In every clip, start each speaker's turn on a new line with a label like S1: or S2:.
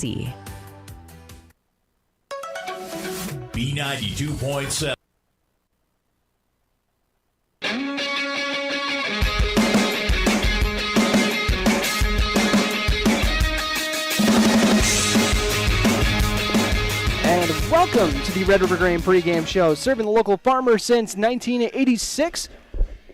S1: B92.7.
S2: And welcome to the Red River Grain pregame show, serving the local farmers since 1986.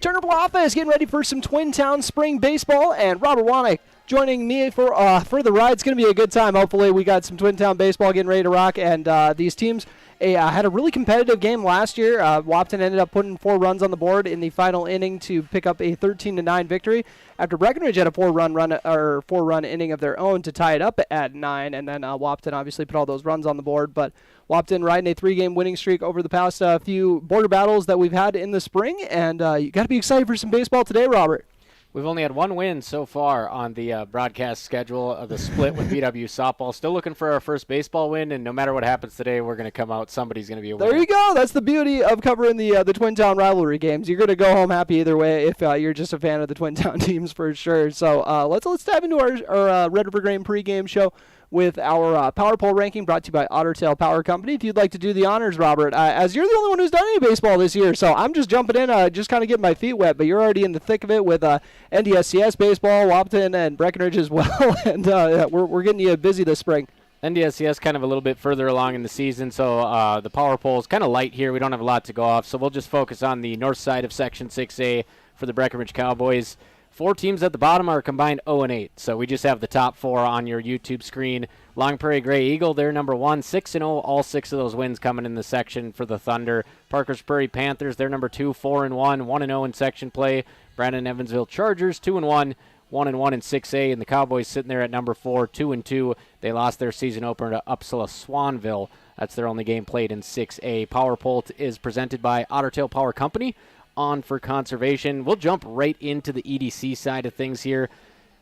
S2: Turner Blaffa is getting ready for some Twin Town spring baseball, and Robert Wanek joining me for the ride. It's going to be a good time. Hopefully we got some Twin Town baseball getting ready to rock, and these teams had a really competitive game last year. Wahpeton ended up putting 4 runs on the board in the final inning to pick up a 13-9 victory after Breckenridge had a 4-run inning of their own to tie it up at 9, and then Wahpeton obviously put all those runs on the board. But Wahpeton riding a 3-game winning streak over the past few border battles that we've had in the spring, and you got to be excited for some baseball today, Robert.
S3: We've only had one win so far on the broadcast schedule of the split with BW softball. Still looking for our first baseball win, and no matter what happens today, we're going to come out. Somebody's going to be a winner.
S2: There you go. That's the beauty of covering the Twin Town rivalry games. You're going to go home happy either way if you're just a fan of the Twin Town teams for sure. So let's dive into our Red River Grain pregame show with our power poll ranking brought to you by Otter Tail Power Company. If you'd like to do the honors, Robert, as you're the only one who's done any baseball this year, so I'm just jumping in, just kind of getting my feet wet, but you're already in the thick of it with NDSCS baseball, Wahpeton, and Breckenridge as well, and we're getting you busy this spring.
S3: NDSCS kind of a little bit further along in the season, so the power poll is kind of light here. We don't have a lot to go off, so we'll just focus on the north side of Section 6A for the Breckenridge Cowboys. 4 teams at the bottom are combined 0-8, so we just have the top 4 on your YouTube screen. Long Prairie Gray Eagle, they're number 1, 6-0. All 6 of those wins coming in the section for the Thunder. Parker's Prairie Panthers, they're number 2, 4-1, 1-0 in section play. Brandon Evansville Chargers, 2-1, 1-1 in 6A, and the Cowboys sitting there at number 4, 2-2. They lost their season opener to Uppsala Swanville. That's their only game played in 6A. Power Poll is presented by Otter Tail Power Company. On for conservation. We'll jump right into the EDC side of things here.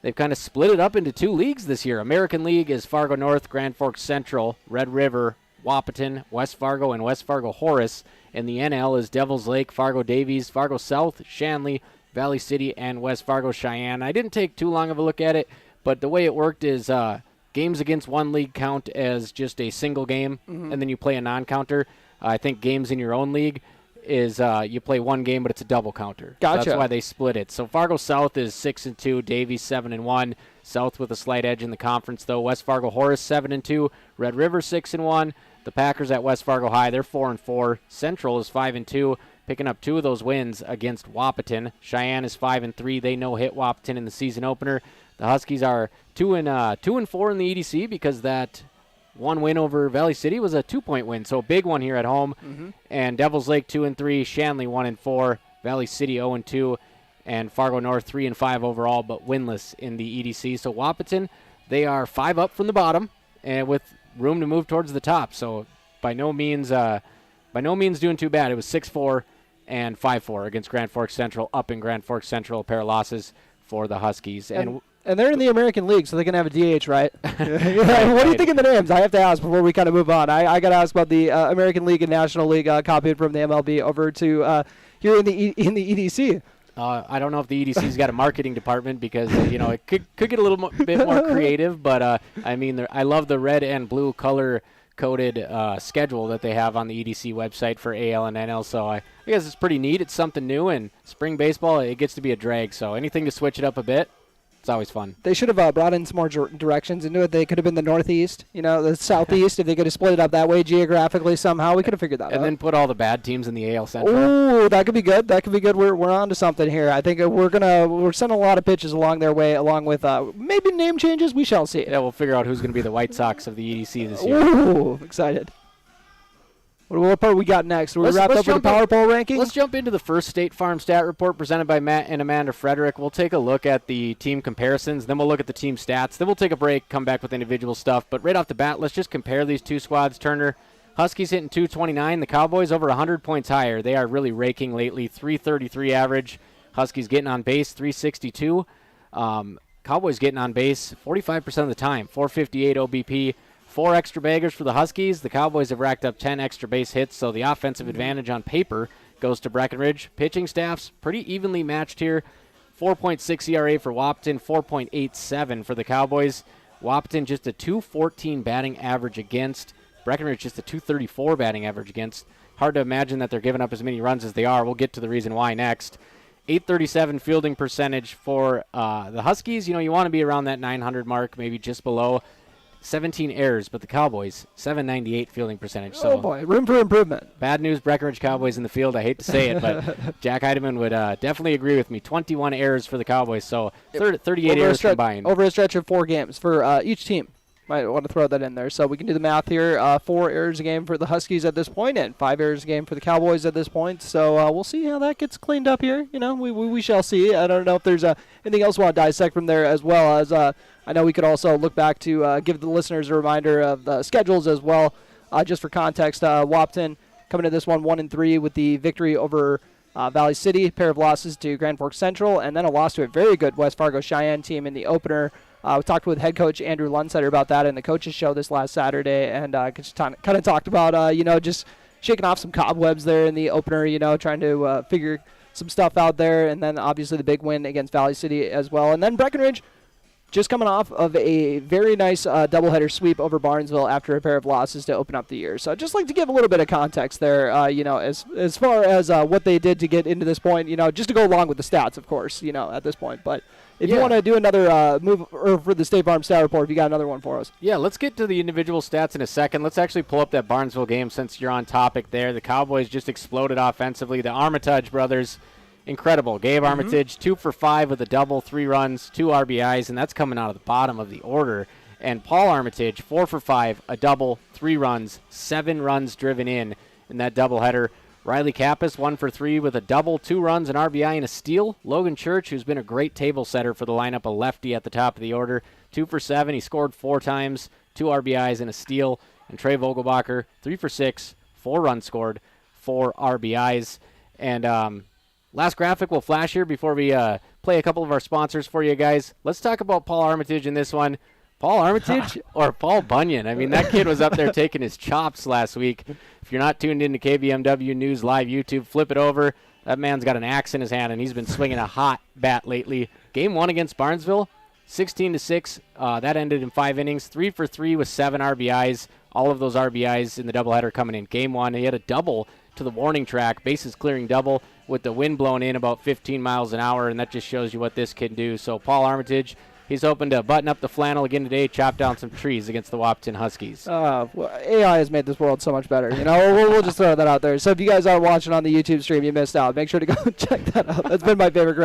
S3: They've kind of split it up into 2 leagues this year. American League is Fargo North, Grand Forks Central, Red River, Wahpeton, West Fargo, and West Fargo Horace. And the NL is Devils Lake, Fargo Davies, Fargo South, Shanley, Valley City, and West Fargo Cheyenne. I didn't take too long of a look at it, but the way it worked is games against one league count as just a single game, and then you play a non-counter. I think games in your own league is you play one game, but it's a double counter.
S2: Gotcha.
S3: So that's why they split it. So Fargo South is 6-2, Davies 7-1. South with a slight edge in the conference, though. West Fargo Horace 7-2, Red River 6-1. The Packers at West Fargo High, they're 4-4. Central is 5-2, picking up 2 of those wins against Wahpeton. Cheyenne is 5-3. They no-hit Wahpeton in the season opener. The Huskies are 2-4 in the EDC because that one win over Valley City was a 2-point win, so a big one here at home. And Devils Lake 2-3, Shanley 1-4, Valley City 0-2, and Fargo North 3-5 overall, but winless in the EDC. So Wahpeton, they are 5 up from the bottom, and with room to move towards the top. So by no means doing too bad. It was 6-4 and 5-4 against Grand Forks Central. Up in Grand Forks Central, a pair of losses for the Huskies.
S2: And they're in the American League, so they can have a DH, right? What do you think of the names? I have to ask before we kind of move on. I got to ask about the American League and National League copied from the MLB over to here in the EDC.
S3: I don't know if the EDC's got a marketing department because it could get a little bit more creative, but I love the red and blue color coded schedule that they have on the EDC website for AL and NL. So I guess it's pretty neat. It's something new, and spring baseball, it gets to be a drag. So anything to switch it up a bit, it's always fun.
S2: They should have brought in some more directions into it. They could have been the Northeast, the Southeast. If they could have split it up that way geographically somehow, we could have figured that out.
S3: And then put all the bad teams in the AL Central.
S2: Ooh, that could be good. We're on to something here. I think we're sending a lot of pitches along their way, along with maybe name changes. We shall see.
S3: Yeah, we'll figure out who's going to be the White Sox of the EDC this year.
S2: Ooh, excited. What part we got next? We're wrapped up with the power poll ranking?
S3: Let's jump into the first State Farm stat report presented by Matt and Amanda Frederick. We'll take a look at the team comparisons, then we'll look at the team stats, then we'll take a break, come back with individual stuff. But right off the bat, let's just compare these two squads. Turner, Huskies hitting 229, the Cowboys over 100 points higher. They are really raking lately, 333 average. Huskies getting on base, 362. Cowboys getting on base 45% of the time, 458 OBP. 4 extra baggers for the Huskies. The Cowboys have racked up 10 extra base hits, so the offensive advantage on paper goes to Breckenridge. Pitching staffs pretty evenly matched here. 4.6 ERA for Wahpeton, 4.87 for the Cowboys. Wahpeton just a 214 batting average against. Breckenridge just a 234 batting average against. Hard to imagine that they're giving up as many runs as they are. We'll get to the reason why next. 837 fielding percentage for the Huskies. You want to be around that 900 mark, maybe just below. 17 errors, but the Cowboys, 798 fielding percentage. So
S2: oh, boy, room for improvement.
S3: Bad news, Breckenridge Cowboys in the field. I hate to say it, but Jack Heidemann would definitely agree with me. 21 errors for the Cowboys, so 38 errors combined.
S2: Over a stretch of 4 games for each team. Might want to throw that in there. So we can do the math here. 4 errors a game for the Huskies at this point, and 5 errors a game for the Cowboys at this point. So we'll see how that gets cleaned up here. We shall see. I don't know if there's anything else we want to dissect from there, as well as I know we could also look back to give the listeners a reminder of the schedules as well. Just for context, Wahpeton coming to this one 1-3 with the victory over Valley City, a pair of losses to Grand Forks Central, and then a loss to a very good West Fargo Cheyenne team in the opener. We talked with head coach Andrew Lundsetter about that in the coaches show this last Saturday, and kind of talked about just shaking off some cobwebs there in the opener, trying to figure some stuff out there, and then obviously the big win against Valley City as well. And then Breckenridge just coming off of a very nice doubleheader sweep over Barnesville after a pair of losses to open up the year. So I'd just like to give a little bit of context there, as far as what they did to get into this point, just to go along with the stats, of course, at this point. But if you want to do another move or for the State Farm stat report, if you got another one for us.
S3: Yeah, let's get to the individual stats in a second. Let's actually pull up that Barnesville game since you're on topic there. The Cowboys just exploded offensively. The Armitage brothers, incredible. Gabe Armitage, 2 for 5 with a double, 3 runs, 2 RBIs, and that's coming out of the bottom of the order. And Paul Armitage, 4 for 5, a double, 3 runs, 7 runs driven in that doubleheader. Riley Kappas, 1 for 3 with a double, 2 runs, an RBI, and a steal. Logan Church, who's been a great table setter for the lineup, a lefty at the top of the order, 2 for 7. He scored 4 times, 2 RBIs, and a steal. And Trey Vogelbacher, 3 for 6, 4 runs scored, 4 RBIs. And last graphic we'll flash here before we play a couple of our sponsors for you guys. Let's talk about Paul Armitage in this one. Paul Armitage or Paul Bunyan? I mean, that kid was up there taking his chops last week. If you're not tuned into KBMW News Live YouTube, flip it over. That man's got an axe in his hand, and he's been swinging a hot bat lately. Game 1 against Barnesville, 16-6. That ended in 5 innings. 3 for 3 with 7 RBIs. All of those RBIs in the doubleheader coming in Game 1. He had a double to the warning track, bases clearing double with the wind blowing in about 15 miles an hour, and that just shows you what this can do. So Paul Armitage, he's hoping to button up the flannel again today, chop down some trees against the Wahpeton Huskies.
S2: Well, AI has made this world so much better. We'll just throw that out there. So if you guys are watching on the YouTube stream, you missed out. Make sure to go check that out. That's been my favorite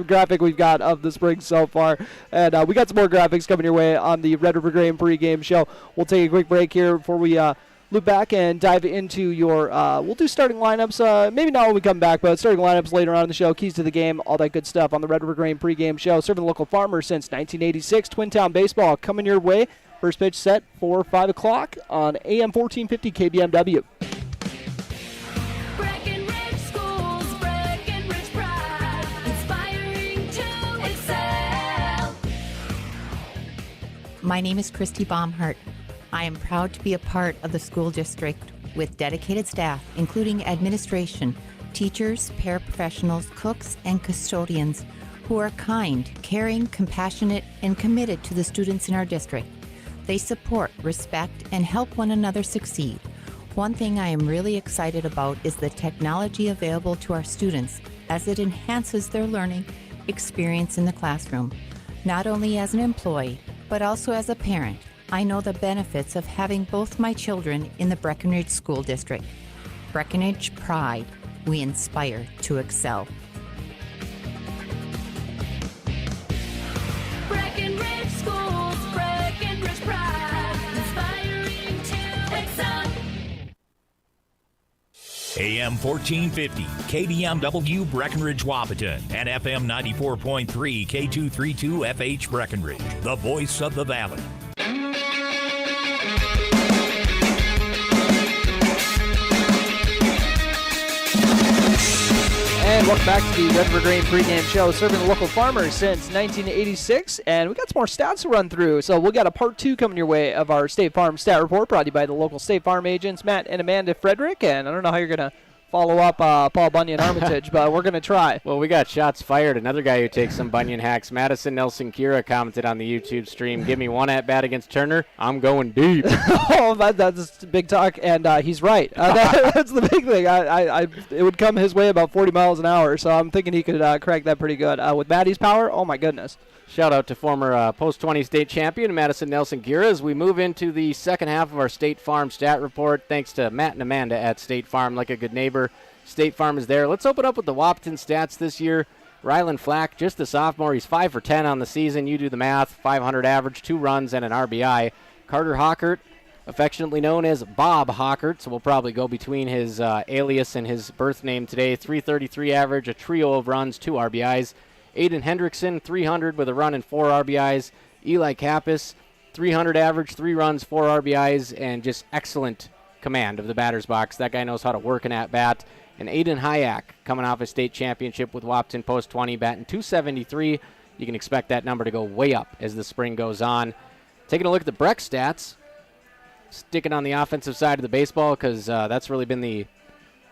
S2: graphic we've got of the spring so far. And we got some more graphics coming your way on the Red River Grain pregame show. We'll take a quick break here before we loop back and dive into your we'll do starting lineups, maybe not when we come back, but starting lineups later on in the show, keys to the game, all that good stuff on the Red River Grain pregame show, serving the local farmers since 1986. Twin Town baseball coming your way. First pitch set for 5 o'clock on AM 1450 KBMW.
S4: Breckenridge Schools, Breckenridge pride, inspiring to excel.
S5: My name is Christy Baumhart. I am proud to be a part of the school district with dedicated staff, including administration, teachers, paraprofessionals, cooks, and custodians who are kind, caring, compassionate, and committed to the students in our district. They support, respect, and help one another succeed. One thing I am really excited about is the technology available to our students as it enhances their learning experience in the classroom. Not only as an employee, but also as a parent, I know the benefits of having both my children in the Breckenridge School District. Breckenridge Pride. We inspire to excel.
S4: Breckenridge Schools, Breckenridge pride, inspiring to excel.
S1: AM 1450, KBMW Breckenridge Wahpeton, and FM 94.3 K232 FH Breckenridge, the voice of the valley.
S2: And welcome back to the Red River Grain pregame show, serving the local farmers since 1986. And we got some more stats to run through. So we'll got a part 2 coming your way of our State Farm stat report, brought to you by the local State Farm agents, Matt and Amanda Frederick. And I don't know how you're going to follow up Paul Bunyan Armitage, but we're going to try.
S3: Well, we got shots fired. Another guy who takes some Bunyan hacks. Madison Nelson Kira commented on the YouTube stream, give me one at-bat against Turner. I'm going deep.
S2: Oh, that's big talk, and he's right. That's the big thing. It would come his way about 40 miles an hour, so I'm thinking he could crank that pretty good. With Maddie's power, oh my goodness.
S3: Shout out to former post-20 state champion Madison Nelson Gira as we move into the second half of our State Farm stat report. Thanks to Matt and Amanda at State Farm, like a good neighbor. State Farm is there. Let's open up with the Wahpeton stats this year. Rylan Flack, just a sophomore. He's 5 for 10 on the season. You do the math. 500 average, 2 runs, and an RBI. Carter Hockert, affectionately known as Bob Hockert, so we'll probably go between his alias and his birth name today. 333 average, a trio of runs, 2 RBIs. Aiden Hendrickson, 300 with a run and 4 RBIs. Eli Kappas, 300 average, 3 runs, 4 RBIs, and just excellent command of the batter's box. That guy knows how to work an at-bat. And Aiden Hayak coming off a state championship with Wahpeton Post 20, batting .273. You can expect that number to go way up as the spring goes on. Taking a look at the Breck stats, sticking on the offensive side of the baseball because that's really been the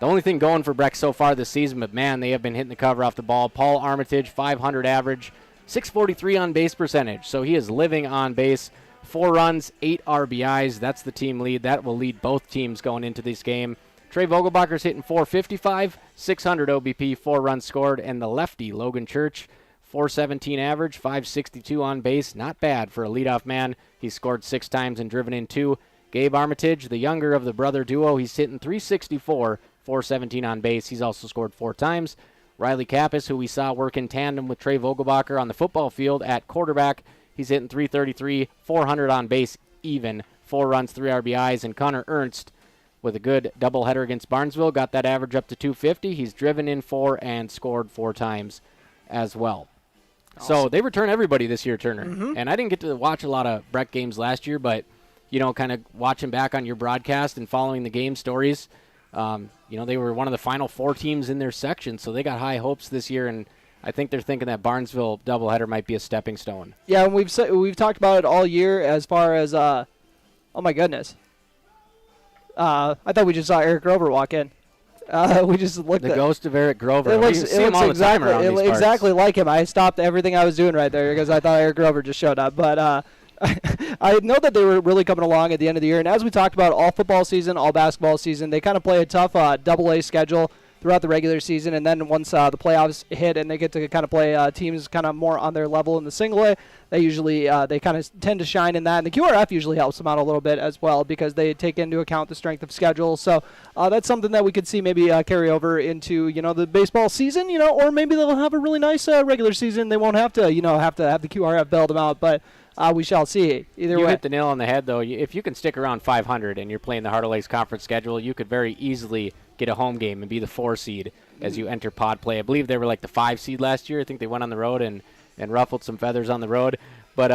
S3: only thing going for Breck so far this season, but man, they have been hitting the cover off the ball. Paul Armitage, 500 average, 643 on base percentage, so he is living on base. 4 runs, 8 RBIs, that's the team lead. That will lead both teams going into this game. Trey Vogelbacher's hitting .455, 600 OBP, 4 runs scored, and the lefty, Logan Church, .417 average, 562 on base. Not bad for a leadoff man. He's scored 6 times and driven in 2. Gabe Armitage, the younger of the brother duo, he's hitting .364, .417 on base. He's also scored 4 times. Riley Kappas, who we saw work in tandem with Trey Vogelbacher on the football field at quarterback, he's hitting .333, 400 on base even, 4 runs, 3 RBIs. And Connor Ernst, with a good doubleheader against Barnesville, got that average up to .250. He's driven in 4 and scored 4 times as well. Awesome. So they return everybody this year, Turner. Mm-hmm. And I didn't get to watch a lot of Breck games last year, but, you know, kind of watching back on your broadcast and following the game stories, you know, they were one of the final 4 teams in their section, so they got high hopes this year, and I think they're thinking that Barnesville doubleheader might be a stepping stone.
S2: Yeah, and we've talked about it all year as far as, oh my goodness. I thought we just saw Eric Grover walk in. We just looked
S3: the
S2: at
S3: ghost of Eric Grover.
S2: It looks exactly like him. I stopped everything I was doing right there because I thought Eric Grover just showed up. But I know that they were really coming along at the end of the year. And as we talked about, all football season, all basketball season, they kind of play a tough AA schedule throughout the regular season. And then once the playoffs hit and they get to kind of play teams kind of more on their level in the single A, they usually they kind of tend to shine in that. And the QRF usually helps them out a little bit as well because they take into account the strength of schedule. So that's something that we could see maybe carry over into, you know, the baseball season, you know, or maybe they'll have a really nice regular season. They won't have to, you know, have the QRF bail them out. But we shall see. Either way.
S3: You hit the nail on the head, though. If you can stick around 500 and you're playing the Heart of Lakes Conference schedule, you could very easily get a home game and be the 4 seed as you enter pod play. I believe they were like the 5 seed last year. I think they went on the road and ruffled some feathers on the road. But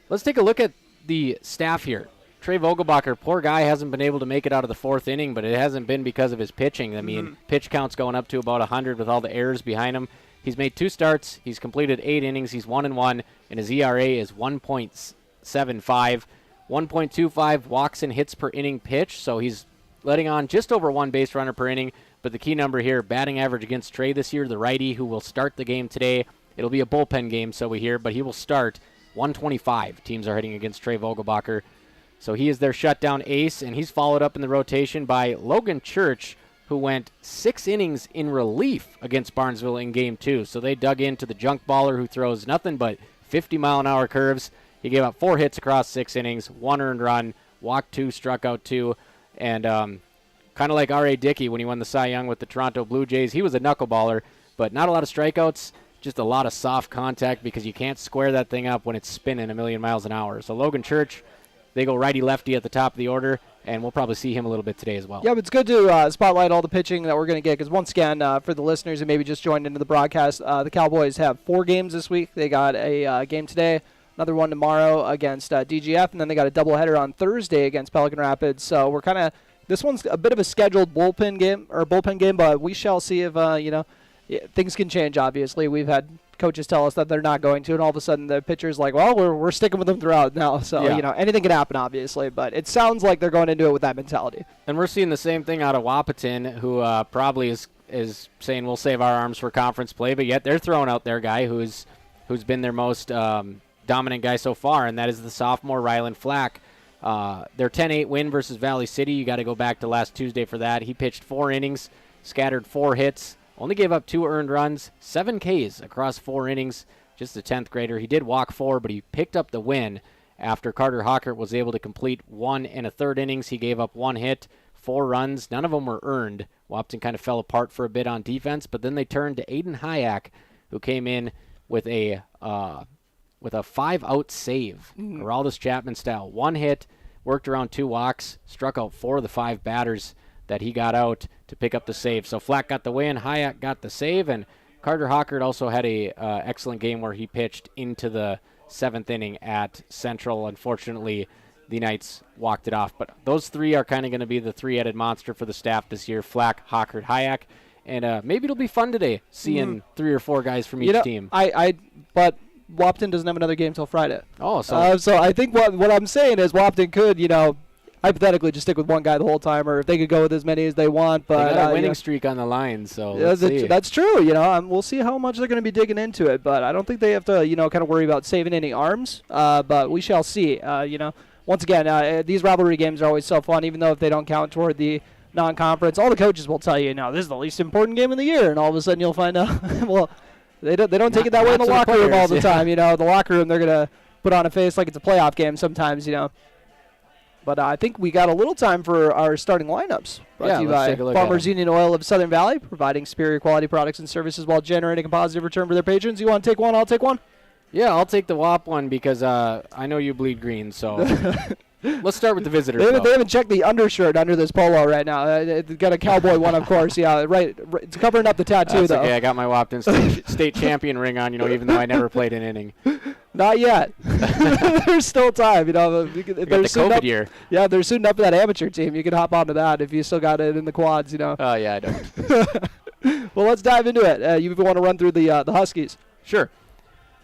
S3: let's take a look at the staff here. Trey Vogelbacher, poor guy, hasn't been able to make it out of the 4th inning, but it hasn't been because of his pitching. I mean, pitch count's going up to about 100 with all the errors behind him. He's made 2 starts. He's completed 8 innings. He's 1-1, and his ERA is 1.75. 1.25 walks and hits per inning pitch, so he's letting on just over 1 base runner per inning. But the key number here, batting average against Trey this year, the righty who will start the game today. It'll be a bullpen game, so we hear, but he will start 125. Teams are hitting against Trey Vogelbacher. So he is their shutdown ace, and he's followed up in the rotation by Logan Church, who went 6 innings in relief against Barnesville in Game 2. So they dug into the junk baller who throws nothing but 50-mile-an-hour curves. He gave up 4 hits across 6 innings, 1 earned run, walked 2, struck out 2, and kind of like R.A. Dickey when he won the Cy Young with the Toronto Blue Jays. He was a knuckleballer, but not a lot of strikeouts, just a lot of soft contact because you can't square that thing up when it's spinning a million miles an hour. So Logan Church, they go righty-lefty at the top of the order, and we'll probably see him a little bit today as well.
S2: Yeah, but it's good to spotlight all the pitching that we're going to get because, once again, for the listeners who maybe just joined into the broadcast, the Cowboys have 4 games this week. They got a game today, another one tomorrow against DGF, and then they got a doubleheader on Thursday against Pelican Rapids. So we're kind of – this one's a bit of a scheduled bullpen game, but we shall see if, things can change, obviously. We've had coaches tell us that they're not going to, and all of a sudden the pitcher's like, well, we're sticking with them throughout now. So,
S3: Yeah.
S2: anything can happen, obviously, but it sounds like they're going into it with that mentality.
S3: And we're seeing the same thing out of Wahpeton, who probably is saying we'll save our arms for conference play, but yet they're throwing out their guy who's been their most dominant guy so far, and that is the sophomore Rylan Flack. Their 10-8 win versus Valley City, you got to go back to last Tuesday for that. He pitched 4 innings, scattered 4 hits, only gave up 2 earned runs, 7 Ks across 4 innings, just a 10th grader. He did walk 4, but he picked up the win after Carter Hockert was able to complete 1 1/3 innings. He gave up 1 hit, 4 runs. None of them were earned. Wahpeton kind of fell apart for a bit on defense, but then they turned to Aiden Hyack, who came in with a 5-out save, Geraldus Chapman style. 1 hit, worked around 2 walks, struck out 4 of the 5 batters that he got out to pick up the save. So Flack got the win, Hyack got the save, and Carter Hockert also had a excellent game where he pitched into the 7th inning at Central. Unfortunately, the Knights walked it off. But those 3 are kind of going to be the 3-headed monster for the staff this year, Flack, Hockert, Hyack. And maybe it'll be fun today seeing 3 or 4 guys from each team.
S2: But Wahpeton doesn't have another game till Friday.
S3: Oh, so
S2: So I think what I'm saying is Wahpeton could, hypothetically just stick with one guy the whole time, or if they could go with as many as they want. But
S3: they got a winning streak on the line, so let's see.
S2: That's true. We'll see how much they're going to be digging into it. But I don't think they have to, kind of worry about saving any arms. But we shall see. Once again, these rivalry games are always so fun, even though if they don't count toward the non-conference. All the coaches will tell you, this is the least important game of the year, and all of a sudden you'll find out, well, they don't take it that way in the locker room all the time. The locker room, they're going to put on a face like it's a playoff game sometimes, But I think we got a little time for our starting lineups. Brought to you by Farmers Union Oil of Southern Valley, providing superior quality products and services while generating a positive return for their patrons. You want to take one? I'll take one. Yeah,
S3: I'll take the WAP one because I know you bleed green, so let's start with the visitors.
S2: They haven't checked the undershirt under this polo right now. They've got a cowboy one, of course. Yeah, right. It's covering up the tattoo, though.
S3: Okay, I got my Wahpeton state champion ring on, even though I never played an inning.
S2: Not yet. There's still time.
S3: They're the COVID year.
S2: Yeah, they're suiting up for that amateur team. You can hop onto that if you still got it in the quads,
S3: Oh, yeah, I don't.
S2: Well, let's dive into it. You want to run through the Huskies?
S3: Sure.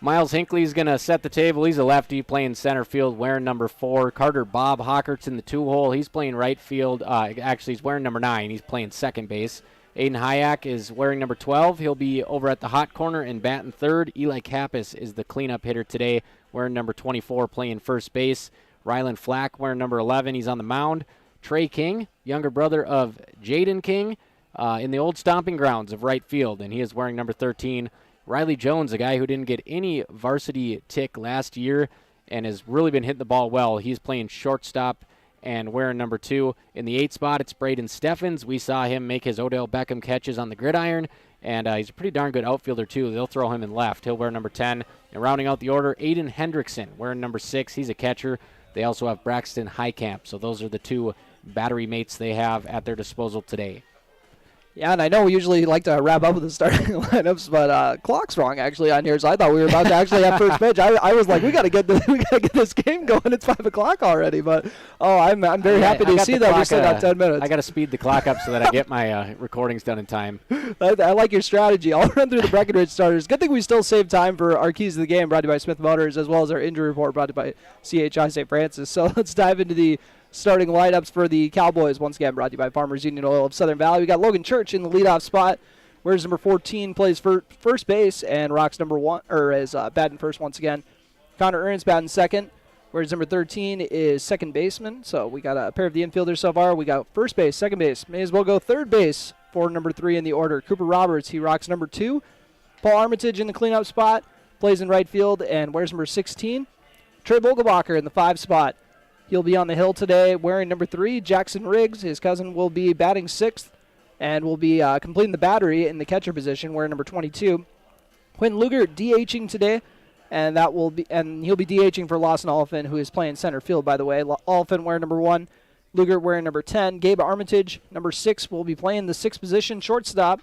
S3: Miles Hinckley's going to set the table. He's a lefty playing center field, wearing number 4. Carter Bob Hockert's in the 2-hole. He's playing right field. Actually, he's wearing number 9. He's playing second base. Aiden Hyack is wearing number 12. He'll be over at the hot corner and batting third. Eli Kappas is the cleanup hitter today, wearing number 24, playing first base. Rylan Flack wearing number 11. He's on the mound. Trey King, younger brother of Jaden King, in the old stomping grounds of right field, and he is wearing number 13. Riley Jones, a guy who didn't get any varsity tick last year and has really been hitting the ball well. He's playing shortstop and wearing number 2. In the 8 spot, it's Braden Steffens. We saw him make his Odell Beckham catches on the gridiron, and he's a pretty darn good outfielder, too. They'll throw him in left. He'll wear number 10. And rounding out the order, Aiden Hendrickson wearing number 6. He's a catcher. They also have Braxton Highcamp. So those are the 2 battery mates they have at their disposal today.
S2: Yeah, and I know we usually like to wrap up with the starting lineups, but clock's wrong actually on here, so I thought we were about to actually have first pitch. I was like, we got to get this game going. It's 5 o'clock already, but I'm very happy to see that we still got 10 minutes.
S3: I got to speed the clock up so that I get my recordings done in time.
S2: I like your strategy. I'll run through the Breckenridge starters. Good thing we still save time for our keys to the game, brought to you by Smith Motors, as well as our injury report brought to you by CHI St. Francis. So let's dive into the starting lineups for the Cowboys, once again brought to you by Farmers Union Oil of Southern Valley. We got Logan Church in the leadoff spot, whereas number 14 plays first base and rocks number 1, or is batting first once again. Connor Ernst batting second, whereas number 13 is second baseman. So we got a pair of the infielders so far. We got first base, second base. May as well go third base for number 3 in the order. Cooper Roberts, he rocks number 2. Paul Armitage in the cleanup spot, plays in right field and wears number 16. Trey Vogelbacher in the 5 spot. He'll be on the hill today wearing number 3. Jackson Riggs, his cousin, will be batting 6th and will be completing the battery in the catcher position wearing number 22. Quinn Luger DHing today, and he'll be DHing for Lawson Oliphant, who is playing center field, by the way. Oliphant wearing number 1, Luger wearing number 10. Gabe Armitage, number 6, will be playing the 6th position, shortstop,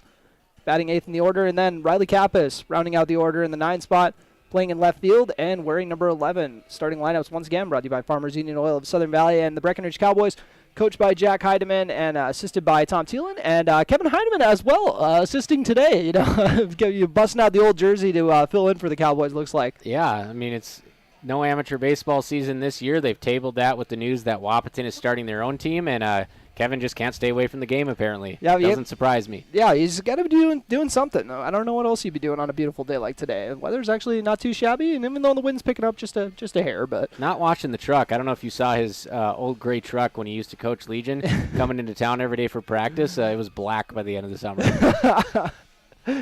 S2: batting 8th in the order. And then Riley Kappas rounding out the order in the 9 spot, playing in left field and wearing number 11. Starting lineups once again brought to you by Farmers Union Oil of Southern Valley and the Breckenridge Cowboys. coached by Jack Heidemann and assisted by Tom Thielen, and Kevin Heidemann as well, assisting today. You know, you busting out the old jersey to fill in for the Cowboys, looks like.
S3: Yeah, I mean, it's no amateur baseball season this year. They've tabled that with the news that Wahpeton is starting their own team, and Kevin just can't stay away from the game, apparently. Yeah, doesn't surprise me.
S2: Yeah, he's got to be doing something. I don't know what else he'd be doing on a beautiful day like today. The weather's actually not too shabby, and even though the wind's picking up just a hair, but
S3: not watching the truck. I don't know if you saw his old gray truck when he used to coach Legion coming into town every day for practice. It was black by the end of the summer.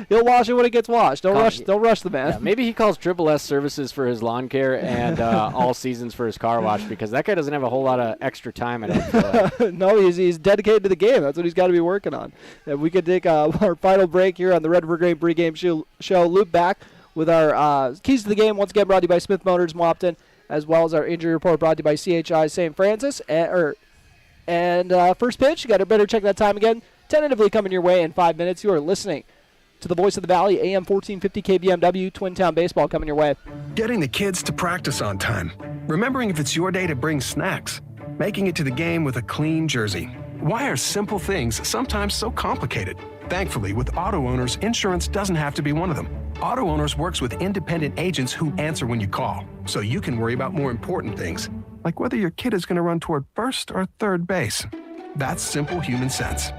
S2: He'll wash it when it gets washed. Don't rush the man.
S3: Yeah, maybe he calls Triple S Services for his lawn care and All Seasons for his car wash, because that guy doesn't have a whole lot of extra time. I don't feel like.
S2: No, he's dedicated to the game. That's what he's got to be working on. And we could take our final break here on the Red River Grain pregame show. Loop back with our keys to the game. Once again, brought to you by Smith Motors, Wahpeton, as well as our injury report brought to you by CHI St. Francis. And first pitch, you got to better check that time again. Tentatively coming your way in 5 minutes. You are listening to the Voice of the Valley, AM 1450 KBMW, Twin Town Baseball coming your way.
S6: Getting the kids to practice on time. Remembering if it's your day to bring snacks. Making it to the game with a clean jersey. Why are simple things sometimes so complicated? Thankfully, with Auto Owners, insurance doesn't have to be one of them. Auto Owners works with independent agents who answer when you call, so you can worry about more important things, like whether your kid is going to run toward first or third base. That's simple human sense.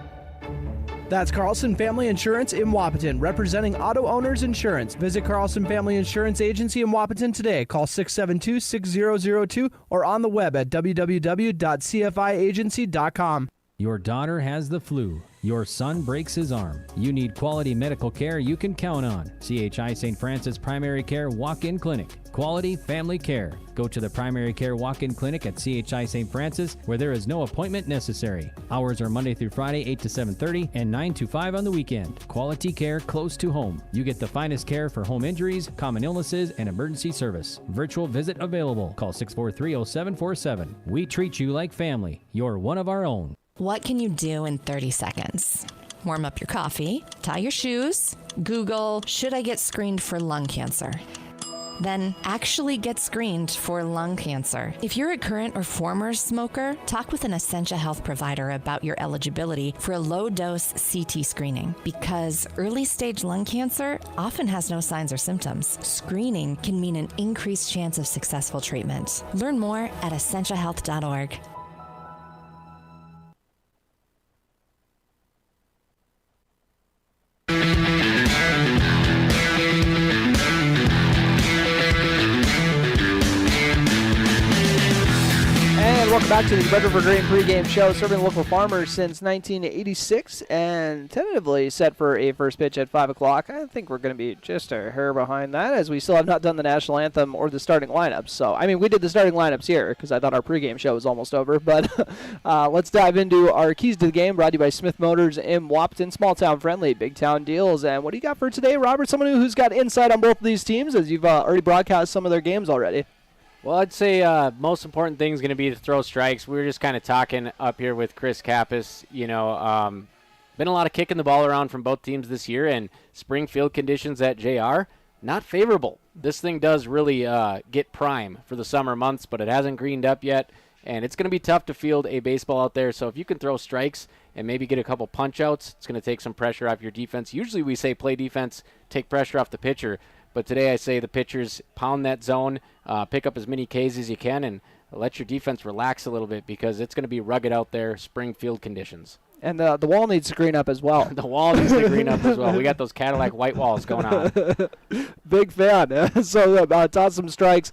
S7: That's Carlson Family Insurance in Wahpeton, representing Auto Owners Insurance. Visit Carlson Family Insurance Agency in Wahpeton today. Call 672-6002 or on the web at www.cfiagency.com.
S8: Your daughter has the flu. Your son breaks his arm. You need quality medical care you can count on. CHI St. Francis Primary Care Walk-In Clinic. Quality family care. Go to the Primary Care Walk-In Clinic at CHI St. Francis, where there is no appointment necessary. Hours are Monday through Friday, 8 to 7:30 and 9 to 5 on the weekend. Quality care close to home. You get the finest care for home injuries, common illnesses, and emergency service. Virtual visit available. Call 643-0747. We treat you like family. You're one of our own.
S9: What can you do in 30 seconds? Warm up your coffee, tie your shoes, Google, should I get screened for lung cancer? Then actually get screened for lung cancer. If you're a current or former smoker, talk with an Essentia Health provider about your eligibility for a low-dose CT screening, because early-stage lung cancer often has no signs or symptoms. Screening can mean an increased chance of successful treatment. Learn more at essentiahealth.org.
S2: Welcome back to the Red River Grain pregame show, serving local farmers since 1986, and tentatively set for a first pitch at 5 o'clock. I think we're going to be just a hair behind that, as we still have not done the national anthem or the starting lineups. So, I mean, we did the starting lineups here because I thought our pregame show was almost over, but let's dive into our keys to the game, brought to you by Smith Motors in Wahpeton. Small town friendly, big town deals. And what do you got for today, Robert? Someone who's got insight on both of these teams, as you've already broadcast some of their games already.
S3: Well, I'd say most important thing is going to be to throw strikes. We were just kind of talking up here with Chris Kappas. Been a lot of kicking the ball around from both teams this year, and spring field conditions at JR, not favorable. This thing does really get prime for the summer months, but it hasn't greened up yet, and it's going to be tough to field a baseball out there. So if you can throw strikes and maybe get a couple punch-outs, it's going to take some pressure off your defense. Usually we say play defense, take pressure off the pitcher. But today I say the pitchers pound that zone, pick up as many Ks as you can, and let your defense relax a little bit, because it's going to be rugged out there, spring field conditions.
S2: And the wall needs to green up as well.
S3: The wall needs to green up as well. We got those Cadillac white walls going on.
S2: Big fan. So toss some strikes,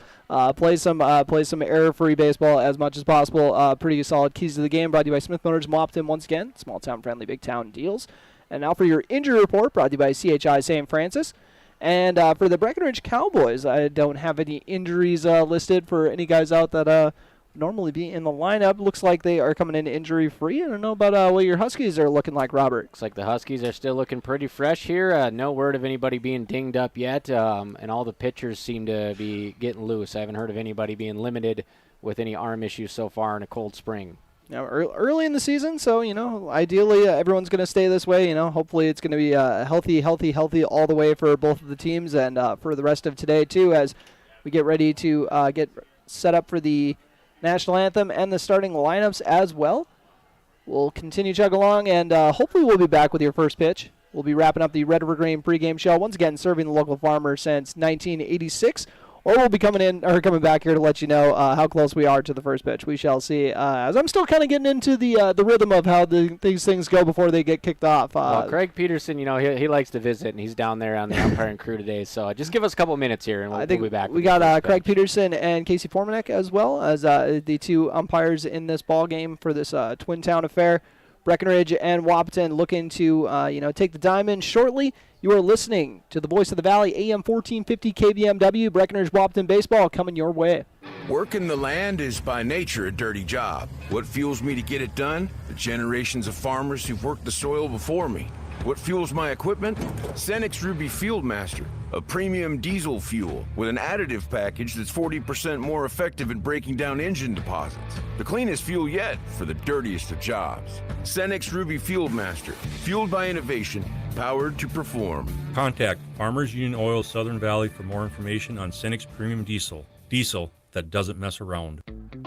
S2: play some error-free baseball as much as possible. Pretty solid keys to the game. Brought to you by Smith Motors, Wahpeton once again. Small town friendly, big town deals. And now for your injury report, brought to you by CHI St. Francis. And for the Breckenridge Cowboys, I don't have any injuries listed for any guys out that normally be in the lineup. Looks like they are coming in injury-free. I don't know about what your Huskies are looking like, Robert.
S3: Looks like the Huskies are still looking pretty fresh here. No word of anybody being dinged up yet, and all the pitchers seem to be getting loose. I haven't heard of anybody being limited with any arm issues so far in a cold spring.
S2: Now, early in the season, so, ideally everyone's going to stay this way. Hopefully it's going to be healthy all the way for both of the teams, and for the rest of today, too, as we get ready to get set up for the national anthem and the starting lineups as well. we'll continue to chug along, and hopefully we'll be back with your first pitch. We'll be wrapping up the Red River Grain pregame show, once again serving the local farmer since 1986. Or we'll be coming back here to let you know how close we are to the first pitch. We shall see. As I'm still kind of getting into the rhythm of how these things go before they get kicked off.
S3: Well, Craig Peterson, he likes to visit, and he's down there on the umpiring crew today. So just give us a couple minutes here, and we'll be back.
S2: We got Craig Peterson and Casey Formanek as well as the two umpires in this ball game for this Twin Town affair. Breckenridge and Wahpeton looking to take the diamond shortly. You are listening to the Voice of the Valley, AM 1450 KBMW, Breckenridge Wahpeton baseball coming your way.
S10: Working the land is by nature a dirty job. What fuels me to get it done? The generations of farmers who've worked the soil before me. What fuels my equipment? Cenex Ruby Fieldmaster, a premium diesel fuel with an additive package that's 40% more effective at breaking down engine deposits. The cleanest fuel yet for the dirtiest of jobs. Cenex Ruby Fieldmaster, fueled by innovation, powered to perform.
S11: Contact Farmers Union Oil Southern Valley for more information on Cenex Premium Diesel. Diesel that doesn't mess around.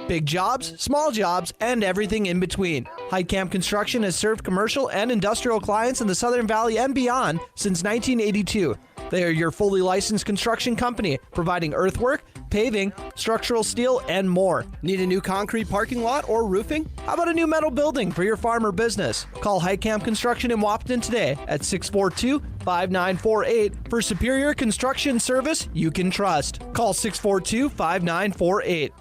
S7: Big jobs, small jobs, and everything in between. Heidkamp Construction has served commercial and industrial clients in the Southern Valley and beyond since 1982. They are your fully licensed construction company, providing earthwork, paving, structural steel, and more. Need a new concrete parking lot or roofing? How about a new metal building for your farm or business? Call Heidkamp Construction in Wahpeton today at 642-5948 for superior construction service you can trust. Call 642-5948.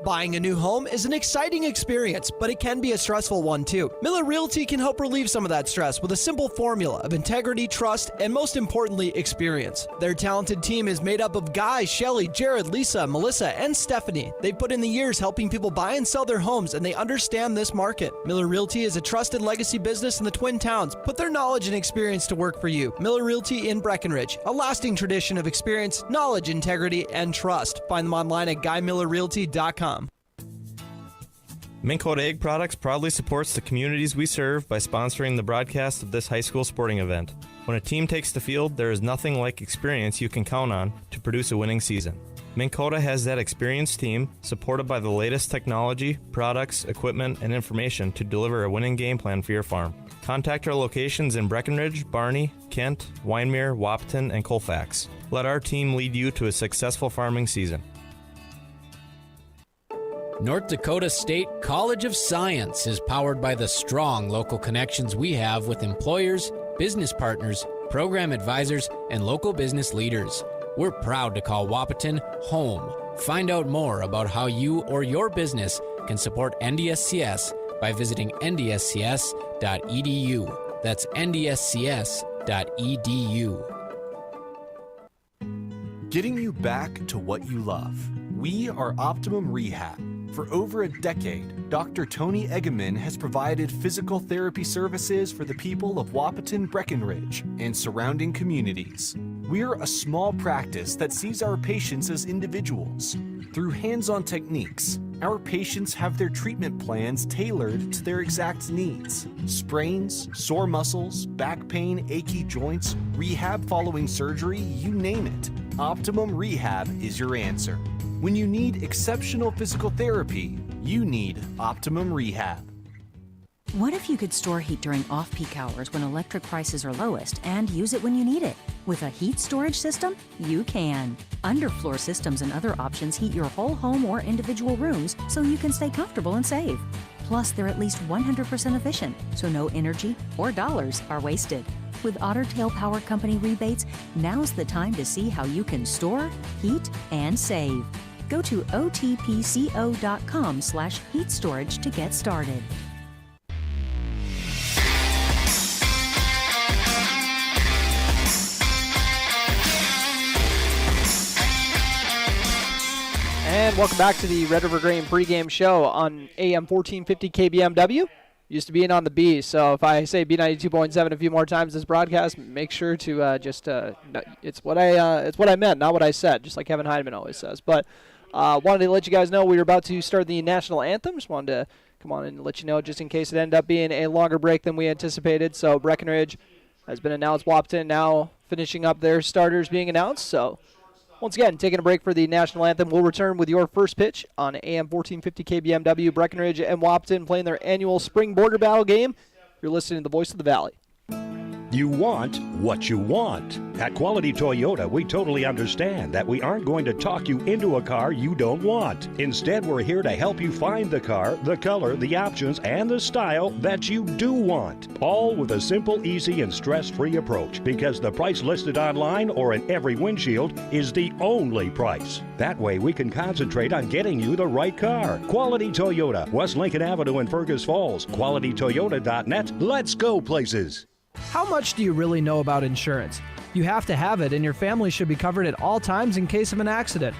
S7: Buying a new home is an exciting experience, but it can be a stressful one too. Miller Realty can help relieve some of that stress with a simple formula of integrity, trust, and most importantly, experience. Their talented team is made up of Guy, Shelly, Jared, Lisa, Melissa, and Stephanie. They've put in the years helping people buy and sell their homes, and they understand this market. Miller Realty is a trusted legacy business in the Twin Towns. Put their knowledge and experience to work for you. Miller Realty in Breckenridge, a lasting tradition of experience, knowledge, integrity, and trust. Find them online at GuyMillerRealty.com.
S12: Minn Kota Egg Products proudly supports the communities we serve by sponsoring the broadcast of this high school sporting event. When a team takes the field, there is nothing like experience you can count on to produce a winning season. Minn Kota has that experienced team, supported by the latest technology, products, equipment, and information to deliver a winning game plan for your farm. Contact our locations in Breckenridge, Barney, Kent, Wyndmere, Wahpeton, and Colfax. Let our team lead you to a successful farming season.
S13: North Dakota State College of Science is powered by the strong local connections we have with employers, business partners, program advisors, and local business leaders. We're proud to call Wahpeton home. Find out more about how you or your business can support NDSCS by visiting ndscs.edu. That's ndscs.edu.
S14: Getting you back to what you love. We are Optimum Rehab. For over a decade, Dr. Tony Eggeman has provided physical therapy services for the people of Wahpeton, Breckenridge, and surrounding communities. We're a small practice that sees our patients as individuals. Through hands-on techniques, our patients have their treatment plans tailored to their exact needs. Sprains, sore muscles, back pain, achy joints, rehab following surgery, you name it. Optimum Rehab is your answer. When you need exceptional physical therapy, you need Optimum Rehab.
S15: What if you could store heat during off-peak hours when electric prices are lowest and use it when you need it? With a heat storage system, you can. Underfloor systems and other options heat your whole home or individual rooms so you can stay comfortable and save. Plus, they're at least 100% efficient, so no energy or dollars are wasted. With Otter Tail Power Company rebates, now's the time to see how you can store, heat, and save. Go to otpco.com/heat storage to get started.
S2: And welcome back to the Red River Grain pregame show on AM 1450 KBMW. Used to be in on the B, so if I say B92.7 a few more times this broadcast, make sure to it's what I meant, not what I said, just like Kevin Heidemann always says. But wanted to let you guys know we were about to start the national anthem. Just wanted to come on and let you know just in case it ended up being a longer break than we anticipated. So Breckenridge has been announced. Wahpeton now finishing up their starters being announced. So Once again, taking a break for the national anthem. We'll return with your first pitch on AM 1450 KBMW. Breckenridge and Wahpeton playing their annual spring border battle game. You're listening to the Voice of the Valley.
S16: You want what you want. At Quality Toyota, we totally understand that we aren't going to talk you into a car you don't want. Instead, we're here to help you find the car, the color, the options, and the style that you do want. All with a simple, easy, and stress-free approach, because the price listed online or in every windshield is the only price. That way, we can concentrate on getting you the right car. Quality Toyota, West Lincoln Avenue in Fergus Falls. QualityToyota.net. Let's go places.
S7: How much do you really know about insurance? You have to have it, and your family should be covered at all times in case of an accident.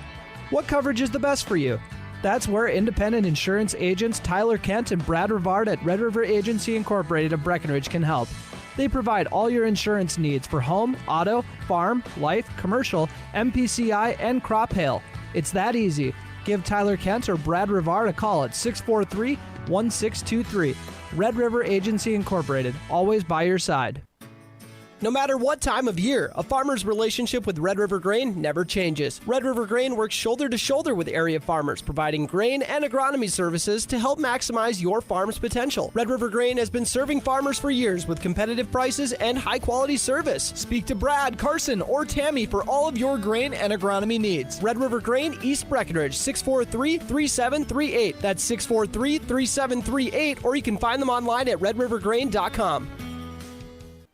S7: What coverage is the best for you? That's where independent insurance agents Tyler Kent and Brad Rivard at Red River Agency Incorporated of Breckenridge can help. They provide all your insurance needs for home, auto, farm, life, commercial, MPCI, and crop hail. It's that easy. Give Tyler Kent or Brad Rivard a call at 643-1623. Red River Agency Incorporated, always by your side. No matter what time of year, a farmer's relationship with Red River Grain never changes. Red River Grain works shoulder to shoulder with area farmers, providing grain and agronomy services to help maximize your farm's potential. Red River Grain has been serving farmers for years with competitive prices and high-quality service. Speak to Brad, Carson, or Tammy for all of your grain and agronomy needs. Red River Grain, East Breckenridge, 643-3738. That's 643-3738, or you can find them online at redrivergrain.com.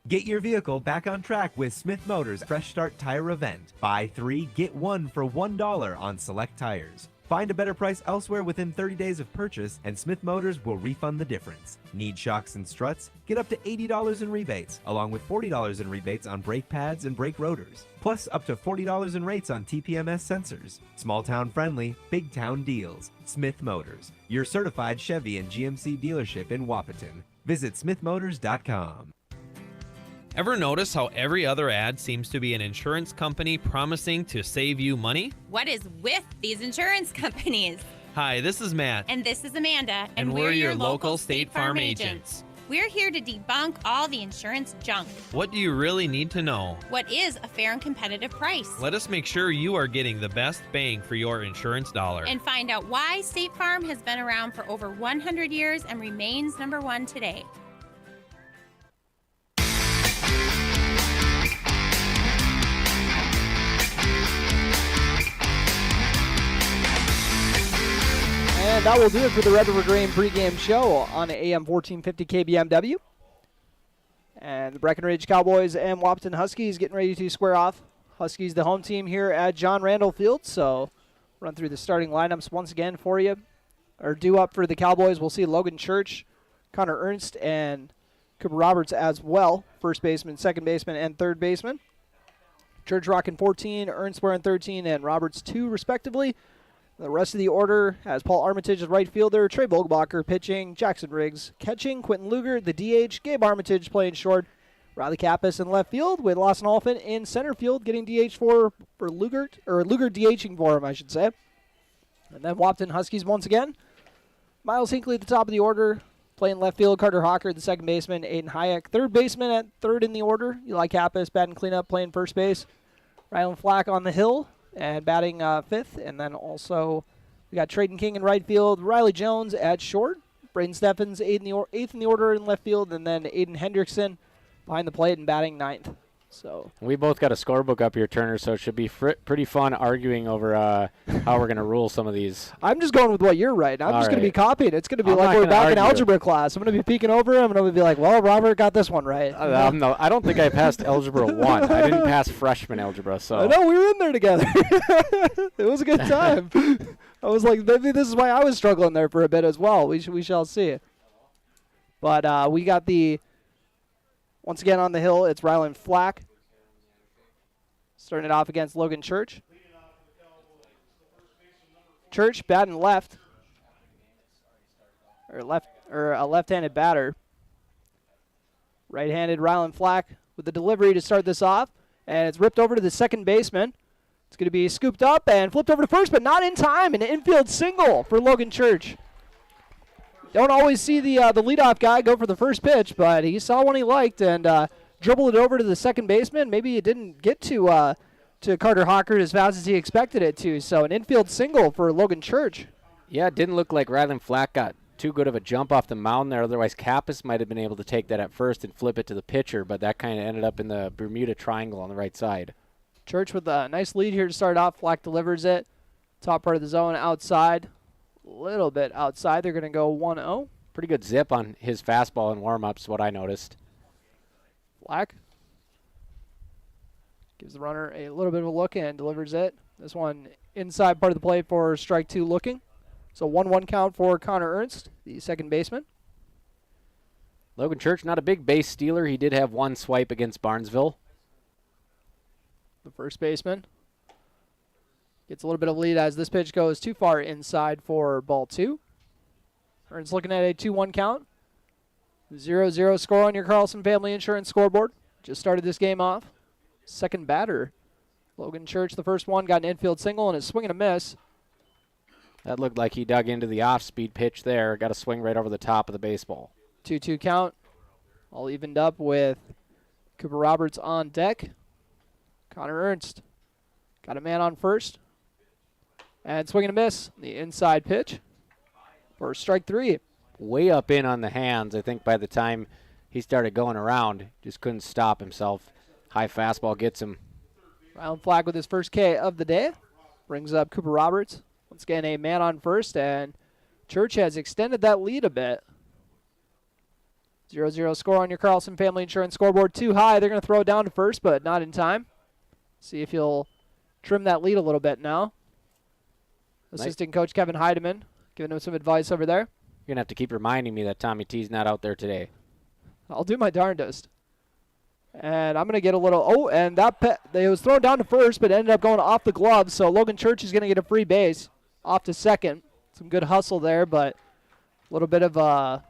S17: Get your vehicle back on track with Smith Motors' Fresh Start Tire Event. Buy 3, get 1 for $1 on select tires. Find a better price elsewhere within 30 days of purchase, and Smith Motors will refund the difference. Need shocks and struts? Get up to $80 in rebates, along with $40 in rebates on brake pads and brake rotors. Plus up to $40 in rates on TPMS sensors. Small town friendly, big town deals. Smith Motors, your certified Chevy and GMC dealership in Wahpeton. Visit smithmotors.com.
S18: Ever notice how every other ad seems to be an insurance company promising to save you money?
S19: What is with these insurance companies?
S18: Hi, this is Matt.
S19: And this is Amanda.
S18: And we're your local State Farm agents.
S19: We're here to debunk all the insurance junk.
S18: What do you really need to know?
S19: What is a fair and competitive price?
S18: Let us make sure you are getting the best bang for your insurance dollar.
S19: And find out why State Farm has been around for over 100 years and remains number one today.
S2: And that will do it for the Red River Grain pregame show on AM 1450 KBMW. And the Breckenridge Cowboys and Wahpeton Huskies getting ready to square off. Huskies, the home team here at John Randall Field. So run through the starting lineups once again for you. Or due up for the Cowboys, we'll see Logan Church, Connor Ernst, and Cooper Roberts as well. First baseman, second baseman, and third baseman. Church rocking 14, Ernst wearing 13, and Roberts 2 respectively. The rest of the order has Paul Armitage as right fielder, Trey Bolgbacher pitching, Jackson Riggs catching, Quentin Luger, the DH, Gabe Armitage playing short, Riley Kappas in left field with Lawson Alphin in center field getting DH for Luger, or Luger DHing for him, I should say. And then Wahpeton Huskies once again. Miles Hinckley at the top of the order, playing left field, Carter Hawker, the second baseman, Aiden Hayek, third baseman at third in the order, Eli Kappas batting cleanup, playing first base, Rylan Flack on the hill, and batting fifth. And then also we got Trayden King in right field, Riley Jones at short, Braden Steffens eighth in the order in left field, and then Aiden Hendrickson behind the plate and batting ninth. So
S3: we both got a scorebook up here, Turner, so it should be pretty fun arguing over how we're going to rule some of these.
S2: I'm just going with what you're right. I'm just going to be copying. It's going to be like we're back in algebra class. I'm going to be peeking over him, and I'm going to be like, well, Robert got this one right.
S3: No, I don't think I passed Algebra 1. I didn't pass freshman algebra. So
S2: I know, we were in there together. It was a good time. I was like, maybe this is why I was struggling there for a bit as well. We shall see. But we got once again on the hill, it's Rylan Flack. Starting it off against Logan Church. Church batting left. Or a left-handed batter. Right-handed Rylan Flack with the delivery to start this off. And it's ripped over to the second baseman. It's going to be scooped up and flipped over to first, but not in time. An infield single for Logan Church. Don't always see the leadoff guy go for the first pitch, but he saw one he liked and dribbled it over to the second baseman. Maybe it didn't get to to Carter Hawkert as fast as he expected it to. So an infield single for Logan Church.
S3: Yeah, it didn't look like Ryland Flack got too good of a jump off the mound there. Otherwise, Kappas might have been able to take that at first and flip it to the pitcher, but that kind of ended up in the Bermuda Triangle on the right side.
S2: Church with a nice lead here to start off. Flack delivers it. Top part of the zone outside. A little bit outside. They're going to go 1-0.
S3: Pretty good zip on his fastball in warm-ups, what I noticed.
S2: Flack gives the runner a little bit of a look and delivers it. This one inside part of the plate for strike 2 looking. So 1-1 count for Connor Ernst, the second baseman.
S3: Logan Church, not a big base stealer. He did have one swipe against Barnesville.
S2: The first baseman gets a little bit of lead as this pitch goes too far inside for ball 2. Ernst looking at a 2-1 count. 0-0 score on your Carlson Family Insurance scoreboard. Just started this game off. Second batter, Logan Church, the first one, got an infield single and is swinging a miss.
S3: That looked like he dug into the off-speed pitch there. Got a swing right over the top of the baseball.
S2: 2-2 count. All evened up with Cooper Roberts on deck. Connor Ernst got a man on first. And swinging a miss. The inside pitch for strike 3.
S3: Way up in on the hands. I think by the time he started going around, just couldn't stop himself. High fastball gets him.
S2: Ryland Flack with his first K of the day. Brings up Cooper Roberts. Once again, a man on first, and Church has extended that lead a bit. 0-0 score on your Carlson Family Insurance scoreboard. Too high. They're going to throw it down to first, but not in time. See if he'll trim that lead a little bit now. Assistant coach Kevin Heidemann giving him some advice over there.
S3: You're going to have to keep reminding me that Tommy T's not out there today.
S2: I'll do my darndest. And I'm going to get a little... Oh, and that it was thrown down to first, but ended up going off the glove, so Logan Church is going to get a free base off to second. Some good hustle there, but a little bit of a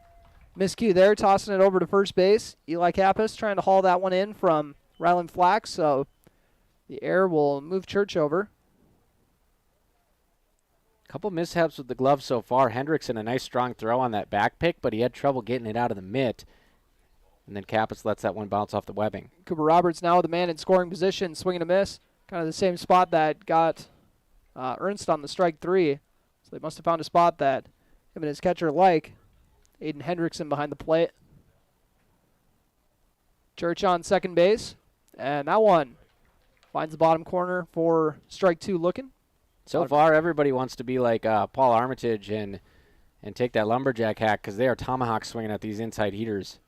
S2: miscue there, tossing it over to first base. Eli Kappas trying to haul that one in from Ryland Flack, so the error will move Church over.
S3: Couple mishaps with the glove so far. Hendrickson, a nice strong throw on that back pick, but he had trouble getting it out of the mitt. And then Kappas lets that one bounce off the webbing.
S2: Cooper Roberts now the man in scoring position, swinging a miss. Kind of the same spot that got Ernst on the strike 3. So they must have found a spot that him and his catcher like. Aiden Hendrickson behind the plate. Church on second base. And that one finds the bottom corner for strike 2 looking.
S3: So far, everybody wants to be like Paul Armitage and take that lumberjack hack because they are tomahawk swinging at these inside heaters.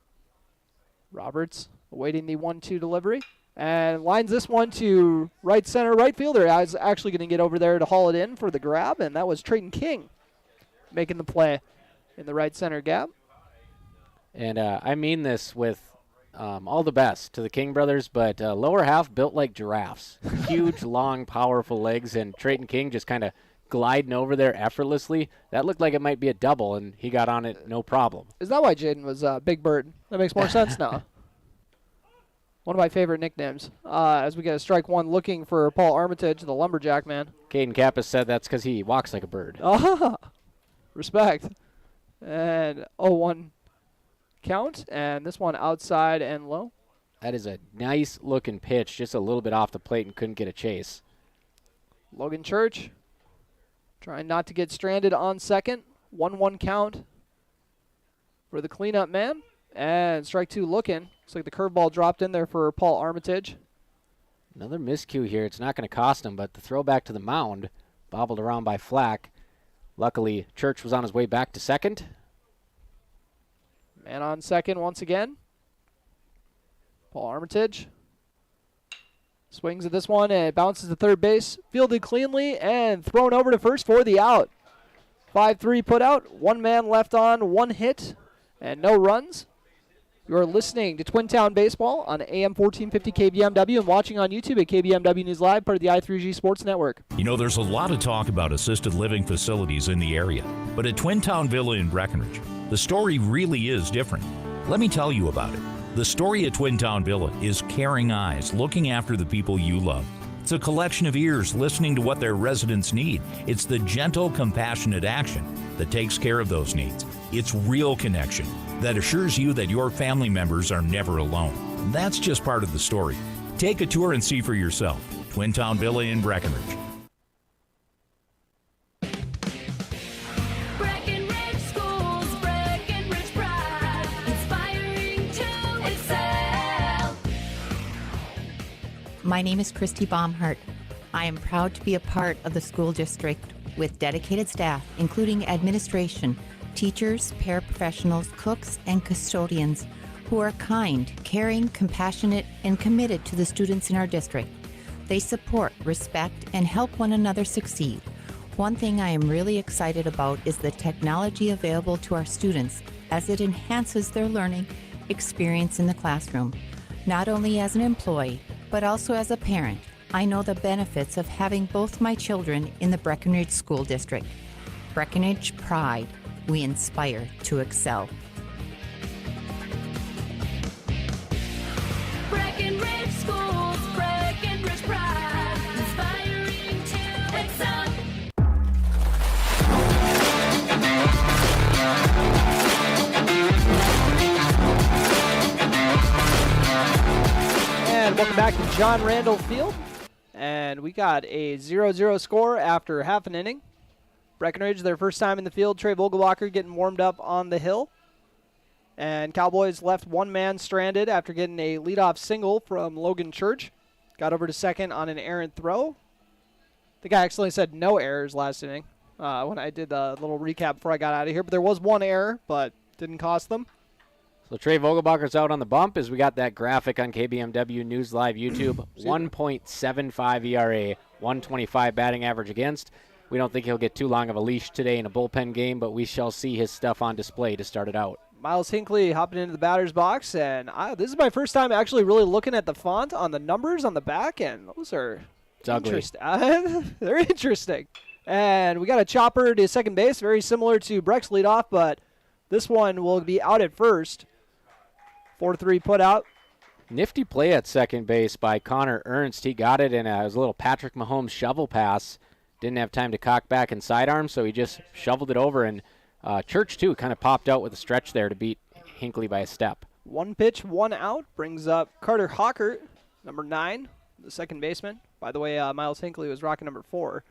S2: Roberts awaiting the 1-2 delivery. And lines this one to right center. Right fielder is actually going to get over there to haul it in for the grab. And that was Trayton King making the play in the right center gap.
S3: And I mean this with all the best to the King brothers, but lower half built like giraffes. Huge, long, powerful legs. And Trayton King just kind of gliding over there effortlessly. That looked like it might be a double, and he got on it no problem.
S2: Is that why Jaden was Big Bird? That makes more sense now. One of my favorite nicknames. As we get a strike 1 looking for Paul Armitage, the lumberjack man.
S3: Caden Kappas said that's because he walks like a bird.
S2: Ah, respect. And 0-1 count, and this one outside and low.
S3: That is a nice looking pitch, just a little bit off the plate and couldn't get a chase.
S2: Logan Church trying not to get stranded on second. 1-1 count for the cleanup man. And strike 2 looking. Looks like the curveball dropped in there for Paul Armitage.
S3: Another miscue here. It's not going to cost him, but the throw back to the mound, bobbled around by Flack. Luckily, Church was on his way back to second.
S2: Man on second once again. Paul Armitage swings at this one and it bounces to third base. Fielded cleanly and thrown over to first for the out. 5-3 put out. One man left on, 1 hit, and no runs. You're listening to Twin Town Baseball on AM 1450 KBMW and watching on YouTube at KBMW News Live, part of the I3G Sports Network.
S1: You know, there's a lot of talk about assisted living facilities in the area, but at Twin Town Villa in Breckenridge, the story really is different. Let me tell you about it. The story at Twin Town Villa is caring eyes looking after the people you love. It's a collection of ears listening to what their residents need. It's the gentle, compassionate action that takes care of those needs. It's real connection that assures you that your family members are never alone. That's just part of the story. Take a tour and see for yourself. Twin Town Villa in Breckenridge.
S4: Breckenridge Schools, Breckenridge pride, inspiring to excel.
S5: My name is Christy Baumhart. I am proud to be a part of the school district with dedicated staff, including administration, teachers, paraprofessionals, cooks, and custodians who are kind, caring, compassionate, and committed to the students in our district. They support, respect, and help one another succeed. One thing I am really excited about is the technology available to our students as it enhances their learning experience in the classroom. Not only as an employee, but also as a parent, I know the benefits of having both my children in the Breckenridge School District. Breckenridge Pride. We inspire to excel.
S4: Breckenridge Schools, Breckenridge pride, inspiring to excel.
S2: And welcome back to John Randall Field. And we got a 0-0 score after half an inning. Breckenridge, their first time in the field. Trey Vogelbacher getting warmed up on the hill. And Cowboys left one man stranded after getting a leadoff single from Logan Church. Got over to second on an errant throw. I think I accidentally said no errors last inning when I did the little recap before I got out of here. But there was one error, but didn't cost them.
S3: So Trey Vogelbacher's out on the bump as we got that graphic on KBMW News Live YouTube. 1.75 ERA, 125 batting average against. We don't think he'll get too long of a leash today in a bullpen game, but we shall see his stuff on display to start it out.
S2: Miles Hinckley hopping into the batter's box, and this is my first time actually really looking at the font on the numbers on the back, and those are interesting. They're interesting. And we got a chopper to second base, very similar to Breck's leadoff, but this one will be out at first. 4-3 put out.
S3: Nifty play at second base by Connor Ernst. He got it in a little Patrick Mahomes shovel pass. Didn't have time to cock back and sidearm, so he just shoveled it over. And Church, too, kind of popped out with a stretch there to beat Hinckley by a step.
S2: One pitch, one out. Brings up Carter Hockert, number 9, the second baseman. By the way, Miles Hinckley was rocking number 4.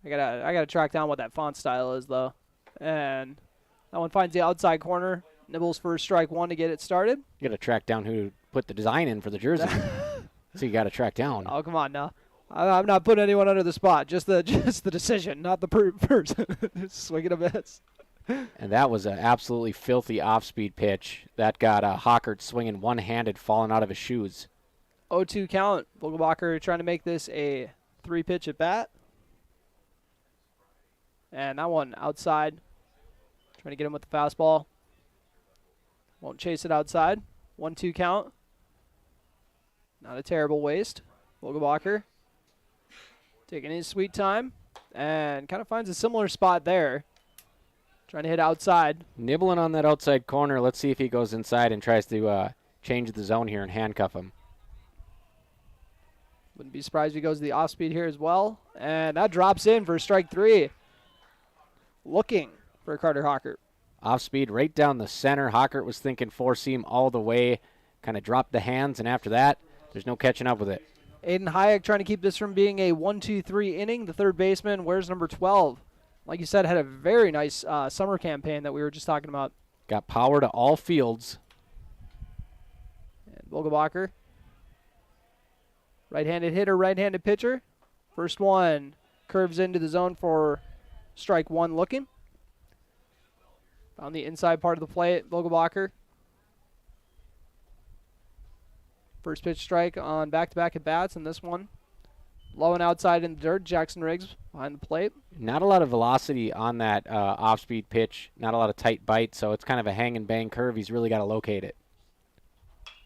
S2: I gotta track down what that font style is, though. And that one finds the outside corner. Nibbles for strike one to get it started.
S3: You got to track down who put the design in for the jersey. So you got to track down.
S2: Oh, come on now. I'm not putting anyone under the spot. Just the decision, not the person. Just swing and a miss.
S3: And that was an absolutely filthy off-speed pitch. That got Hockert swinging one-handed, falling out of his shoes.
S2: 0-2 count. Vogelbacher trying to make this a 3-pitch at bat. And that one outside. Trying to get him with the fastball. Won't chase it outside. 1-2 count. Not a terrible waste. Vogelbacher taking his sweet time and kind of finds a similar spot there. Trying to hit outside.
S3: Nibbling on that outside corner. Let's see if he goes inside and tries to change the zone here and handcuff him.
S2: Wouldn't be surprised if he goes to the off-speed here as well. And that drops in for strike 3. Looking for Carter Hockert.
S3: Off-speed right down the center. Hockert was thinking four-seam all the way. Kind of dropped the hands, and after that, there's no catching up with it.
S2: Aiden Hayek trying to keep this from being a 1-2-3 inning. The third baseman wears number 12. Like you said, had a very nice summer campaign that we were just talking about.
S3: Got power to all fields.
S2: And Vogelbacher, right-handed hitter, right-handed pitcher. First one curves into the zone for strike 1 looking. On the inside part of the plate, Vogelbacher. First pitch strike on back-to-back at-bats, and this one low and outside in the dirt. Jackson Riggs behind the plate.
S3: Not a lot of velocity on that off-speed pitch. Not a lot of tight bite, so it's kind of a hang-and-bang curve. He's really got to locate it.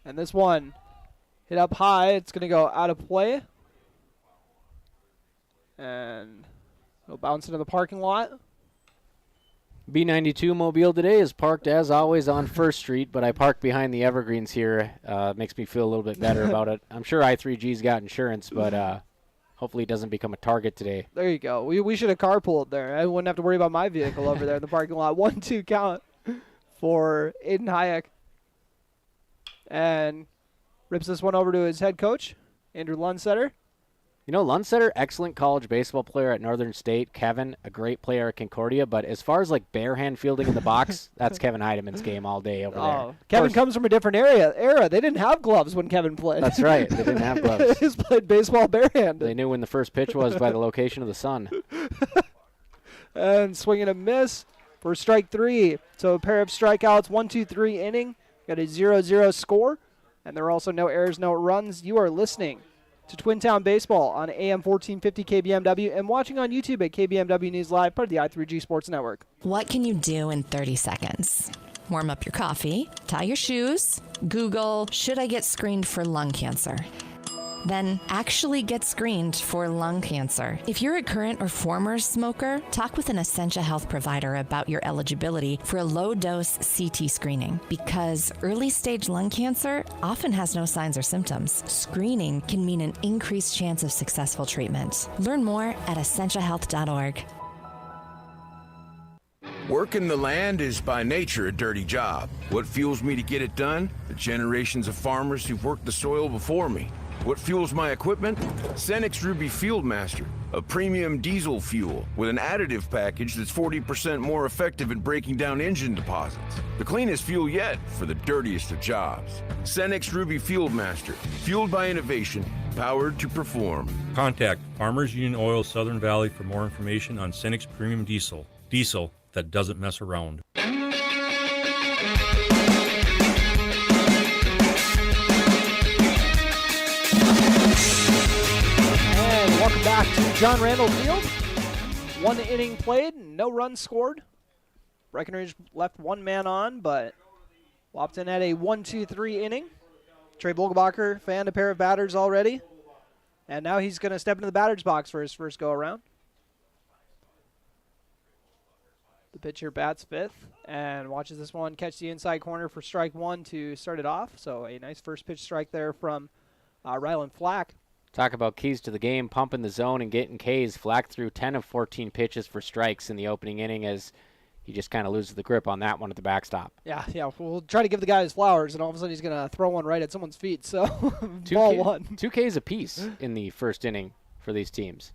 S2: And this one hit up high. It's going to go out of play. And it'll bounce into the parking lot.
S3: B92 Mobile today is parked, as always, on First Street, but I parked behind the evergreens here. Makes me feel a little bit better about it. I'm sure I3G's got insurance, but hopefully it doesn't become a target today.
S2: There you go. We should have carpooled there. I wouldn't have to worry about my vehicle over there in the parking lot. 1-2 count for Aiden Hayek. And rips this one over to his head coach, Andrew Lundsetter.
S3: You know, Lundsetter, excellent college baseball player at Northern State. Kevin, a great player at Concordia. But as far as like barehand fielding in the box, that's Kevin Heidemann's game all day over there.
S2: Kevin comes from a different era. They didn't have gloves when Kevin played.
S3: That's right. They didn't have gloves.
S2: He's played baseball barehanded.
S3: They knew when the first pitch was by the location of the sun.
S2: And swinging a miss for strike 3. So a pair of strikeouts, 1-2-3 inning. Got a 0-0 score. And there are also no errors, no runs. You are listening to Twin Town Baseball on AM 1450 KBMW and watching on YouTube at KBMW News Live, part of the i3G Sports Network.
S9: What can you do in 30 seconds? Warm up your coffee, tie your shoes, Google, should I get screened for lung cancer? Then actually get screened for lung cancer. If you're a current or former smoker, talk with an Essentia Health provider about your eligibility for a low-dose CT screening because early-stage lung cancer often has no signs or symptoms. Screening can mean an increased chance of successful treatment. Learn more at essentiahealth.org.
S10: Working the land is by nature a dirty job. What fuels me to get it done? The generations of farmers who've worked the soil before me. What fuels my equipment? Cenex Ruby Fieldmaster, a premium diesel fuel with an additive package that's 40% more effective at breaking down engine deposits. The cleanest fuel yet for the dirtiest of jobs. Cenex Ruby Fieldmaster, fueled by innovation, powered to perform.
S11: Contact Farmers Union Oil Southern Valley for more information on Cenex Premium Diesel. Diesel that doesn't mess around.
S2: Welcome back to John Randall Field. 1 inning played, no runs scored. Breckenridge left one man on, but Wahpeton had a 1-2-3 inning. Trey Bolgebacher fanned a pair of batters already, and now he's going to step into the batter's box for his first go-around. The pitcher bats 5th and watches this one catch the inside corner for strike 1 to start it off. So a nice first pitch strike there from Ryland Flack.
S3: Talk about keys to the game, pumping the zone and getting Ks. Flack threw 10 of 14 pitches for strikes in the opening inning as he just kind of loses the grip on that one at the backstop.
S2: Yeah. We'll try to give the guy his flowers, and all of a sudden he's going to throw one right at someone's feet. So, ball 1.
S3: 2 Ks apiece in the first inning for these teams.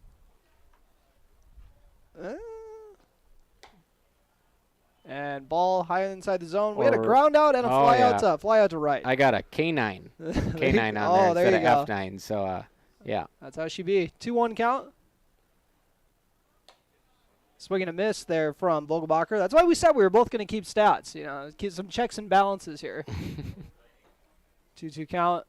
S2: And ball high inside the zone. We had a ground out and a fly out to right.
S3: I got a K9. K9 on there instead of F9. So, yeah.
S2: That's how she be. 2-1 count. Swinging a miss there from Vogelbacher. That's why we said we were both going to keep stats. You know, keep some checks and balances here. 2-2 count.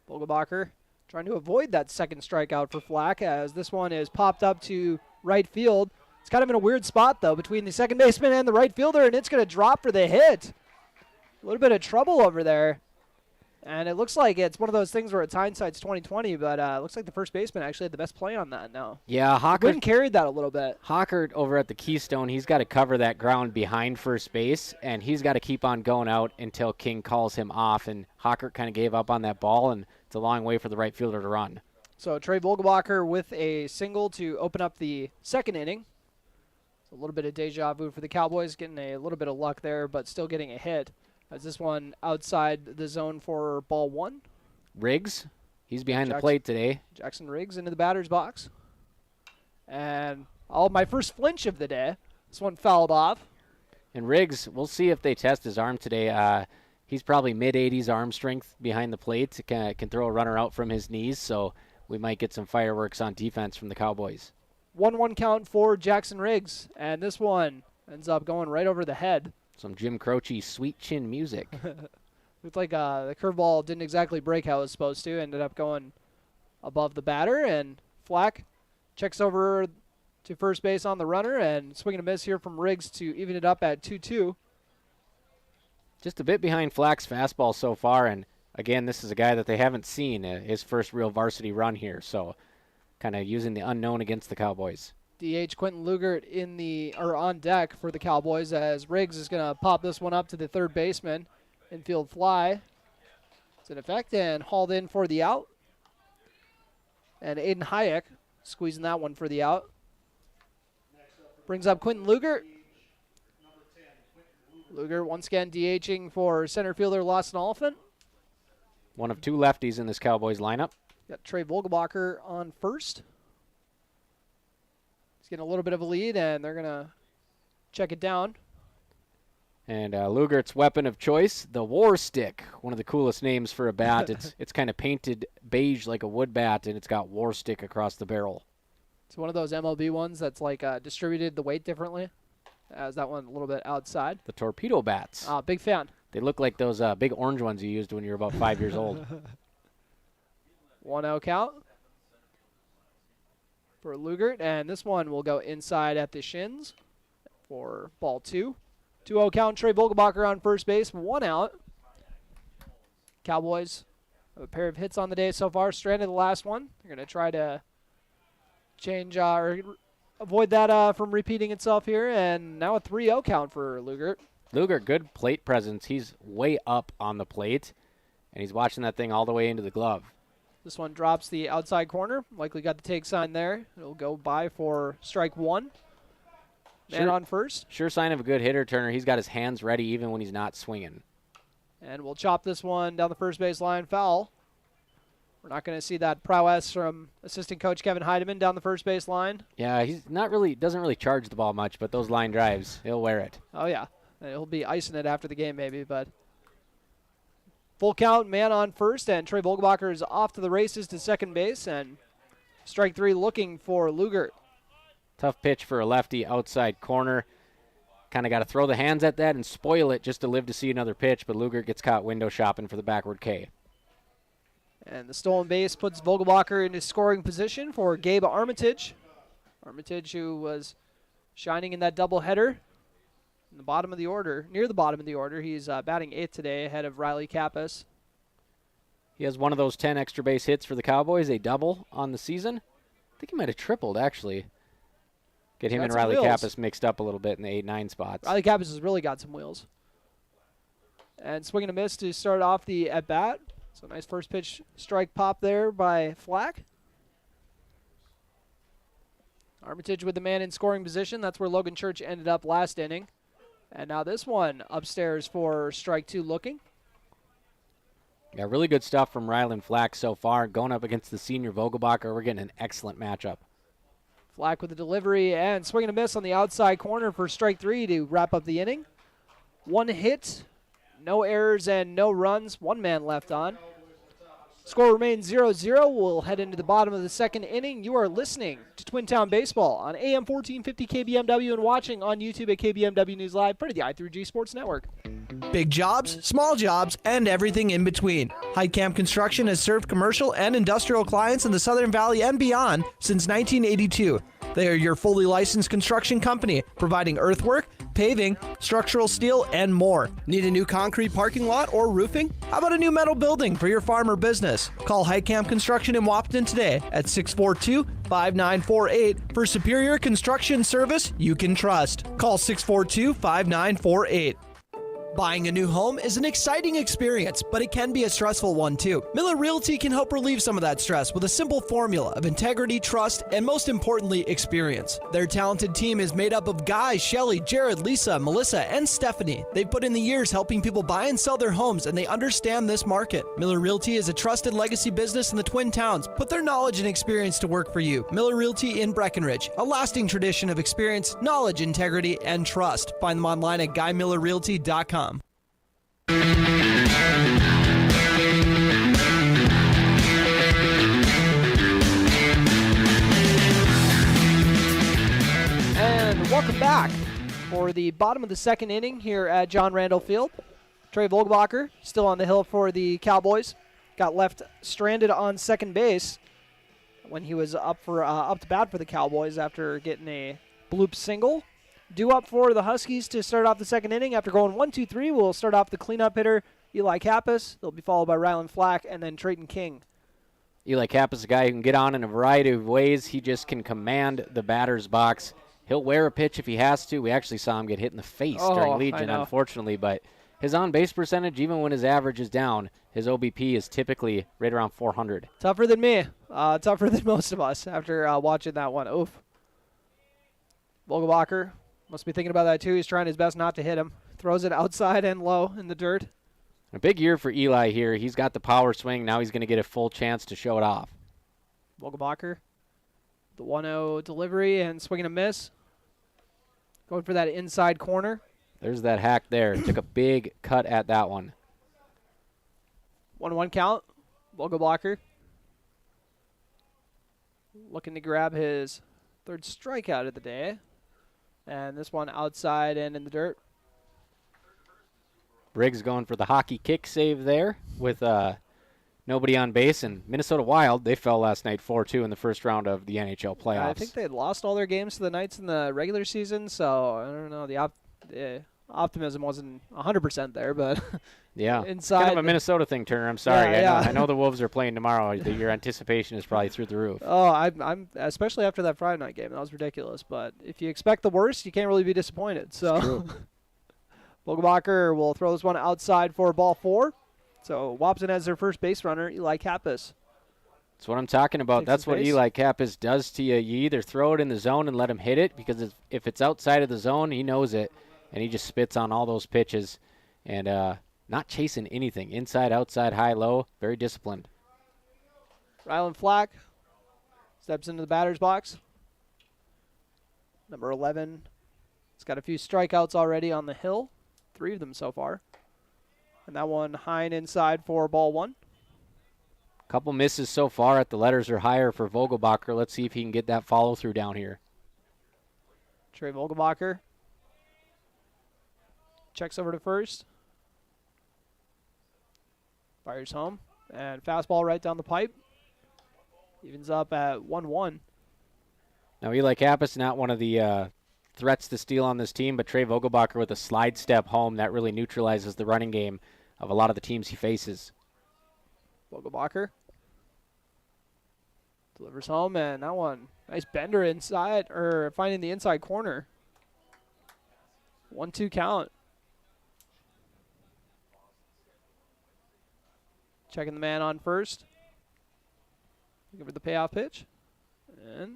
S2: Vogelbacher trying to avoid that second strikeout for Flack as this one is popped up to right field. It's kind of in a weird spot, though, between the second baseman and the right fielder, and it's going to drop for the hit. A little bit of trouble over there. And it looks like it's one of those things where it's hindsight's 20/20, but it looks like the first baseman actually had the best play on that now.
S3: Yeah,
S2: Hawker carried that a little bit.
S3: Hawker over at the Keystone, he's got to cover that ground behind first base, and he's got to keep on going out until King calls him off. And Hawker kind of gave up on that ball, and it's a long way for the right fielder to run.
S2: So Trey Vogelbacher with a single to open up the second inning. A little bit of deja vu for the Cowboys, getting a little bit of luck there, but still getting a hit. As this one outside the zone for ball 1.
S3: Riggs, he's behind the plate today.
S2: Jackson Riggs into the batter's box. And my first flinch of the day. This one fouled off.
S3: And Riggs, we'll see if they test his arm today. He's probably mid-80s arm strength behind the plate. Can throw a runner out from his knees, so we might get some fireworks on defense from the Cowboys.
S2: 1-1 count for Jackson Riggs, and this one ends up going right over the head.
S3: Some Jim Croce sweet chin music.
S2: Looked like the curveball didn't exactly break how it was supposed to. Ended up going above the batter, and Flack checks over to first base on the runner, and swinging a miss here from Riggs to even it up at 2-2.
S3: Just a bit behind Flack's fastball so far, and again, this is a guy that they haven't seen his first real varsity run here, so kind of using the unknown against the Cowboys.
S2: DH Quentin Lugert on deck for the Cowboys as Riggs is going to pop this one up to the third baseman. Infield fly. It's in effect and hauled in for the out. And Aiden Hayek squeezing that one for the out. Brings up Quentin Lugert. Lugert once again DHing for center fielder Lawson Oliphant.
S3: One of two lefties in this Cowboys lineup.
S2: Got Trey Vogelbacher on first. He's getting a little bit of a lead, and they're going to check it down.
S3: And Lugert's weapon of choice, the War Stick. One of the coolest names for a bat. It's kind of painted beige like a wood bat, and it's got War Stick across the barrel.
S2: It's one of those MLB ones that's like distributed the weight differently. As that one a little bit outside.
S3: The torpedo bats.
S2: Big fan.
S3: They look like those big orange ones you used when you were about 5 years old.
S2: 1-0 count for Lugert, and this one will go inside at the shins for ball 2. 2-0 count, Trey Vogelbacher on first base, 1 out. Cowboys have a pair of hits on the day so far, stranded the last one. They're going to try to change or avoid that from repeating itself here, and now a 3-0 count for Lugert.
S3: Lugert, good plate presence. He's way up on the plate, and he's watching that thing all the way into the glove.
S2: This one drops the outside corner. Likely got the take sign there. It'll go by for strike 1. Man on first.
S3: Sure sign of a good hitter, Turner. He's got his hands ready even when he's not swinging.
S2: And we'll chop this one down the first base line, foul. We're not going to see that prowess from assistant coach Kevin Heidemann down the first base line.
S3: Yeah, he's doesn't really charge the ball much, but those line drives, he'll wear it.
S2: Oh, yeah. And he'll be icing it after the game maybe, but full count, man on first, and Trey Vogelbacher is off to the races to second base, and strike 3 looking for Lugert.
S3: Tough pitch for a lefty outside corner. Kind of got to throw the hands at that and spoil it just to live to see another pitch, but Lugert gets caught window shopping for the backward K.
S2: And the stolen base puts Vogelbacher into scoring position for Gabe Armitage. Armitage, who was shining in that doubleheader in the bottom of the order, near the bottom of the order. He's batting 8th today ahead of Riley Kappas.
S3: He has one of those 10 extra base hits for the Cowboys, a double on the season. I think he might have tripled, actually. Get him and Riley Kappas mixed up a little bit in the 8-9 spots.
S2: Riley Kappas has really got some wheels. And swing and a miss to start off the at-bat. So nice first pitch strike pop there by Flack. Armitage with the man in scoring position. That's where Logan Church ended up last inning. And now this one upstairs for strike 2 looking.
S3: Yeah, really good stuff from Ryland Flack so far. Going up against the senior Vogelbacher, we're getting an excellent matchup.
S2: Flack with the delivery and swing and a miss on the outside corner for strike 3 to wrap up the inning. 1 hit. No errors and no runs. 1 man left on. Score remains 0-0. We'll head into the bottom of the second inning. You are listening to Twin Town Baseball on AM 1450 KBMW and watching on YouTube at KBMW News Live, part of the I3G Sports Network.
S7: Big jobs, small jobs, and everything in between. Heitkamp Construction has served commercial and industrial clients in the Southern Valley and beyond since 1982. They are your fully licensed construction company, providing earthwork, paving, structural steel, and more. Need a new concrete parking lot or roofing? How about a new metal building for your farm or business? Call Heitkamp Construction in Wahpeton today at 642-5948 for superior construction service you can trust. Call 642-5948. Buying a new home is an exciting experience, but it can be a stressful one too. Miller Realty can help relieve some of that stress with a simple formula of integrity, trust, and most importantly, experience. Their talented team is made up of Guy, Shelly, Jared, Lisa, Melissa, and Stephanie. They've put in the years helping people buy and sell their homes, and they understand this market. Miller Realty is a trusted legacy business in the Twin Towns. Put their knowledge and experience to work for you. Miller Realty in Breckenridge, a lasting tradition of experience, knowledge, integrity, and trust. Find them online at GuyMillerRealty.com.
S2: And welcome back for the bottom of the second inning here at John Randall Field. Trey Vogelbacher still on the hill for the Cowboys. Got left stranded on second base when he was up to bat for the Cowboys after getting a bloop single. Due up for the Huskies to start off the second inning. After going 1-2-3, we'll start off the cleanup hitter, Eli Kappas. They'll be followed by Ryland Flack and then Trayton King.
S3: Eli Kappas is a guy who can get on in a variety of ways. He just can command the batter's box. He'll wear a pitch if he has to. We actually saw him get hit in the face during Legion, unfortunately. But his on-base percentage, even when his average is down, his OBP is typically right around 400.
S2: Tougher than me. Tougher than most of us after watching that one. Oof. Vogelbacher must be thinking about that too. He's trying his best not to hit him. Throws it outside and low in the dirt.
S3: A big year for Eli here. He's got the power swing. Now he's going to get a full chance to show it off.
S2: Vogelbacher, the 1-0 delivery and swing and a miss. Going for that inside corner.
S3: There's that hack there. Took a big cut at that one.
S2: 1-1 count. Vogelbacher looking to grab his third strikeout of the day. And this one outside and in the dirt.
S3: Briggs going for the hockey kick save there with nobody on base. And Minnesota Wild, they fell last night 4-2 in the first round of the NHL playoffs.
S2: I think they had lost all their games to the Knights in the regular season, so I don't know. The optimism wasn't 100% there, but
S3: yeah,
S2: inside
S3: kind of a Minnesota thing, Turner. I'm sorry.
S2: Yeah.
S3: I know the Wolves are playing tomorrow. Your anticipation is probably through the roof.
S2: Oh, I'm especially after that Friday night game. That was ridiculous. But if you expect the worst, you can't really be disappointed. So Vogelbacher will throw this one outside for ball 4. So Wahpeton has their first base runner, Eli Kappas.
S3: That's what I'm talking about.
S2: Takes
S3: That's
S2: his
S3: what
S2: base.
S3: Eli Kappas does to you. You either throw it in the zone and let him hit it, because if it's outside of the zone, he knows it, and he just spits on all those pitches and not chasing anything. Inside, outside, high, low, very disciplined.
S2: Rylan Flack steps into the batter's box. Number 11. He's got a few strikeouts already on the hill. 3 of them so far. And that one high and inside for ball 1.
S3: Couple misses so far at the letters are higher for Vogelbacher. Let's see if he can get that follow through down here.
S2: Trey Vogelbacher checks over to first. Fires home. And fastball right down the pipe. Evens up at 1-1.
S3: Now, Eli Kappas, not one of the threats to steal on this team, but Trey Vogelbacher with a slide step home that really neutralizes the running game of a lot of the teams he faces.
S2: Vogelbacher delivers home, and that one, nice bender inside, or finding the inside corner. 1-2 count. Checking the man on first. Looking for the payoff pitch. And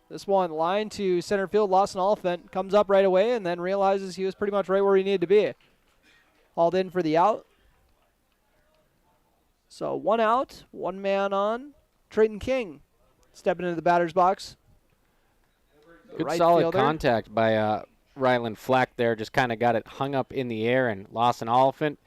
S2: this one, line to center field, Lawson Oliphant comes up right away and then realizes he was pretty much right where he needed to be. Hauled in for the out. So 1 out, 1 man on. Trayton King stepping into the batter's box.
S3: Good
S2: Right
S3: solid
S2: fielder.
S3: contact by Rylan Flack there. Just kind of got it hung up in the air, and Lawson Oliphant,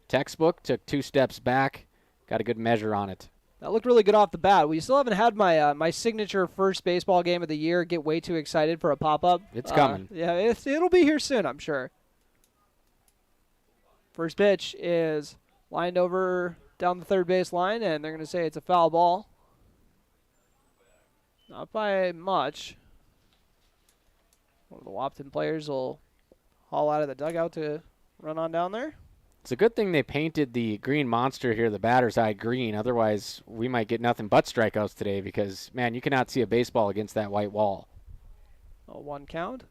S3: textbook, took 2 steps back. Got a good measure on it.
S2: That looked really good off the bat. We still haven't had my my signature first baseball game of the year. Get way too excited for a pop-up.
S3: It's coming.
S2: Yeah, it'll be here soon, I'm sure. First pitch is lined over down the third base line, and they're going to say it's a foul ball. Not by much. One of the Wahpeton players will haul out of the dugout to run on down there.
S3: It's a good thing they painted the green monster here, the batter's eye green. Otherwise, we might get nothing but strikeouts today because, man, you cannot see a baseball against that white wall.
S2: 1 count.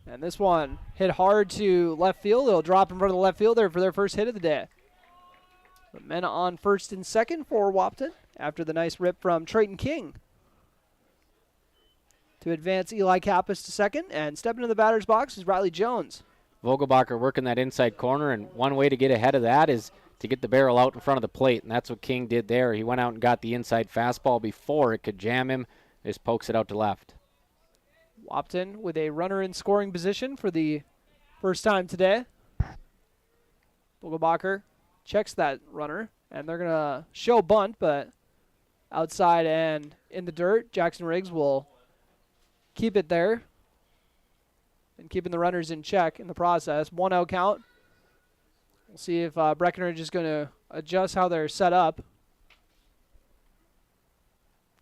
S2: And this one hit hard to left field. It'll drop in front of the left fielder for their first hit of the day. The men on first and second for Wahpeton after the nice rip from Trayton King. To advance Eli Kappas to second, and stepping into the batter's box is Riley Jones.
S3: Vogelbacher working that inside corner, and one way to get ahead of that is to get the barrel out in front of the plate, and that's what King did there. He went out and got the inside fastball before it could jam him. Just pokes it out to left.
S2: Wahpeton with a runner in scoring position for the first time today. Vogelbacher checks that runner, and they're going to show bunt, but outside and in the dirt, Jackson Riggs will keep it there and keeping the runners in check in the process. 1-0 count. We'll see if Breckenridge is going to adjust how they're set up.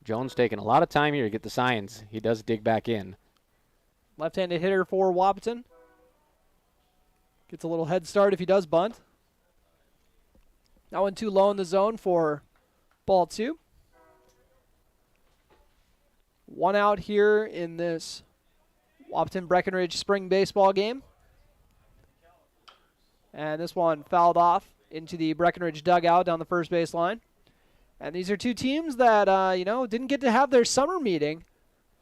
S3: Jones taking a lot of time here to get the signs. He does dig back in.
S2: Left-handed hitter for Wahpeton. Gets a little head start if he does bunt. That one too low in the zone for ball 2. 1 out here in this Wahpeton Breckenridge spring baseball game. And this one fouled off into the Breckenridge dugout down the first base line. And these are two teams that, didn't get to have their summer meeting.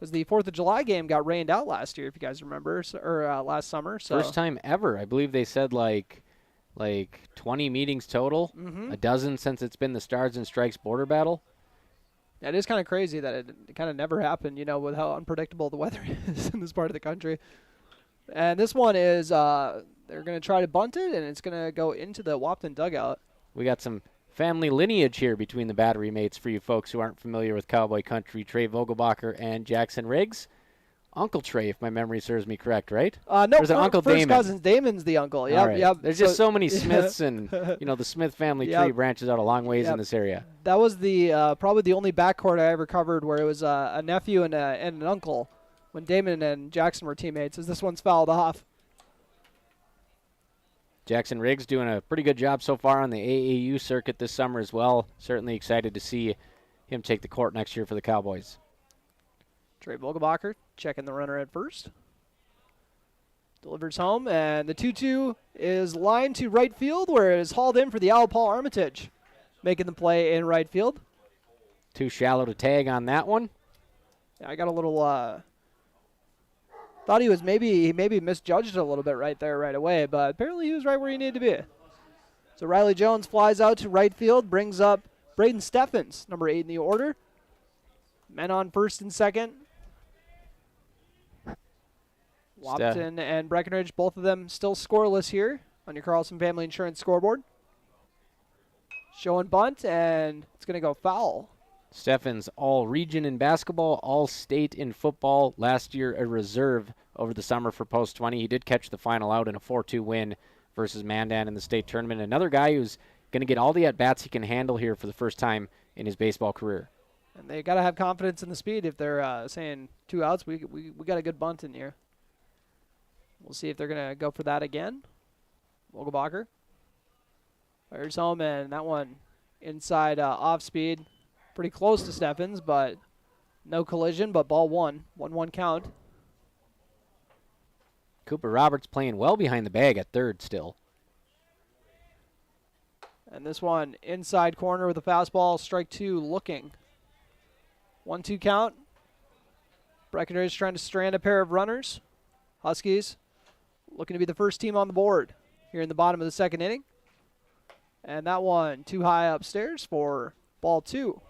S2: because the 4th of July game got rained out last year, if you guys remember, or last summer. So.
S3: First time ever. I believe they said like 20 meetings total, a dozen since it's been the Stars and Strikes border battle.
S2: Yeah, it is kind of crazy that it kind of never happened, with how unpredictable the weather is in this part of the country. And this one is they're going to try to bunt it, and it's going to go into the Wahpeton dugout.
S3: We got some family lineage here between the battery mates for you folks who aren't familiar with Cowboy Country. Trey Vogelbacher and Jackson Riggs. Uncle Trey, if my memory serves me correct, right?
S2: No,
S3: or is it Uncle
S2: first
S3: Damon?
S2: Cousins. Damon's the uncle. Yep,
S3: right.
S2: yep.
S3: There's just so many Smiths, and the Smith family tree branches out a long ways in this area.
S2: That was the probably the only backcourt I ever covered where it was a nephew and an uncle when Damon and Jackson were teammates, as this one's fouled off.
S3: Jackson Riggs doing a pretty good job so far on the AAU circuit this summer as well. Certainly excited to see him take the court next year for the Cowboys.
S2: Trey Vogelbacher checking the runner at first. Delivers home, and the 2-2 is lined to right field, where it is hauled in for the Owl Paul Armitage, making the play in right field.
S3: Too shallow to tag on that one.
S2: Yeah, I got a little thought he maybe misjudged it a little bit right there right away, but apparently he was right where he needed to be. So Riley Jones flies out to right field, brings up Braden Steffens, number 8 in the order. Men on first and second. Wahpeton and Breckenridge, both of them still scoreless here on your Carlson Family Insurance scoreboard. Show and bunt, and it's going to go foul.
S3: Steffens, all region in basketball, all state in football. Last year, a reserve over the summer for Post 20. He did catch the final out in a 4-2 win versus Mandan in the state tournament. Another guy who's going to get all the at-bats he can handle here for the first time in his baseball career.
S2: And they got to have confidence in the speed. If they're saying 2 outs, we got a good bunt in here. We'll see if they're going to go for that again. Vogelbacher fires home, and that one inside off speed. Pretty close to Steffens, but no collision, but ball 1. 1-1 count.
S3: Cooper Roberts playing well behind the bag at third still.
S2: And this one inside corner with a fastball, strike 2 looking. 1-2 count. Breckenridge trying to strand a pair of runners. Huskies looking to be the first team on the board here in the bottom of the second inning. And that one too high upstairs for ball 2.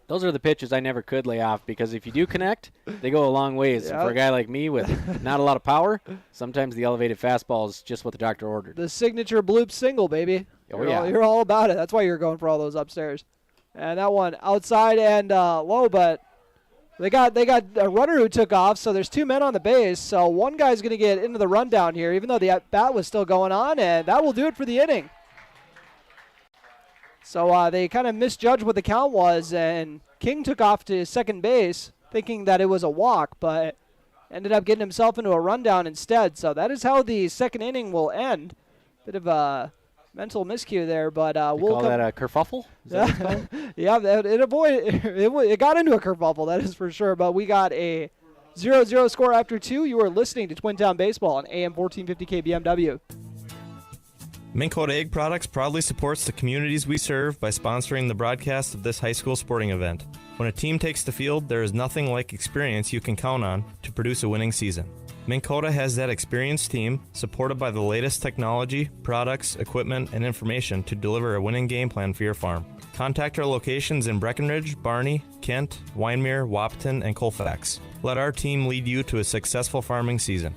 S3: Those are the pitches I never could lay off, because if you do connect, they go a long ways.
S2: Yeah.
S3: For a guy like me with not a lot of power, sometimes the elevated fastball is just what the doctor ordered.
S2: The signature bloop single, baby.
S3: Oh, yeah.
S2: You're all about it. That's why you're going for all those upstairs. And that one outside and low, but they got a runner who took off, so there's 2 men on the base. So one guy's going to get into the rundown here, even though the at-bat was still going on, and that will do it for the inning. So they kind of misjudged what the count was, and King took off to second base thinking that it was a walk, but ended up getting himself into a rundown instead. So that is how the second inning will end. Bit of a mental miscue there, but we'll
S3: call that a kerfuffle? Is that what it's called?
S2: Yeah, it got into a kerfuffle, that is for sure. But we got a 0-0 score after 2. You are listening to Twin Town Baseball on AM 1450 KBMW.
S12: Minn Kota Egg Products proudly supports the communities we serve by sponsoring the broadcast of this high school sporting event. When a team takes the field, there is nothing like experience you can count on to produce a winning season. Minn Kota has that experienced team, supported by the latest technology, products, equipment, and information to deliver a winning game plan for your farm. Contact our locations in Breckenridge, Barney, Kent, Wyndmere, Wahpeton, and Colfax. Let our team lead you to a successful farming season.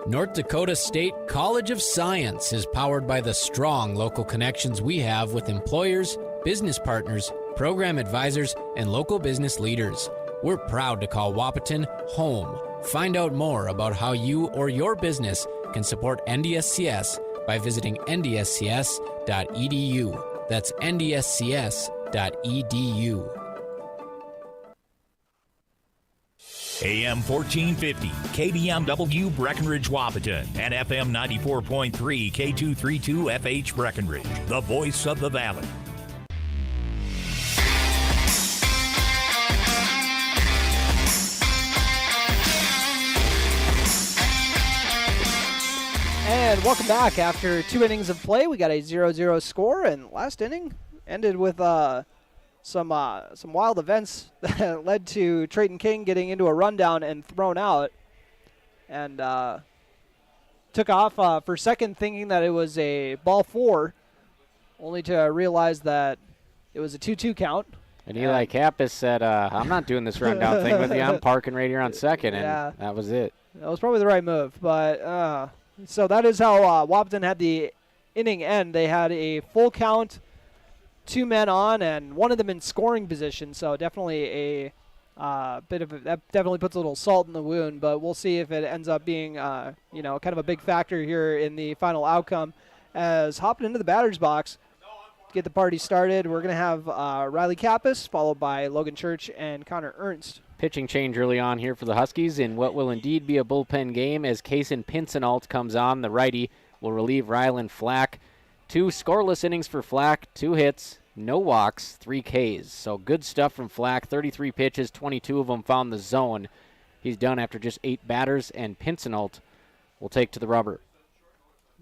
S13: North Dakota State College of Science is powered by the strong local connections we have with employers, business partners, program advisors, and local business leaders. We're proud to call Wahpeton home. Find out more about how you or your business can support NDSCS by visiting ndscs.edu. That's ndscs.edu.
S1: AM 1450, KBMW Breckenridge Wahpeton, and FM 94.3 K232 FH Breckenridge, the voice of the valley.
S2: And welcome back. After 2 innings of play, we got a 0-0 score, and last inning ended with some wild events that led to Trayton King getting into a rundown and thrown out, and took off for second, thinking that it was a ball 4, only to realize that it was a 2-2 count.
S3: And Eli Kappas said, I'm not doing this rundown thing with you. I'm parking right here on second, and
S2: Yeah.
S3: that was it.
S2: That was probably the right move. But so that is how Wahpeton had the inning end. They had a full count, 2 men on, and one of them in scoring position. So definitely a that definitely puts a little salt in the wound. But we'll see if it ends up being kind of a big factor here in the final outcome. As hopping into the batter's box to get the party started, we're gonna have Riley Kappas, followed by Logan Church and Connor Ernst.
S3: Pitching change early on here for the Huskies in what will indeed be a bullpen game as Kaysen Pincenalt comes on. The righty will relieve Rylan Flack. 2 scoreless innings for Flack, 2 hits, no walks, 3 Ks. So good stuff from Flack. 33 pitches, 22 of them found the zone. He's done after just 8 batters, and Pincenalt will take to the rubber.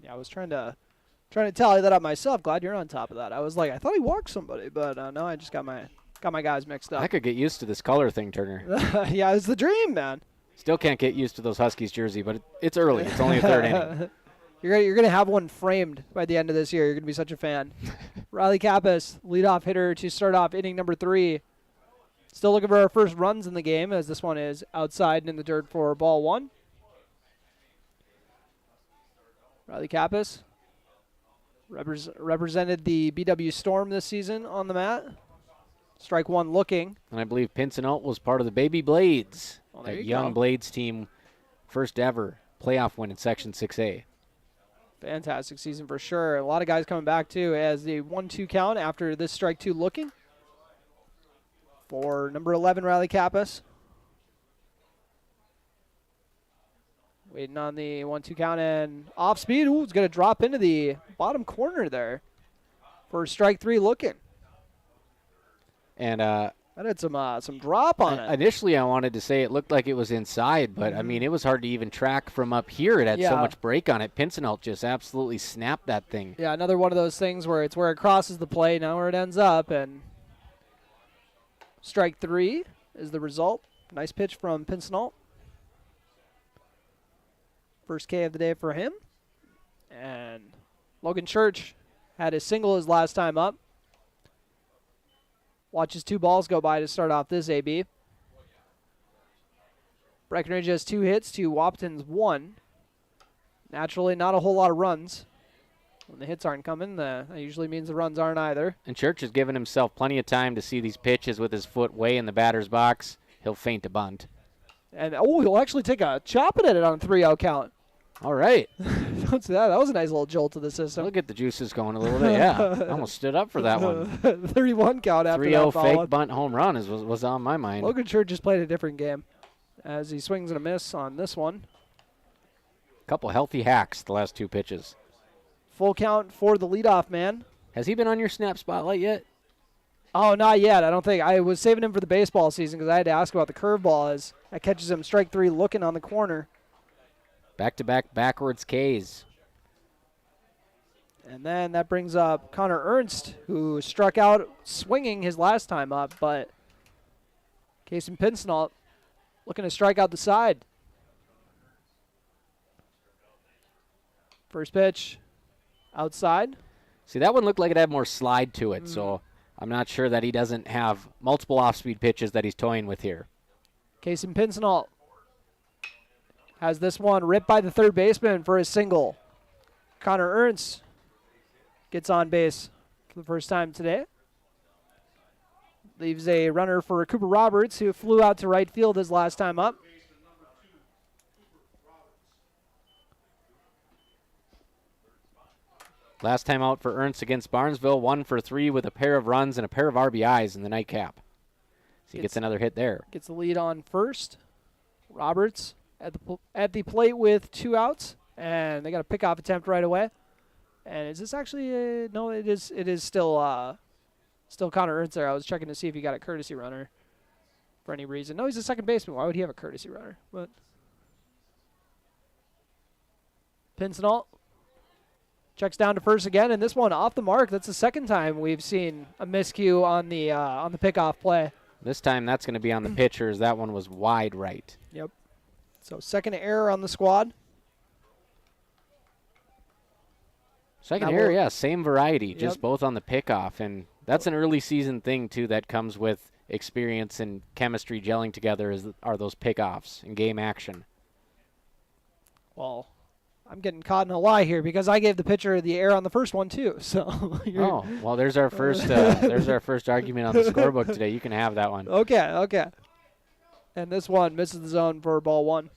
S2: Yeah, I was trying to tally that up myself. Glad you're on top of that. I was like, I thought he walked somebody, but no, I just got my guys mixed up.
S3: I could get used to this color thing, Turner.
S2: Yeah, it's the dream, man.
S3: Still can't get used to those Huskies jersey, but it's early. It's only a third inning.
S2: You're gonna have one framed by the end of this year. You're gonna be such a fan. Riley Kappas, leadoff hitter to start off inning number 3. Still looking for our first runs in the game, as this one is outside and in the dirt for ball 1. Riley Kappas represented the BW Storm this season on the mat. Strike 1 looking.
S3: And I believe Pincenalt was part of the Baby Blades,
S2: there
S3: that
S2: you
S3: young
S2: go.
S3: Blades team, first ever playoff win in Section 6A.
S2: Fantastic season for sure. A lot of guys coming back too as the 1-2 count after this strike 2 looking. For number 11, Riley Kappas. Waiting on the 1-2 count and off speed. Ooh, it's going to drop into the bottom corner there for strike 3 looking.
S3: And
S2: that had some drop on it.
S3: Initially, I wanted to say it looked like it was inside, but I mean, it was hard to even track from up here. It had so much break on it. Pincenalt just absolutely snapped that thing.
S2: Yeah, another one of those things where it's where it crosses the plate, now where it ends up, and strike 3 is the result. Nice pitch from Pincenalt. First K of the day for him. And Logan Church had a single his last time up. Watches 2 balls go by to start off this AB. Breckenridge has 2 hits to Wahpeton's 1. Naturally, not a whole lot of runs. When the hits aren't coming, that usually means the runs aren't either.
S3: And Church has given himself plenty of time to see these pitches with his foot way in the batter's box. He'll feint a bunt.
S2: And, he'll actually take a chop at it on a 3-0 count.
S3: All right.
S2: Don't say that. That was a nice little jolt to the system.
S3: We'll get the juices going a little bit. Yeah, almost stood up for that one.
S2: 31 count after
S3: 3-0
S2: that
S3: fake bunt home run was on my mind.
S2: Logan Church just played a different game as he swings and a miss on this one.
S3: Couple healthy hacks the last 2 pitches.
S2: Full count for the leadoff man.
S3: Has he been on your snap spotlight yet?
S2: Oh, not yet. I don't think. I was saving him for the baseball season because I had to ask about the curveball as that catches him strike 3 looking on the corner.
S3: Back-to-back backwards Ks.
S2: And then that brings up Connor Ernst, who struck out swinging his last time up, but Kaysen Pincenalt looking to strike out the side. First pitch outside.
S3: See, that one looked like it had more slide to it, so I'm not sure that he doesn't have multiple off-speed pitches that he's toying with here.
S2: Kaysen Pincenalt has this one ripped by the third baseman for a single. Connor Ernst gets on base for the first time today. Leaves a runner for Cooper Roberts, who flew out to right field his last time up.
S3: Last time out for Ernst against Barnesville, 1 for 3 with a pair of runs and a pair of RBIs in the nightcap. So he gets another hit there.
S2: Gets the lead on first. Roberts at the plate with 2 outs, and they got a pickoff attempt right away. And is this actually no? It is still Connor Ernst there. I was checking to see if he got a courtesy runner for any reason. No, he's a second baseman. Why would he have a courtesy runner? But Pincenalt Checks down to first again, and this one off the mark. That's the second time we've seen a miscue on the pickoff play.
S3: This time that's going to be on the pitchers. That one was wide right.
S2: Yep. So second error on the squad.
S3: Second
S2: That
S3: error,
S2: will-
S3: yeah, same variety, just
S2: Yep.
S3: both on the pickoff. And that's an early season thing, too, that comes with experience and chemistry gelling together are those pickoffs and game action.
S2: Well, I'm getting caught in a lie here because I gave the pitcher the error on the first one too. So
S3: Oh, well, there's our first argument on the scorebook today. You can have that one.
S2: Okay. And this one misses the zone for ball one.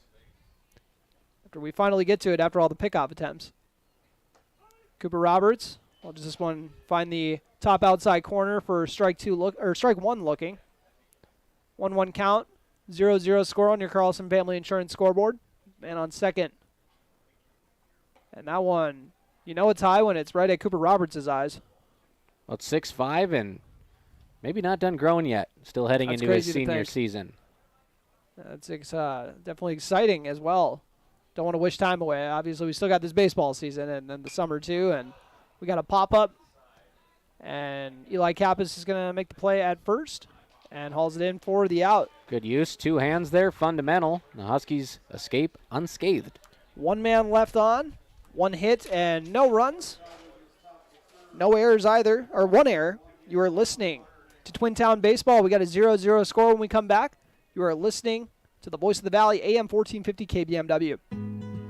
S2: After we finally get to it after all the pickoff attempts. Cooper Roberts. Well, does this one find the top outside corner for strike one looking. 1-1 count. 0-0 score on your Carlson Family Insurance scoreboard. Man on second. And that one, it's high when it's right at Cooper Roberts' eyes.
S3: Well, it's 6'5" and maybe not done growing yet. Still heading
S2: That's
S3: into his
S2: crazy to
S3: senior
S2: think.
S3: season.
S2: That's definitely exciting as well. Don't want to wish time away. Obviously, we still got this baseball season and then the summer too, and we got a pop-up. And Eli Kappas is going to make the play at first and hauls it in for the out.
S3: Good use. 2 hands there. Fundamental. The Huskies escape unscathed.
S2: 1 man left on. 1 hit and no runs. No errors either, or 1 error. You are listening to Twin Town Baseball. We got a 0-0 score when we come back. You are listening to the Voice of the Valley, AM 1450 KBMW.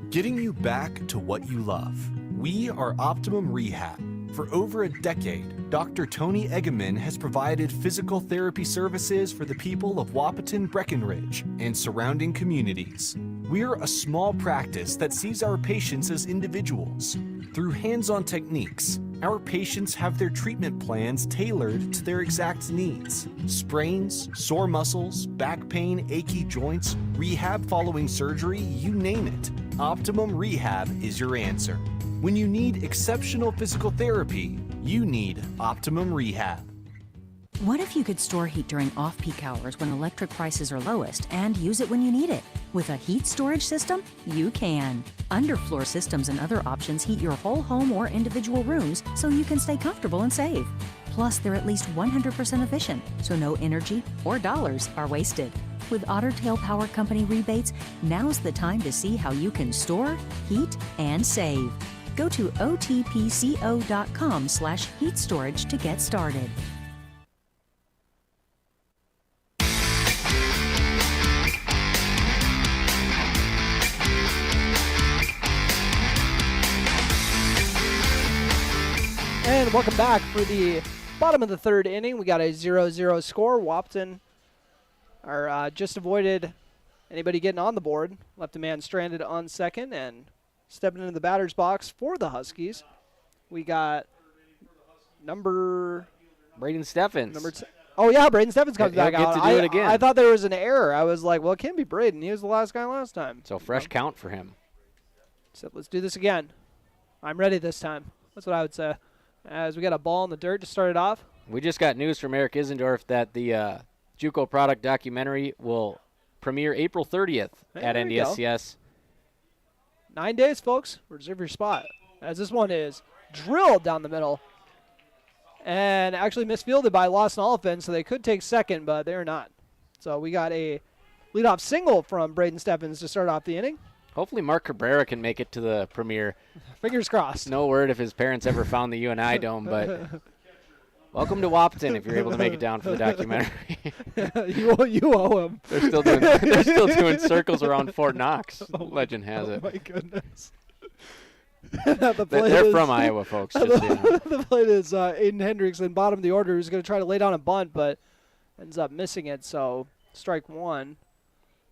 S14: Getting you back to what you love. We are Optimum Rehab. For over a decade, Dr. Tony Eggeman has provided physical therapy services for the people of Wahpeton, Breckenridge, and surrounding communities. We're a small practice that sees our patients as individuals. Through hands-on techniques, our patients have their treatment plans tailored to their exact needs. Sprains, sore muscles, back pain, achy joints, rehab following surgery, you name it. Optimum Rehab is your answer. When you need exceptional physical therapy, you need Optimum Rehab.
S15: What if you could store heat during off-peak hours when electric prices are lowest and use it when you need it? With a heat storage system, you can. Underfloor systems and other options heat your whole home or individual rooms so you can stay comfortable and save. Plus, they're at least 100% efficient, so no energy or dollars are wasted. With Otter Tail Power Company rebates, now's the time to see how you can store, heat, and save. Go to otpco.com/heat storage to get started.
S2: And welcome back for the bottom of the third inning. We got a 0-0 score. Wahpeton are just avoided anybody getting on the board. Left a man stranded on second and stepping into the batter's box for the Huskies. We got
S3: Braden Steffens.
S2: Braden Steffens comes back
S3: He'll
S2: out.
S3: get to do it again.
S2: I thought there was an error. I was like, well, it can't be Braden. He was the last guy last time.
S3: So fresh count for him.
S2: So let's do this again. I'm ready this time. That's what I would say. As we got a ball in the dirt to start it off.
S3: We just got news from Eric Isendorf that the JUCO product documentary will premiere April 30th at
S2: There we go.
S3: NDSCS.
S2: 9 days, folks. Reserve your spot. As this one is drilled down the middle. And actually misfielded by Lawson Oliphant, so they could take second, but they're not. So we got a leadoff single from Braden Steffens to start off the inning.
S3: Hopefully Mark Cabrera can make it to the premiere.
S2: Fingers crossed.
S3: No word if his parents ever found the UNI Dome, but welcome to Wahpeton if you're able to make it down for the documentary.
S2: you owe him.
S3: They're still doing circles around Fort Knox. Legend has it.
S2: Oh my goodness.
S3: They're from Iowa, folks. Just so you know.
S2: The plate is Aiden Hendrickson, bottom of the order, who's going to try to lay down a bunt, but ends up missing it. So strike one.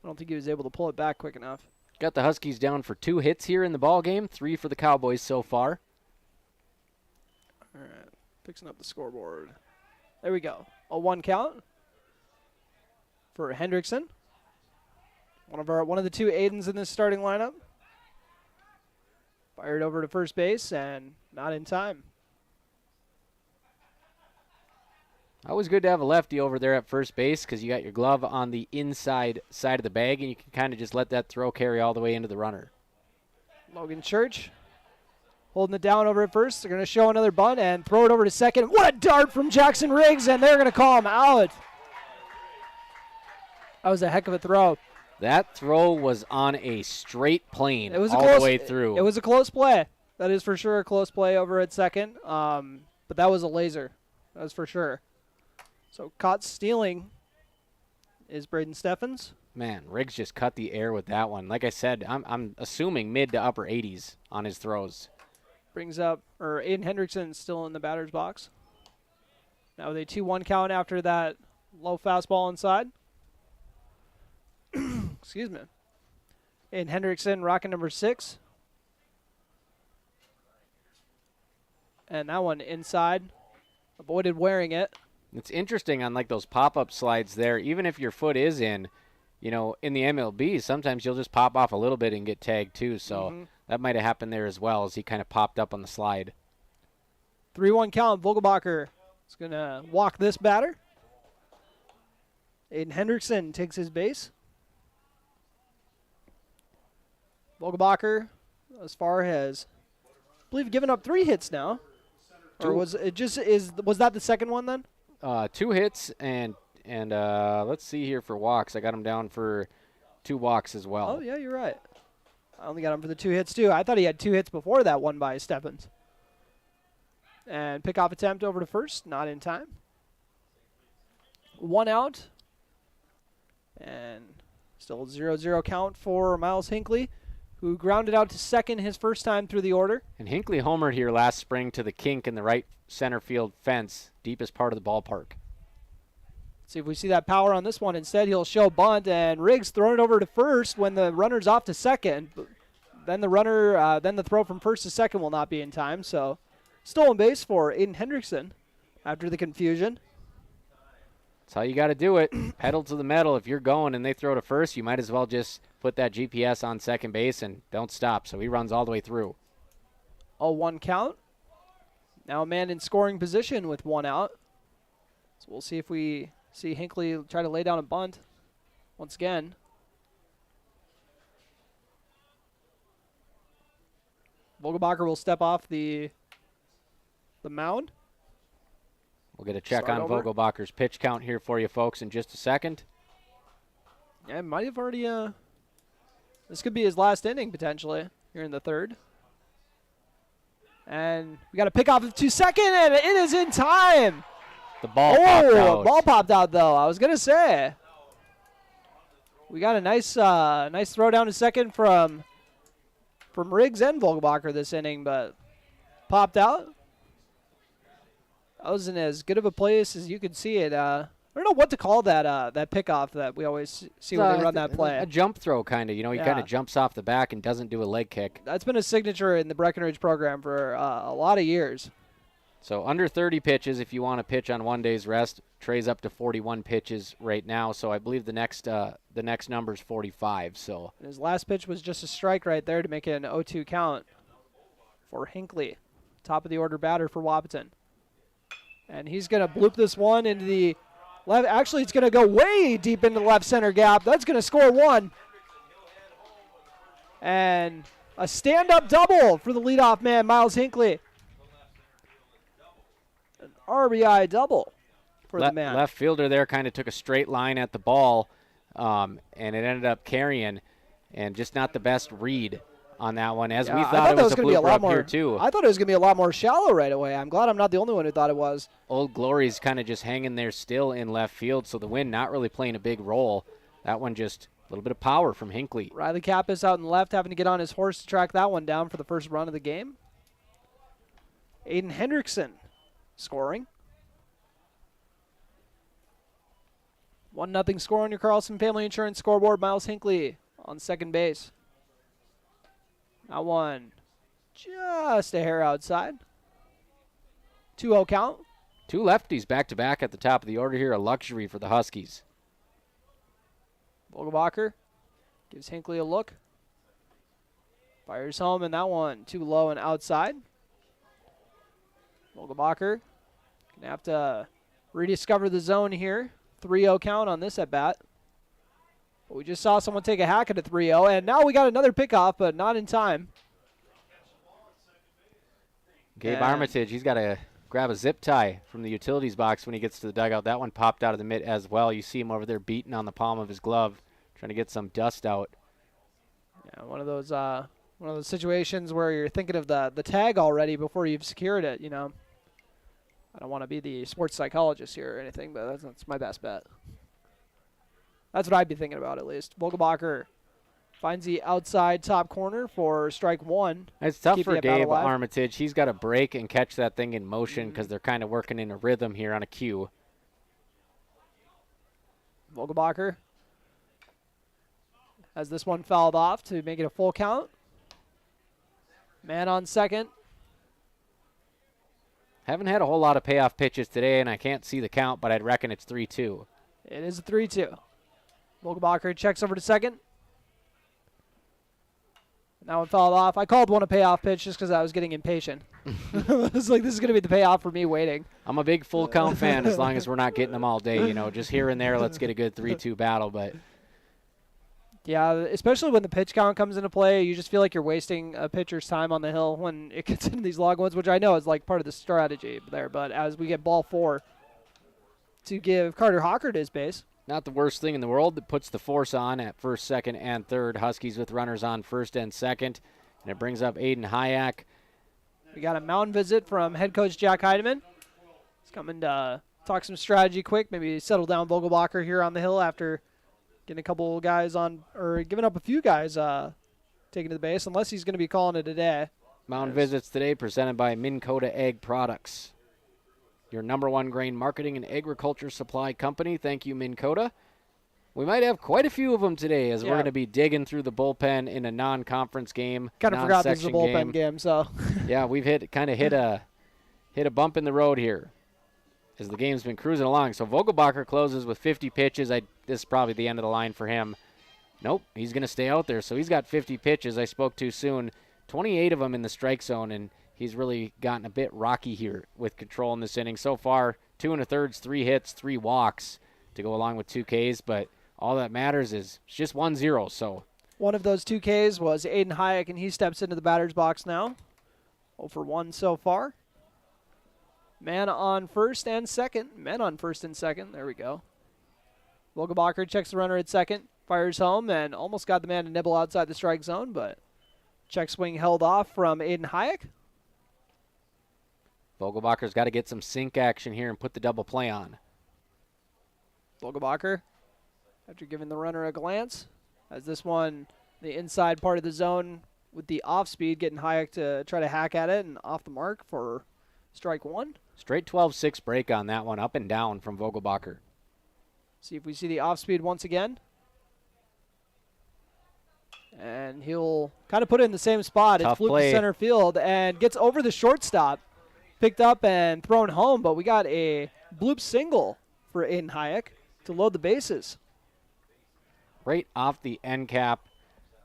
S2: I don't think he was able to pull it back quick enough.
S3: Got the Huskies down for 2 hits here in the ball game, 3 for the Cowboys so far.
S2: All right, fixing up the scoreboard. There we go. A 1 count for Hendrickson. One of the 2 Aidens in this starting lineup. Fired over to first base and not in time.
S3: Always good to have a lefty over there at first base because you got your glove on the inside side of the bag, and you can kind of just let that throw carry all the way into the runner.
S2: Logan Church holding it down over at first. They're going to show another bunt and throw it over to second. What a dart from Jackson Riggs, and they're going to call him out. That was a heck of a throw.
S3: That throw was on a straight plane
S2: It was
S3: all the way through.
S2: It was a close play. That is for sure a close play over at second. But that was a laser. That was for sure. So caught stealing is Braden Steffens.
S3: Man, Riggs just cut the air with that one. Like I said, I'm assuming mid to upper 80s on his throws.
S2: Brings up, or Aiden Hendrickson still in the batter's box. Now with a 2-1 count after that low fastball inside. Excuse me. Aiden Hendrickson rocking number 6. And that one inside. Avoided wearing it.
S3: It's interesting on like those pop-up slides there, even if your foot is in, you know, in the MLB, sometimes you'll just pop off a little bit and get tagged too. So that might have happened there as well as he kind of popped up on the slide.
S2: 3-1 count. Vogelbacher is going to walk this batter. Aiden Hendrickson takes his base. Vogelbacher, as far as, I believe, given up 3 hits now. Or was it just was that the second one then?
S3: 2 hits and let's see here for walks. I got him down for 2 walks as well.
S2: Oh yeah, you're right. I only got him for the 2 hits too. I thought he had 2 hits before that one by Stephens. And pickoff attempt over to first, not in time. 1 out. And still 0-0 count for Miles Hinckley, who grounded out to second his first time through the order.
S3: And Hinckley homered here last spring to the kink in the right center field fence, deepest part of the ballpark.
S2: See if we see that power on this one. Instead, he'll show bunt, and Riggs throwing it over to first when the runner's off to second. Then the throw from first to second will not be in time. So, stolen base for Aiden Hendrickson after the confusion.
S3: That's how you got to do it. Pedal to the metal. If you're going and they throw to first, you might as well just put that GPS on second base and don't stop. So he runs all the way through.
S2: 0-1 count. Now a man in scoring position with 1 out. So we'll see if we see Hinckley try to lay down a bunt once again. Vogelbacher will step off the mound.
S3: We'll get a check
S2: Start
S3: on
S2: over.
S3: Vogelbacher's pitch count here for you folks in just a second.
S2: Yeah, it might have already, this could be his last inning potentially here in the third. And we got a pick off to second, and it is in time.
S3: The ball popped out.
S2: Ball popped out though. I was gonna say. We got a nice throw down to second from Riggs and Vogelbacher this inning, but popped out. That was in as good of a place as you could see it. I don't know what to call that pickoff that we always see when they run that play.
S3: A jump throw kind of. You know, he
S2: Yeah.
S3: kind of jumps off the back and doesn't do a leg kick.
S2: That's been a signature in the Breckenridge program for a lot of years.
S3: So under 30 pitches if you want to pitch on one day's rest. Trey's up to 41 pitches right now, so I believe the next number is 45. So
S2: And his last pitch was just a strike right there to make it an 0-2 count for Hinckley, top of the order batter for Wahpeton. And he's going to bloop this one into the left. Actually, it's going to go way deep into the left center gap. That's going to score 1. And a stand-up double for the leadoff man, Miles Hinckley. An RBI double for the man.
S3: Left fielder there kind of took a straight line at the ball, and it ended up carrying, and just not the best read on that one, as we thought it was a blooper up here too.
S2: I thought it was going to be a lot more shallow right away. I'm glad I'm not the only one who thought it was.
S3: Old Glory's kind of just hanging there still in left field, so the wind not really playing a big role. That one just a little bit of power from Hinckley.
S2: Riley Kappas out in left, having to get on his horse to track that one down for the first run of the game. Aiden Hendrickson scoring. 1-0 score on your Carlson Family Insurance scoreboard. Miles Hinckley on second base. That one just a hair outside. 2-0 count.
S3: 2 lefties back-to-back at the top of the order here, a luxury for the Huskies.
S2: Vogelbacher gives Hinckley a look. Fires home, and that one too low and outside. Vogelbacher gonna have to rediscover the zone here. 3-0 count on this at bat. But we just saw someone take a hack at a 3-0, and now we got another pickoff, but not in time.
S3: Gabe
S2: And
S3: Armitage, he's got to grab a zip tie from the utilities box when he gets to the dugout. That one popped out of the mitt as well. You see him over there beating on the palm of his glove, trying to get some dust out.
S2: Yeah, one of those situations where you're thinking of the tag already before you've secured it, you know. I don't want to be the sports psychologist here or anything, but that's my best bet. That's what I'd be thinking about, at least. Vogelbacher finds the outside top corner for strike one.
S3: It's tough
S2: keeping
S3: for
S2: it bat
S3: Gabe
S2: alive.
S3: Armitage. He's got to break and catch that thing in motion because they're kind of working in a rhythm here on a cue.
S2: Vogelbacher has this one fouled off to make it a full count. Man on second.
S3: Haven't had a whole lot of payoff pitches today, and I can't see the count, but I'd reckon it's 3-2.
S2: It is a 3-2. Vogelbacher checks over to second. That one fouled off. I called one a payoff pitch just because I was getting impatient. I was like, this is going to be the payoff for me waiting.
S3: I'm a big full count fan as long as we're not getting them all day. You know, just here and there, let's get a good 3-2 battle. But
S2: yeah, especially when the pitch count comes into play, you just feel like you're wasting a pitcher's time on the hill when it gets into these long ones, which I know is like part of the strategy there. But as we get ball four to give Carter Hockert his base.
S3: Not the worst thing in the world. That puts the force on at first, second, and third. Huskies with runners on first and second. And it brings up Aiden Hayek.
S2: We got a mound visit from head coach Jack Heidemann. He's coming to talk some strategy quick, maybe settle down Vogelbacher here on the hill after getting a couple guys on, or giving up a few guys taking to the base, unless he's going to be calling it a day.
S3: Mound visits today presented by Minn Kota Ag Products, your number one grain marketing and agriculture supply company. Thank you, Minn Kota. We might have quite a few of them today as we're going to be digging through the bullpen in a non-conference game.
S2: Kind of forgot this is a bullpen game, so.
S3: Yeah, we've hit a bump in the road here as the game's been cruising along. So Vogelbacher closes with 50 pitches. This is probably the end of the line for him. Nope, he's going to stay out there. So he's got 50 pitches. I spoke too soon. 28 of them in the strike zone, and he's really gotten a bit rocky here with control in this inning. So far, 2 1/3, 3 hits, 3 walks to go along with 2 Ks, but all that matters is it's just 1-0. So
S2: one of those 2 Ks was Aiden Hayek, and he steps into the batter's box now. 0 for 1 so far. Man on first and second. Men on first and second. There we go. Vogelbacher checks the runner at second, fires home, and almost got the man to nibble outside the strike zone, but check swing held off from Aiden Hayek.
S3: Vogelbacher's got to get some sink action here and put the double play on.
S2: Vogelbacher, after giving the runner a glance, has this one the inside part of the zone with the off speed, getting Hayek to try to hack at it and off the mark for strike one.
S3: Straight 12-6 break on that one, up and down from Vogelbacher.
S2: See if we see the off speed once again. And he'll kind of put it in the same spot.
S3: Tough
S2: it's fluke
S3: play.
S2: to center field and gets over the shortstop. Picked up and thrown home, but we got a bloop single for Aiden Hayek to load the bases.
S3: Right off the end cap.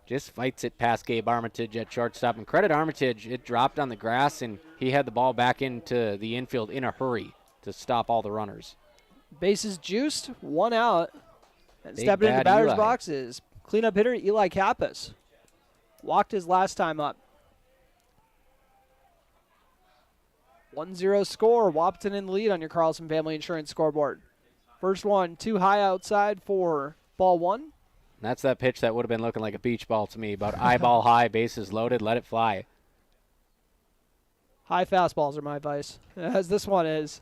S3: Just fights it past Gabe Armitage at shortstop. And credit Armitage, it dropped on the grass, and he had the ball back into the infield in a hurry to stop all the runners.
S2: Bases juiced, 1 out. And
S3: Big
S2: stepping into the
S3: bad
S2: batter's
S3: Eli.
S2: box is cleanup hitter Eli Kappas. Walked his last time up. 1-0 score. Wahpeton in the lead on your Carlson Family Insurance scoreboard. First one, too high outside for ball 1.
S3: That's that pitch that would have been looking like a beach ball to me. About eyeball high, bases loaded, let it fly.
S2: High fastballs are my advice, as this one is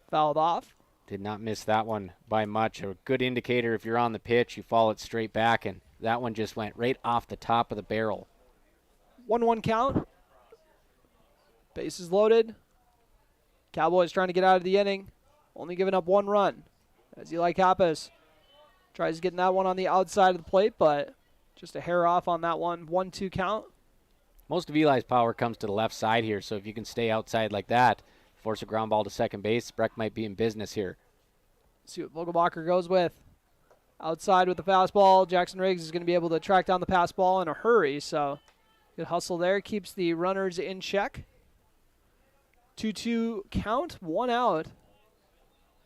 S2: fouled off.
S3: Did not miss that one by much. A good indicator if you're on the pitch, you fall it straight back, and that one just went right off the top of the barrel.
S2: 1-1 count. Bases loaded. Cowboys trying to get out of the inning. Only giving up 1 run. As Eli Kappas tries getting that one on the outside of the plate, but just a hair off on that one. 1-2 count.
S3: Most of Eli's power comes to the left side here, so if you can stay outside like that, force a ground ball to second base, Breck might be in business here.
S2: See what Vogelbacher goes with. Outside with the fastball. Jackson Riggs is going to be able to track down the pass ball in a hurry, so good hustle there. Keeps the runners in check. 2-2 count, 1 out.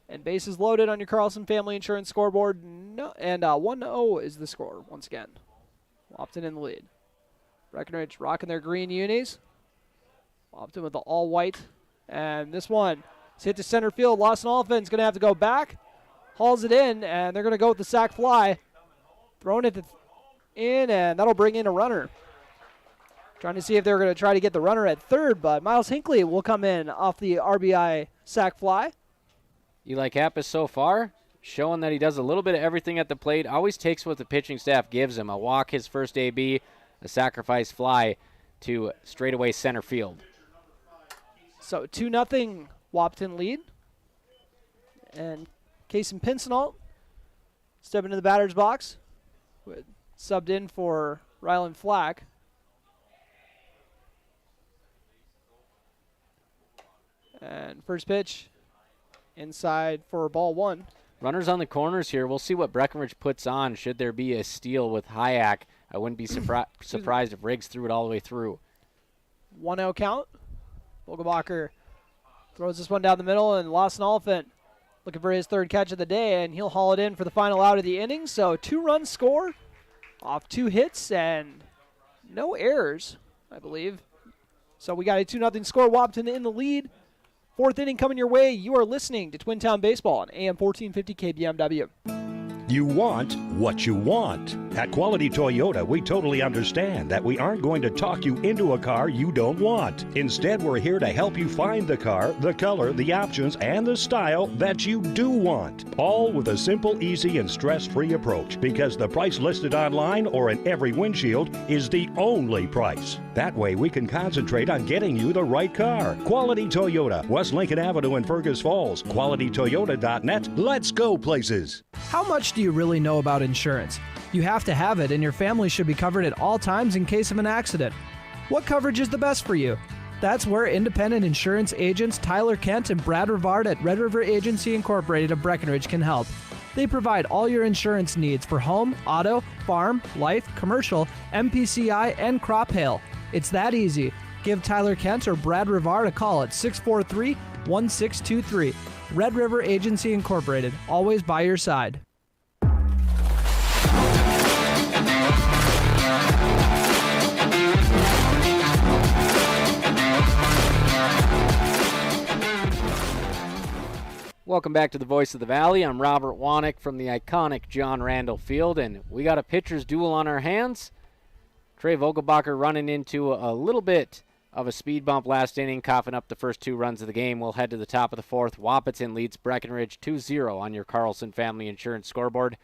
S2: And bases loaded on your Carlson Family Insurance scoreboard. No, and 1-0 is the score once again. Wahpeton in the lead. Breckenridge rocking their green unis. Wahpeton with the all-white. And this one is hit to center field. Lawson Oliphant's going to have to go back. Hauls it in, and they're going to go with the sac fly. Throwing it in, and that'll bring in a runner. Trying to see if they're going to try to get the runner at third, but Miles Hinckley will come in off the RBI sac fly.
S3: Eli Kappas so far showing that he does a little bit of everything at the plate. Always takes what the pitching staff gives him. A walk his first AB, a sacrifice fly to straightaway center field.
S2: So 2-0 Wahpeton lead. And Kason Pincenalt stepping into the batter's box. Subbed in for Rylan Flack. And first pitch inside for ball one.
S3: Runners on the corners here. We'll see what Breckenridge puts on should there be a steal with Hayek. I wouldn't be surprised if Riggs threw it all the way through.
S2: 1-0 count. Vogelbacher throws this one down the middle, and Lawson Oliphant looking for his third catch of the day, and he'll haul it in for the final out of the inning. So 2-run score off 2 hits and no errors, I believe. So we got a 2-0 score. Wahpeton in the lead. 4th inning coming your way. You are listening to Twin Town Baseball on AM 1450 KBMW.
S16: You want what you want. At Quality Toyota, we totally understand that we aren't going to talk you into a car you don't want. Instead, we're here to help you find the car, the color, the options, and the style that you do want. All with a simple, easy, and stress-free approach, because the price listed online or in every windshield is the only price. That way, we can concentrate on getting you the right car. Quality Toyota, West Lincoln Avenue in Fergus Falls. QualityToyota.net. Let's go places.
S7: How much do you really know about insurance? You have to have it, and your family should be covered at all times in case of an accident. What coverage is the best for you? That's where independent insurance agents Tyler Kent and Brad Rivard at Red River Agency Incorporated of Breckenridge can help. They provide all your insurance needs for home, auto, farm, life, commercial, MPCI, and crop hail. It's that easy. Give Tyler Kent or Brad Rivard a call at 643-1623. Red River Agency Incorporated, always by your side.
S3: Welcome back to the Voice of the Valley. I'm Robert Wanick from the iconic John Randall Field, and we got a pitcher's duel on our hands. Trey Vogelbacher running into a little bit of a speed bump last inning, coughing up the first 2 runs of the game. We'll head to the top of the 4th. Wahpeton leads Breckenridge 2-0 on your Carlson Family Insurance scoreboard.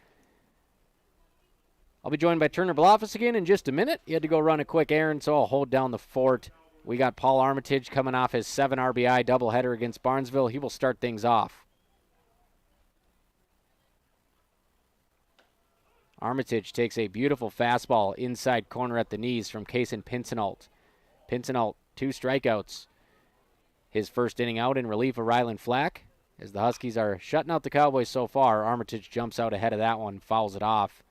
S3: I'll be joined by Turner Bluffus again in just a minute. He had to go run a quick errand, so I'll hold down the fort. We got Paul Armitage coming off his 7 RBI doubleheader against Barnesville. He will start things off. Armitage takes a beautiful fastball inside corner at the knees from Kason Pincenalt. Pincenalt, 2 strikeouts. His first inning out in relief of Rylan Flack. As the Huskies are shutting out the Cowboys so far, Armitage jumps out ahead of that one, fouls it off.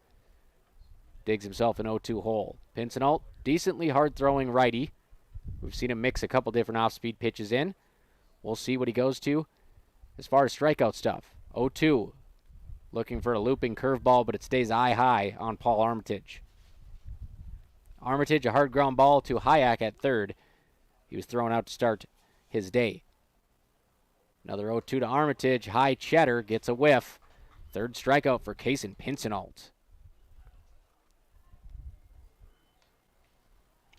S3: Digs himself an 0-2 hole. Pincenalt, decently hard-throwing righty. We've seen him mix a couple different off-speed pitches in. We'll see what he goes to as far as strikeout stuff. 0-2. Looking for a looping curveball, but it stays eye-high on Paul Armitage. Armitage, a hard ground ball to Hayek at third. He was thrown out to start his day. Another 0-2 to Armitage. High cheddar gets a whiff. Third strikeout for Kason Pincenalt.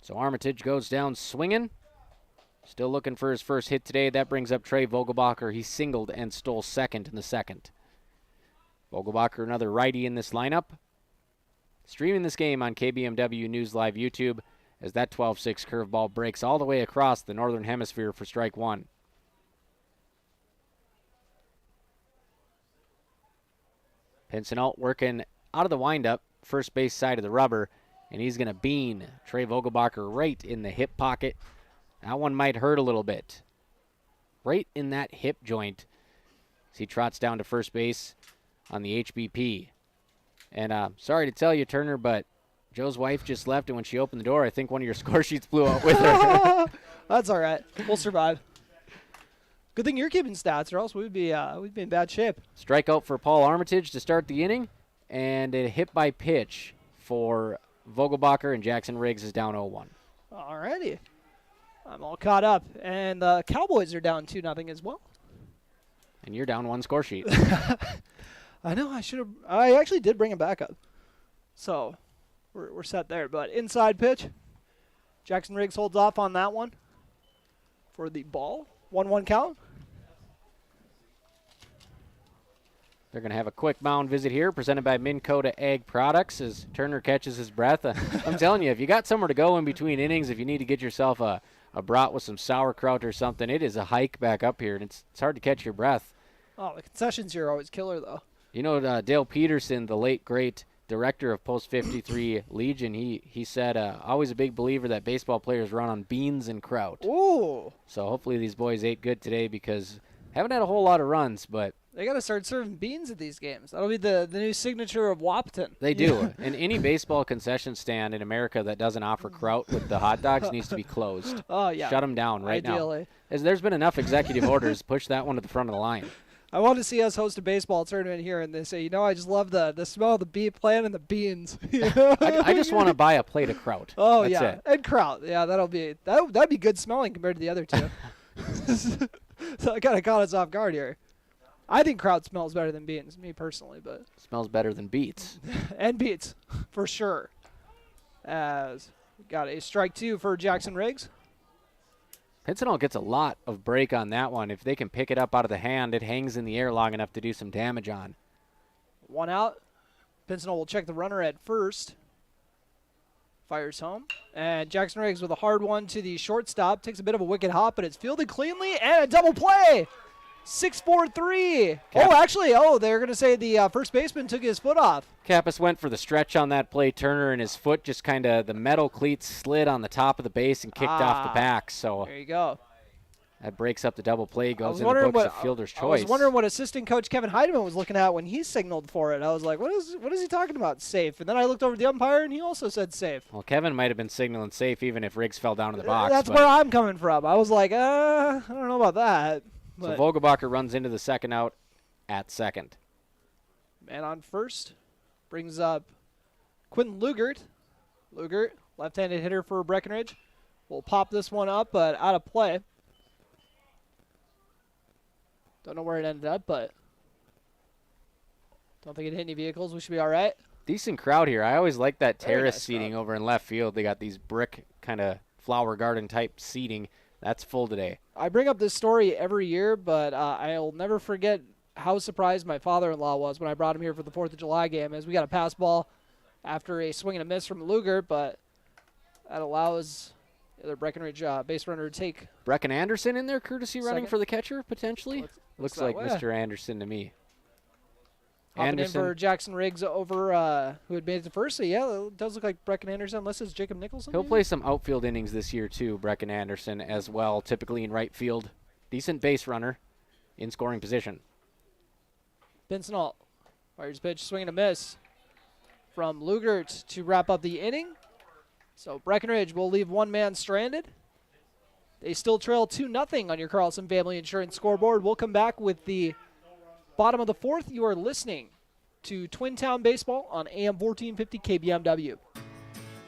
S3: So Armitage goes down swinging. Still looking for his first hit today. That brings up Trey Vogelbacher. He singled and stole second in the second. Vogelbacher, another righty in this lineup. Streaming this game on KBMW News Live YouTube as that 12-6 curveball breaks all the way across the northern hemisphere for strike 1. Pincenalt working out of the windup, first base side of the rubber, and he's going to bean Trey Vogelbacher right in the hip pocket. That one might hurt a little bit. Right in that hip joint as he trots down to first base on the HBP. And sorry to tell you, Turner, but Joe's wife just left, and when she opened the door, I think one of your score sheets blew out with her.
S2: That's all right. We'll survive. Good thing you're keeping stats, or else we'd be in bad shape.
S3: Strikeout for Paul Armitage to start the inning, and a hit by pitch for Vogelbacher, and Jackson Riggs is down 0-1.
S2: All righty. I'm all caught up. And the Cowboys are down 2-0 as well.
S3: And you're down one score sheet.
S2: I know. I actually did bring him back up. So we're set there. But inside pitch. Jackson Riggs holds off on that one for the ball. 1-1 count.
S3: They're going to have a quick mound visit here, presented by Minn Kota Ag Products, as Turner catches his breath. I'm telling you, if you got somewhere to go in between innings, if you need to get yourself a brat with some sauerkraut or something, it is a hike back up here, and it's hard to catch your breath.
S2: Oh, the concessions here are always killer, though.
S3: You know, Dale Peterson, the late, great director of Post 53 Legion, he said, always a big believer that baseball players run on beans and kraut.
S2: Ooh.
S3: So hopefully these boys ate good today, because haven't had a whole lot of runs, but
S2: they got to start serving beans at these games. That'll be the new signature of Wahpeton.
S3: They do. And any baseball concession stand in America that doesn't offer kraut with the hot dogs needs to be closed.
S2: Oh, yeah.
S3: Shut them down right
S2: Ideally.
S3: now. As there's been enough executive orders, push that one to the front of the line.
S2: I want to see us host a baseball tournament here, and they say, I just love the smell of the beef plant and the beans.
S3: I just want to buy a plate of kraut.
S2: Oh,
S3: That's
S2: yeah.
S3: it.
S2: And kraut. Yeah, that'd be good smelling compared to the other two. So it kind of caught us off guard here. I think kraut smells better than beans, me personally, but
S3: smells better than beets.
S2: And beets, for sure. As we got a strike 2 for Jackson Riggs.
S3: Pincinel gets a lot of break on that one. If they can pick it up out of the hand, it hangs in the air long enough to do some damage on.
S2: 1 out. Pincinel will check the runner at first. Fires home. And Jackson Riggs with a hard one to the shortstop. Takes a bit of a wicked hop, but it's fielded cleanly. And a double play. 6-4-3. They're going to say the first baseman took his foot off.
S3: Kappas went for the stretch on that play, Turner, and his foot just kind of, the metal cleats slid on the top of the base and kicked off the back. So
S2: there you go.
S3: That breaks up the double play, goes in the books of fielder's choice.
S2: I was wondering what assistant coach Kevin Heidemann was looking at when he signaled for it. I was like, what is he talking about, safe? And then I looked over at the umpire, and he also said safe.
S3: Well, Kevin might have been signaling safe even if Riggs fell down in the box.
S2: That's where I'm coming from. I was like, I don't know about that.
S3: So Vogelbacher runs into the second out at second.
S2: Man on first. Brings up Quentin Lugert. Lugert, left-handed hitter for Breckenridge. Will pop this one up, but out of play. Don't know where it ended up, but don't think it hit any vehicles. We should be all right.
S3: Decent crowd here. I always like that terrace seating over in left field. They got these brick kind of flower garden type seating. That's full today.
S2: I bring up this story every year, but I'll never forget how surprised my father-in-law was when I brought him here for the 4th of July game, as we got a pass ball after a swing and a miss from Luger, but that allows the other Breckenridge base runner to take.
S3: Brecken Anderson in there, courtesy running
S2: Second.
S3: for the catcher, potentially? Looks like Mr. Anderson to me.
S2: Hopping in for Jackson Riggs over who had made it to first. So, yeah, it does look like Brecken Anderson, unless it's Jacob Nicholson.
S3: He'll play some outfield innings this year, too, Brecken Anderson, as well, typically in right field. Decent base runner in scoring position.
S2: Pincinel fires pitch, swing and a miss from Lugert to wrap up the inning. So Breckenridge will leave one man stranded. They still trail 2-0 on your Carlson Family Insurance scoreboard. We'll come back with the bottom of the 4th. You are listening to Twin Town Baseball on AM 1450 KBMW.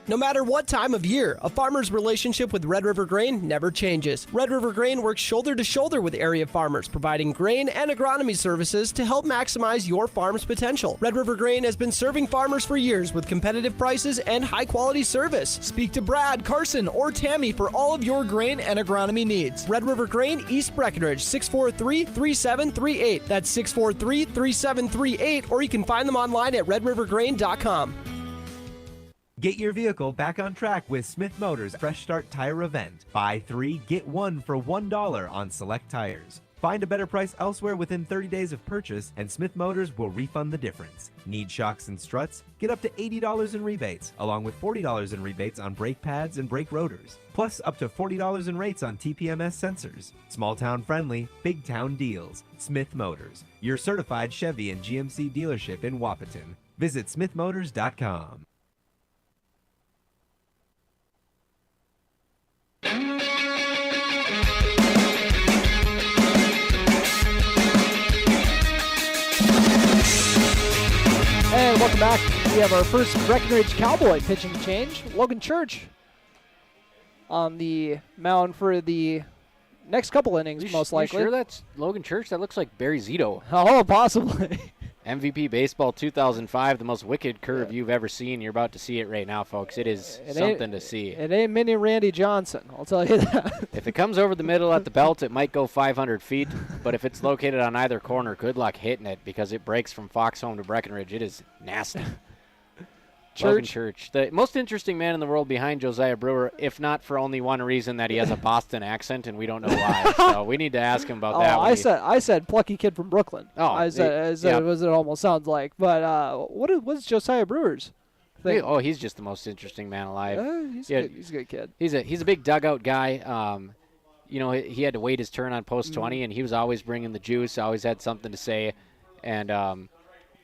S7: No matter what time of year, a farmer's relationship with Red River Grain never changes. Red River Grain works shoulder to shoulder with area farmers, providing grain and agronomy services to help maximize your farm's potential. Red River Grain has been serving farmers for years with competitive prices and high-quality service. Speak to Brad, Carson, or Tammy for all of your grain and agronomy needs. Red River Grain, East Breckenridge, 643-3738. That's 643-3738, or you can find them online at redrivergrain.com.
S17: Get your vehicle back on track with Smith Motors' Fresh Start Tire Event. Buy 3, get 1 for $1 on select tires. Find a better price elsewhere within 30 days of purchase, and Smith Motors will refund the difference. Need shocks and struts? Get up to $80 in rebates, along with $40 in rebates on brake pads and brake rotors. Plus, up to $40 in rates on TPMS sensors. Small town friendly, big town deals. Smith Motors, your certified Chevy and GMC dealership in Wahpeton. Visit smithmotors.com.
S2: And welcome back. We have our first Breckenridge Cowboy pitching change. Logan Church on the mound for the next couple innings, most likely.
S3: You sure that's Logan Church? That looks like Barry Zito.
S2: Oh, possibly.
S3: MVP Baseball 2005, the most wicked curve you've ever seen. You're about to see it right now, folks. It is something to see.
S2: It ain't mini Randy Johnson, I'll tell you that.
S3: If it comes over the middle at the belt, it might go 500 feet. But if it's located on either corner, good luck hitting it because it breaks from Foxhome to Breckenridge. It is nasty. Logan Church, the most interesting man in the world behind Josiah Brewer, if not for only one reason, that he has a Boston accent, and we don't know why. So we need to ask him about that.
S2: I said plucky kid from Brooklyn.
S3: Oh,
S2: I said what it almost sounds like. But what's Josiah Brewer's thing?
S3: He's just the most interesting man alive.
S2: He's a good kid.
S3: He's a big dugout guy. He had to wait his turn on post 20, and he was always bringing the juice. Always had something to say, and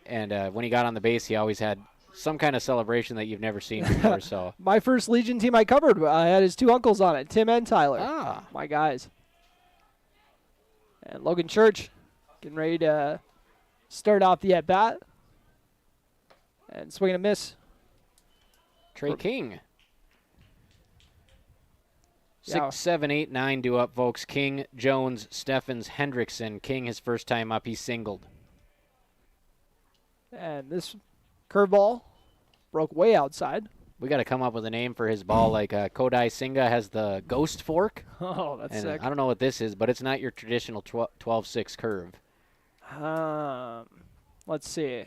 S3: when he got on the base, he always had some kind of celebration that you've never seen before. So
S2: my first Legion team I covered had his two uncles on it, Tim and Tyler.
S3: Ah,
S2: my guys. And Logan Church getting ready to start off the at bat and swing and a miss.
S3: Trey King. 6, 7, 8, 9 due up, folks. King, Jones, Steffens, Hendrickson. King, his first time up, he singled.
S2: And this curveball broke way outside.
S3: We got to come up with a name for his ball, like Kodai Singa has the ghost fork.
S2: Oh, that's sick.
S3: I don't know what this is, but it's not your traditional 12-6 curve.
S2: Let's see.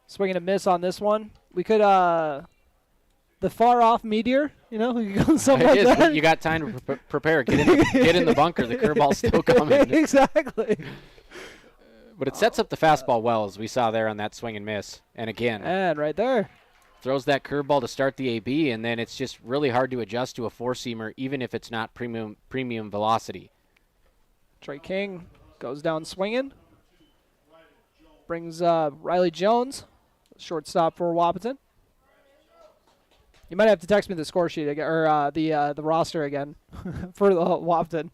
S2: Swing and a miss on this one. We could, the far off meteor, we could go something like that.
S3: You got time to prepare. Get in the bunker. The curveball's still coming.
S2: Exactly.
S3: But it sets up the fastball well, as we saw there on that swing and miss. And again.
S2: And right there.
S3: Throws that curveball to start the AB, and then it's just really hard to adjust to a four-seamer, even if it's not premium velocity.
S2: Trey King goes down swinging. Brings Riley Jones, shortstop for Wahpeton. You might have to text me the score sheet again, or the roster again for the Wahpeton.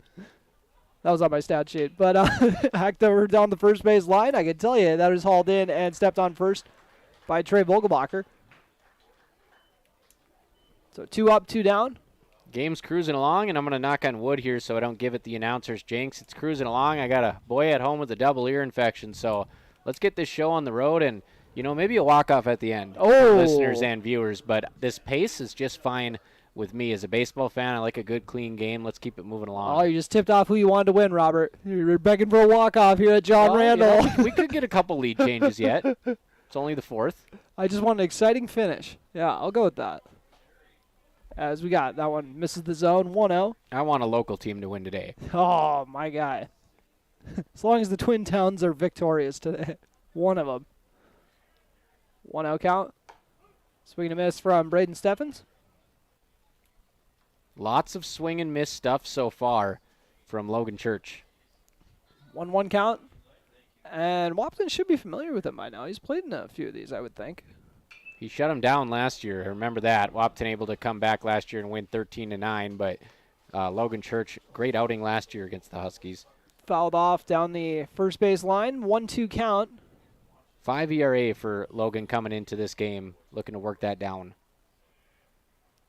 S2: That was on my stat sheet. But hacked over down the first base line. I can tell you that was hauled in and stepped on first by Trey Vogelbacher. So 2 up, 2 down.
S3: Game's cruising along, and I'm going to knock on wood here so I don't give it the announcer's jinx. It's cruising along. I got a boy at home with a double ear infection, so let's get this show on the road and, maybe a walk-off at the end for listeners and viewers. But this pace is just fine with me as a baseball fan. I like a good, clean game. Let's keep it moving along.
S2: Oh, you just tipped off who you wanted to win, Robert. You're begging for a walk-off here at John Randall.
S3: We could get a couple lead changes yet. It's only the 4th.
S2: I just want an exciting finish. Yeah, I'll go with that. As we got that one misses the zone, 1-0.
S3: I want a local team to win today.
S2: Oh, my guy. As long as the Twin Towns are victorious today. One of them. 1-0 count. Swing and a miss from Braden Steffens.
S3: Lots of swing and miss stuff so far from Logan Church.
S2: 1-1 count. And Wahpeton should be familiar with him by now. He's played in a few of these, I would think.
S3: He shut him down last year. I remember that. Wahpeton able to come back last year and win 13-9. But Logan Church, great outing last year against the Huskies.
S2: Fouled off down the first base line. 1-2 count.
S3: 5 ERA for Logan coming into this game, looking to work that down.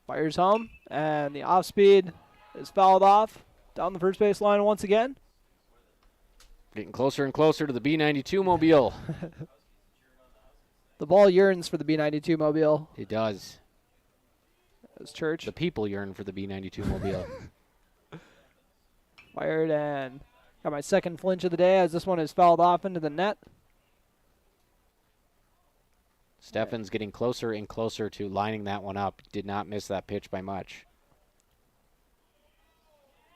S2: Fires home, and the off speed is fouled off down the first base line once again.
S3: Getting closer and closer to the B-92 mobile.
S2: The ball yearns for the B-92 mobile.
S3: It does.
S2: As Church.
S3: The people yearn for the B-92 mobile.
S2: Fired and got my second flinch of the day as this one is fouled off into the net.
S3: Steffens getting closer and closer to lining that one up. Did not miss that pitch by much.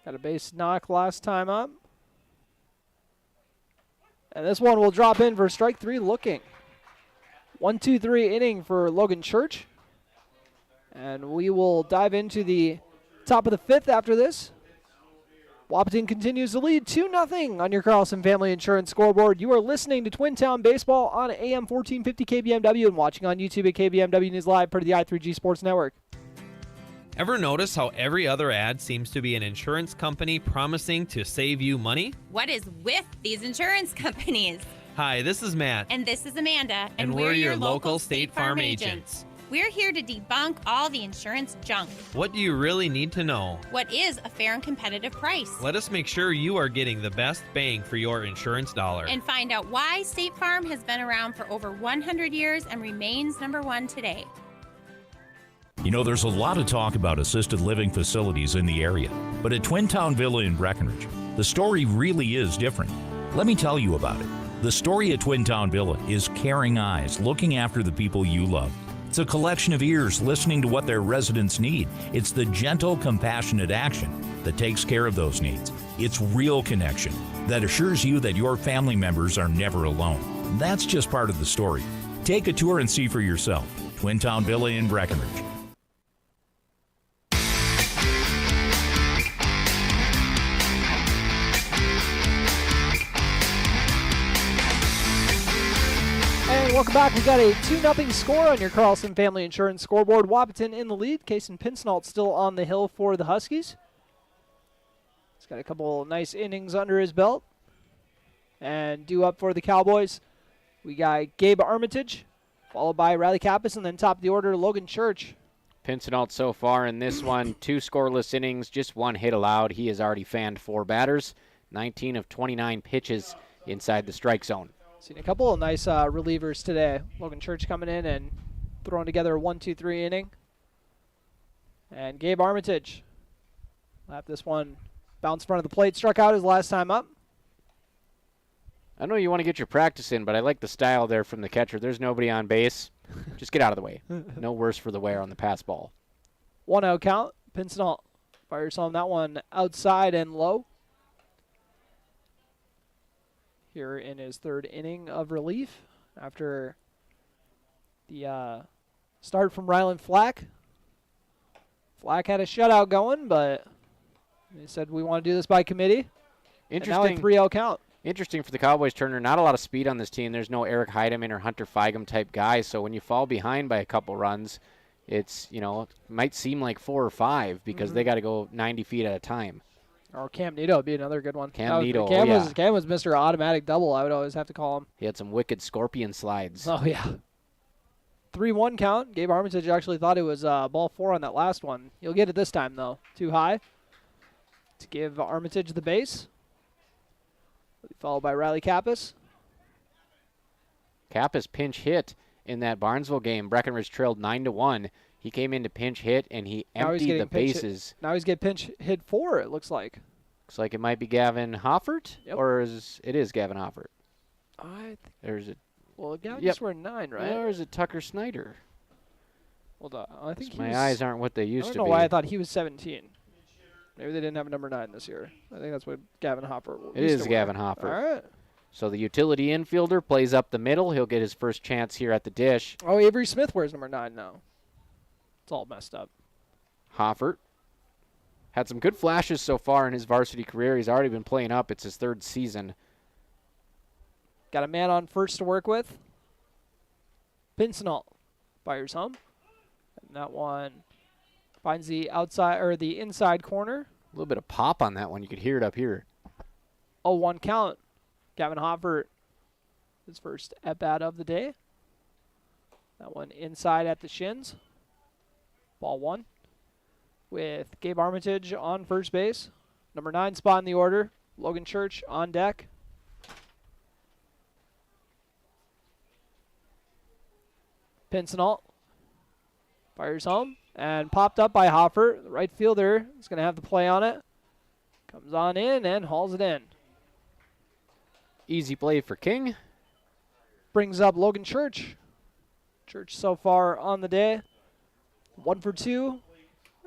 S2: Got a base knock last time up. And this one will drop in for strike 3 looking. 1-2-3 inning for Logan Church. And we will dive into the top of the 5th after this. Wahpeton continues to lead 2-0 on your Carlson Family Insurance scoreboard. You are listening to Twin Town Baseball on AM 1450 KBMW and watching on YouTube at KBMW News Live, part of the i3G Sports Network.
S18: Ever notice how every other ad seems to be an insurance company promising to save you money?
S19: What is with these insurance companies?
S18: Hi, this is Matt.
S19: And this is Amanda.
S18: And we're your local State Farm agents.
S19: We're here to debunk all the insurance junk.
S18: What do you really need to know?
S19: What is a fair and competitive price?
S18: Let us make sure you are getting the best bang for your insurance dollar.
S19: And find out why State Farm has been around for over 100 years and remains number one today.
S1: You know, there's a lot of talk about assisted living facilities in the area, but at Twin Town Villa in Breckenridge, the story really is different. Let me tell you about it. The story at Twin Town Villa is caring eyes looking after the people you love. It's a collection of ears listening to what their residents need. It's the gentle, compassionate action that takes care of those needs. It's real connection that assures you that your family members are never alone. That's just part of the story. Take a tour and see for yourself. Twin Town Villa in Breckenridge.
S2: And welcome back. We got a 2-0 score on your Carlson Family Insurance scoreboard. Wahpeton in the lead. Kason Pinsnault still on the hill for the Huskies. He's got a couple nice innings under his belt. And due up for the Cowboys, we got Gabe Armitage, followed by Riley Kappas, and then top of the order, Logan Church.
S3: Pinsnault so far in this one, 2 scoreless innings, just 1 hit allowed. He has already fanned 4 batters, 19 of 29 pitches inside the strike zone.
S2: Seen a couple of nice relievers today. Logan Church coming in and throwing together a 1-2-3 inning. And Gabe Armitage left this one bounce in front of the plate, struck out his last time up.
S3: I know you want to get your practice in, but I like the style there from the catcher. There's nobody on base. Just get out of the way. No worse for the wear on the pass ball.
S2: 1-0 count. Pinsnault fires on that one outside and low. Here in his 3rd inning of relief after the start from Ryland Flack. Flack had a shutout going, but they said we want to do this by committee.
S3: Interesting.
S2: And now a 3-0 count.
S3: Interesting for the Cowboys, Turner. Not a lot of speed on this team. There's no Eric Heidemann or Hunter Feigem type guy, so when you fall behind by a couple runs, it's, you know, it might seem like 4 or 5 because they got to go 90 feet at a time.
S2: Or Cam Neto would be another good one.
S3: Cam Neto,
S2: Cam was Mr. Automatic Double, I would always have to call him.
S3: He had some wicked scorpion slides.
S2: Oh, yeah. 3-1 count. Gabe Armitage actually thought it was ball 4 on that last one. You'll get it this time, though. Too high to give Armitage the base. Followed by Riley Kappas.
S3: Kappas pinch hit in that Barnesville game. Breckenridge trailed 9-1. He came in to pinch hit, and he emptied the bases.
S2: Now he's getting pinch hit 4, it looks like.
S3: Looks like it might be Gavin Hoffert, or it is Gavin Hoffert.
S2: Well, Gavin just wearing 9, right?
S3: Or is it Tucker Snyder?
S2: Hold on. I think
S3: my eyes aren't what they used to be.
S2: I don't know why I thought he was 17. Maybe they didn't have a number 9 this year. I think that's what Gavin Hoffert
S3: It is Gavin Hoffert.
S2: All right.
S3: So the utility infielder plays up the middle. He'll get his first chance here at the dish.
S2: Oh, Avery Smith wears number 9 now. It's all messed up.
S3: Hoffert had some good flashes so far in his varsity career. He's already been playing up. It's his 3rd season.
S2: Got a man on first to work with. Pinsnault fires home. And that one finds the outside or the inside corner.
S3: A little bit of pop on that one. You could hear it up here.
S2: 0-1 count. Gavin Hoffert, his first at-bat of the day. That one inside at the shins. Ball 1 with Gabe Armitage on first base. Number 9 spot in the order. Logan Church on deck. Pinsnault fires home and popped up by Hoffert. The right fielder is going to have the play on it. Comes on in and hauls it in.
S3: Easy play for King.
S2: Brings up Logan Church. Church so far on the day. 1 for 2,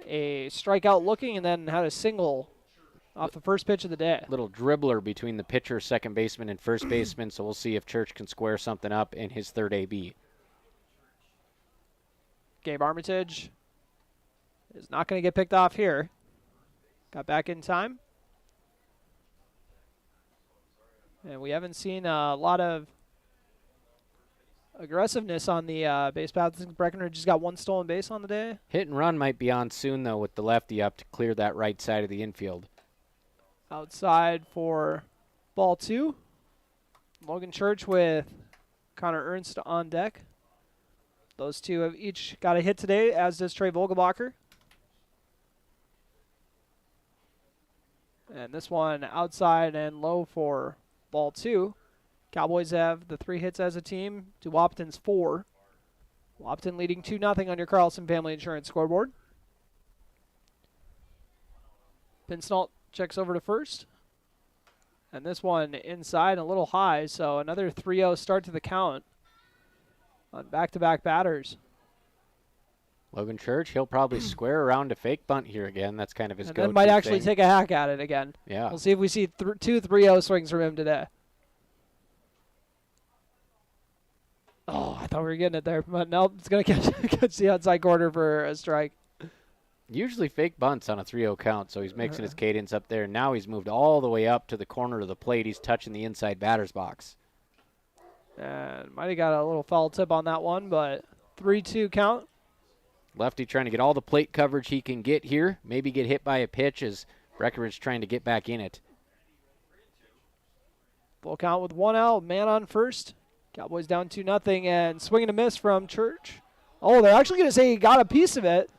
S2: a strikeout looking, and then had a single off the first pitch of the day.
S3: Little dribbler between the pitcher, second baseman, and first baseman, so we'll see if Church can square something up in his 3rd AB.
S2: Gabe Armitage is not going to get picked off here. Got back in time. And we haven't seen a lot of aggressiveness on the base path. I think Breckenridge has got 1 stolen base on the day.
S3: Hit and run might be on soon, though, with the lefty up to clear that right side of the infield.
S2: Outside for ball 2. Logan Church with Connor Ernst on deck. Those two have each got a hit today, as does Trey Vogelbacher. And this one outside and low for ball 2. Cowboys have the 3 hits as a team to Wahpeton's 4. Wahpeton leading 2-0 on your Carlson Family Insurance scoreboard. Pinsnault checks over to first. And this one inside a little high, so another 3-0 start to the count on back-to-back batters.
S3: Logan Church, he'll probably square around to fake bunt here again. That's kind of his go-to
S2: And then might actually
S3: thing.
S2: take a hack at it again.
S3: Yeah.
S2: We'll see if we see 2 3-0 swings from him today. Oh, I thought we were getting it there, but nope, it's going to catch the outside corner for a strike.
S3: Usually fake bunts on a 3-0 count, so he's mixing his cadence up there. Now he's moved all the way up to the corner of the plate. He's touching the inside batter's box.
S2: And might have got a little foul tip on that one, but 3-2 count.
S3: Lefty trying to get all the plate coverage he can get here. Maybe get hit by a pitch as Breckenridge trying to get back in it.
S2: Full count with 1 out, man on first. Cowboys down 2-0, and swing and a miss from Church. Oh, they're actually going to say he got a piece of it.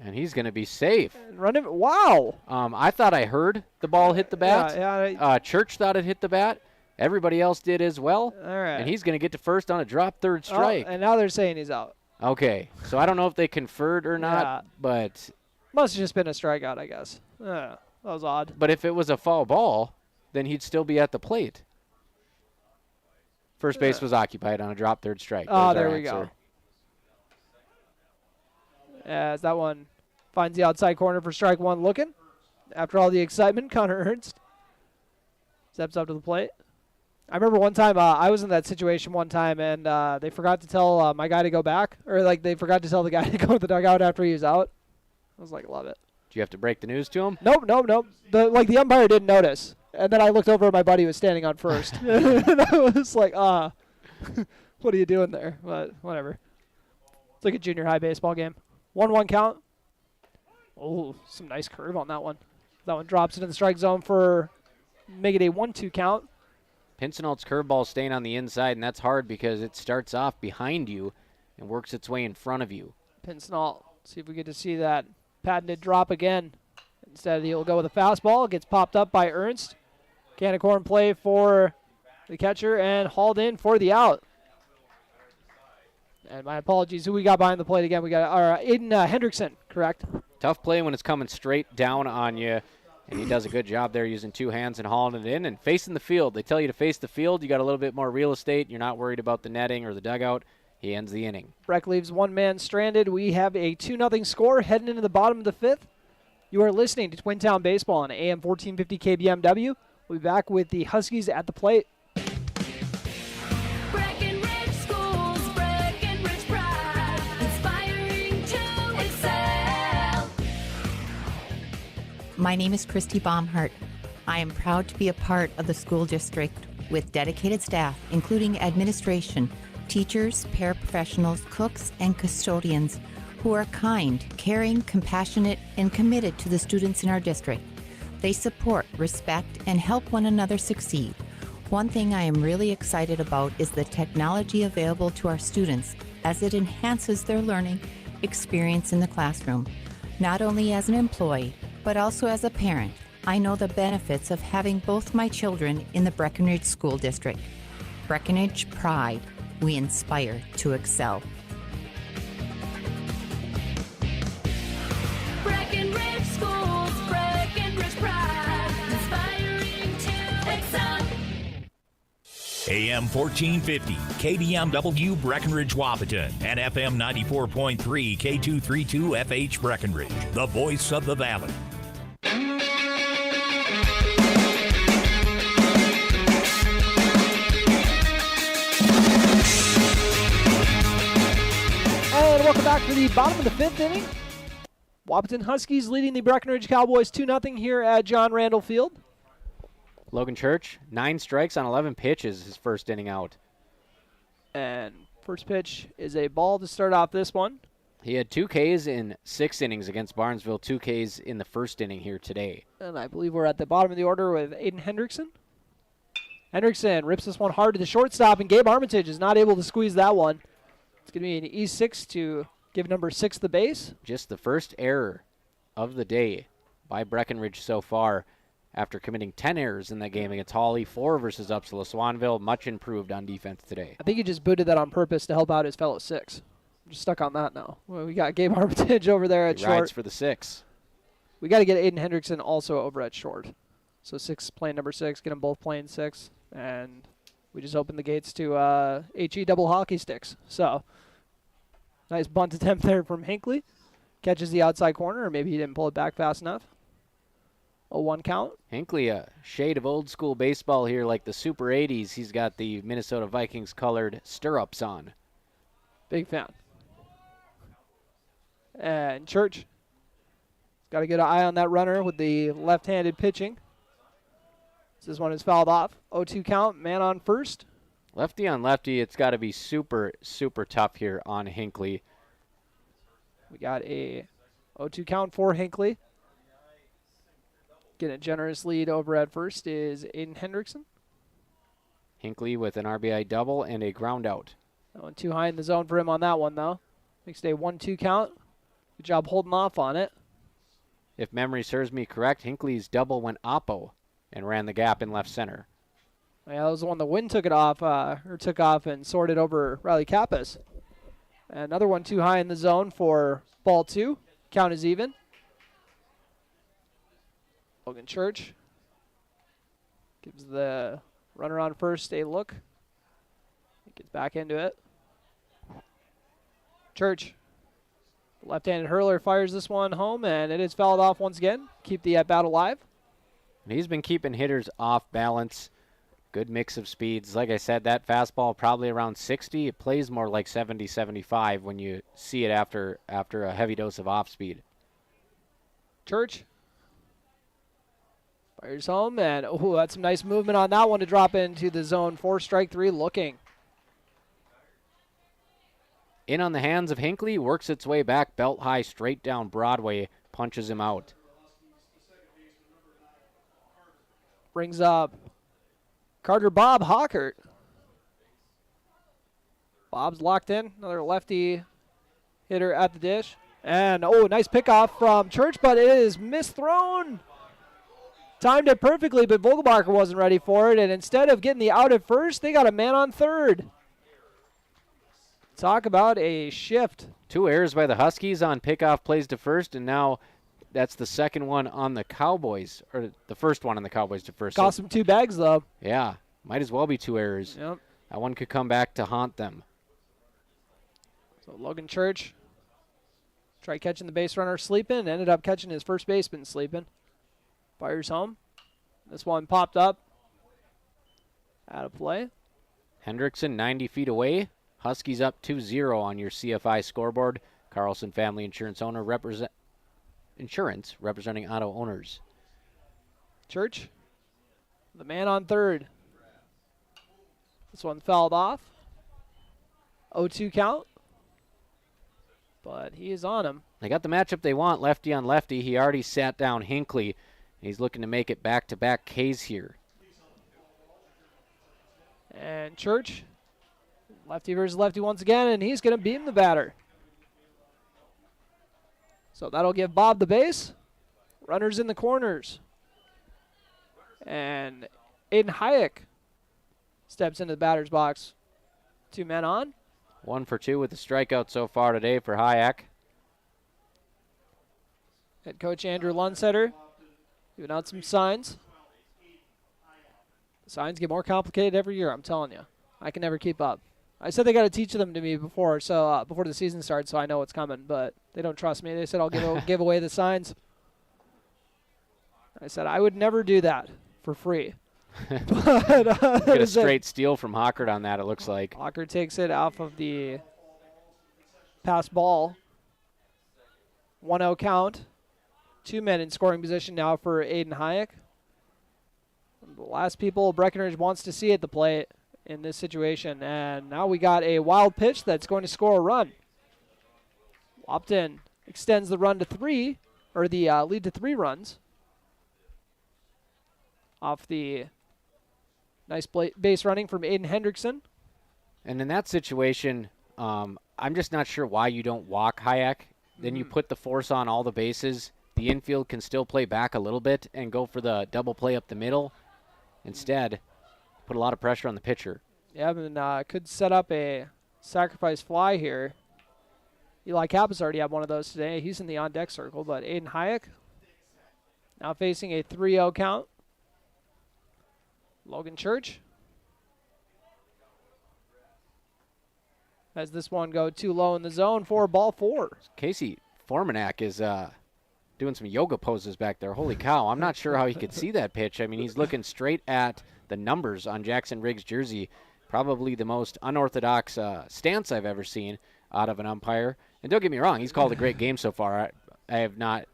S3: And he's going to be safe.
S2: Run him. Wow.
S3: I thought I heard the ball hit the bat.
S2: Yeah.
S3: Church thought it hit the bat. Everybody else did as well.
S2: All right.
S3: And he's going to get to first on a drop third strike.
S2: Oh, and now they're saying he's out.
S3: Okay. So I don't know if they conferred or not,
S2: Yeah.
S3: but
S2: Must have just been a strikeout, I guess. That was odd.
S3: But if it was a foul ball, then he'd still be at the plate. First base was occupied on a drop third strike.
S2: Oh,
S3: There's
S2: there
S3: our
S2: we go.
S3: answer.
S2: As that one finds the outside corner for strike 1 looking. After all the excitement, Connor Ernst steps up to the plate. I remember one time, I was in that situation one time, and they forgot to tell my guy to go back. Or, like, they forgot to tell the guy to go to the dugout after he was out. I was like, love it.
S3: Do you have to break the news to him?
S2: Nope. The umpire didn't notice. And then I looked over and my buddy was standing on first. And I was like, what are you doing there? But whatever. It's like a junior high baseball game. 1-1 count. Oh, some nice curve on that one. That one drops into the strike zone for make it a 1-2 count.
S3: Pinsonalt's curveball staying on the inside, and that's hard because it starts off behind you and works its way in front of you.
S2: Pinsonalt. See if we get to see that patented drop again. Instead, he'll go with a fastball. It gets popped up by Ernst. Can of corn play for the catcher and hauled in for the out. And my apologies, who we got behind the plate again? We got Aiden Hendrickson, correct?
S3: Tough play when it's coming straight down on you, and he does a good job there using 2 hands and hauling it in and facing the field. They tell you to face the field. You got a little bit more real estate. You're not worried about the netting or the dugout. He ends the inning.
S2: Breck leaves one man stranded. We have a 2-0 score heading into the bottom of the 5th. You are listening to Twin Town Baseball on AM 1450 KBMW. We'll be back with the Huskies at the plate.
S4: Breckenridge Schools, Breckenridge pride, inspiring to excel.
S5: My name is Christy Baumhart. I am proud to be a part of the school district with dedicated staff, including administration, teachers, paraprofessionals, cooks, and custodians who are kind, caring, compassionate, and committed to the students in our district. They support, respect, and help one another succeed. One thing I am really excited about is the technology available to our students as it enhances their learning experience in the classroom. Not only as an employee, but also as a parent, I know the benefits of having both my children in the Breckenridge School District. Breckenridge Pride. We inspire to excel.
S4: Breckenridge Schools, Breckenridge pride, inspiring to excel.
S1: AM 1450, KBMW Breckenridge Wahpeton, and FM 94.3 K232 FH Breckenridge, the voice of the valley.
S2: And welcome back to the bottom of the 5th inning. Wahpeton Huskies leading the Breckenridge Cowboys 2-0 here at John Randall Field.
S3: Logan Church, 9 strikes on 11 pitches his first inning out.
S2: And first pitch is a ball to start off this one.
S3: He had 2 Ks in 6 innings against Barnesville, 2 Ks in the first inning here today.
S2: And I believe we're at the bottom of the order with Aiden Hendrickson. Hendrickson rips this one hard to the shortstop, and Gabe Armitage is not able to squeeze that one. It's going to be an E6 to give number 6 the base.
S3: Just the first error of the day by Breckenridge so far after committing 10 errors in that game against Hawley, 4 versus Upsala Swanville. Much improved on defense today.
S2: I think he just booted that on purpose to help out his fellow 6. I'm just stuck on that now. Well, we got Gabe Armitage over there at
S3: He
S2: short.
S3: rides for the 6.
S2: We got to get Aiden Hendrickson also over at short. So 6 playing number 6, get them both playing 6. And we just opened the gates to HE double hockey sticks. So nice bunt attempt there from Hinckley. Catches the outside corner, or maybe he didn't pull it back fast enough. A 1 count.
S3: Hinckley, a shade of old school baseball here like the Super 80s. He's got the Minnesota Vikings colored stirrups on.
S2: Big fan. And Church. Got to get an eye on that runner with the left-handed pitching. This one is fouled off. 0-2 count, man on first.
S3: Lefty on lefty, it's got to be super, super tough here on Hinckley.
S2: We got a 0-2 count for Hinckley. Getting a generous lead over at first is Aiden Hendrickson.
S3: Hinckley with an RBI double and a ground out.
S2: That one too high in the zone for him on that one, though. Makes it a 1-2 count. Good job holding off on it.
S3: If memory serves me correct, Hinckley's double went oppo and ran the gap in left center.
S2: Yeah, that was the one the wind took off and sorted over Riley Kappas. Another one too high in the zone for ball 2. Count is even. Logan Church gives the runner on first a look. He gets back into it. Church, left-handed hurler, fires this one home, and it is fouled off once again. Keep the at-bat alive.
S3: And he's been keeping hitters off balance. Good mix of speeds. Like I said, that fastball probably around 60. It plays more like 70, 75 when you see it after a heavy dose of off speed.
S2: Church fires home, and that's some nice movement on that one to drop into the zone. 4 strike 3 looking.
S3: In on the hands of Hinckley, works its way back, belt high, straight down Broadway, punches him out.
S2: Brings up Carter Bob Hawkert. Bob's locked in. Another lefty hitter at the dish. And, nice pickoff from Church, but it is misthrown. Timed it perfectly, but Vogelbacher wasn't ready for it. And instead of getting the out at first, they got a man on third. Talk about a shift.
S3: 2 errors by the Huskies on pickoff plays to first, and now that's the second one on the Cowboys, or the first one on the Cowboys to first.
S2: Cost them 2 bags, though.
S3: Yeah, might as well be 2 errors.
S2: Yep.
S3: That one could come back to haunt them.
S2: So Logan Church tried catching the base runner sleeping, ended up catching his first baseman sleeping. Fires home. This one popped up. Out of play.
S3: Hendrickson 90 feet away. Huskies up 2-0 on your CFI scoreboard. Carlson Family Insurance Insurance representing auto owners.
S2: Church, the man on third. This one fouled off. 0-2 count. But he is on him.
S3: They got the matchup they want, lefty on lefty. He already sat down Hinckley. He's looking to make it back-to-back Ks here.
S2: And Church, lefty versus lefty once again, and he's going to beam the batter. So that'll give Bob the base. Runners in the corners. And Aiden Hayek steps into the batter's box. 2 men on.
S3: 1 for 2 with the strikeout so far today for Hayek.
S2: Head coach Andrew Lundsetter giving out some signs. The signs get more complicated every year, I'm telling you. I can never keep up. I said they got to teach them to me before the season starts, so I know what's coming, but they don't trust me. They said I'll give away the signs. I said I would never do that for free. But,
S3: Get a straight steal from Hockert on that, it looks like.
S2: Hockert takes it off of the pass ball. 1-0 count. 2 men in scoring position now for Aiden Hayek. The last people Breckenridge wants to see at the plate in this situation. And now we got a wild pitch that's going to score a run. Wahpeton extends the run to 3, or the lead to 3 runs. Off the nice base running from Aiden Hendrickson.
S3: And in that situation, I'm just not sure why you don't walk Hayek. Then you put the force on all the bases. The infield can still play back a little bit and go for the double play up the middle. Instead, put a lot of pressure on the pitcher.
S2: Yeah, and could set up a sacrifice fly here. Eli Kappas already had one of those today. He's in the on-deck circle, but Aiden Hayek now facing a 3-0 count. Logan Church has this one go too low in the zone for ball 4.
S3: Casey Formanak is doing some yoga poses back there. Holy cow, I'm not sure how he could see that pitch. I mean, he's looking straight at the numbers on Jackson Riggs' jersey. Probably the most unorthodox stance I've ever seen out of an umpire. And don't get me wrong, he's called a great game so far. I have not,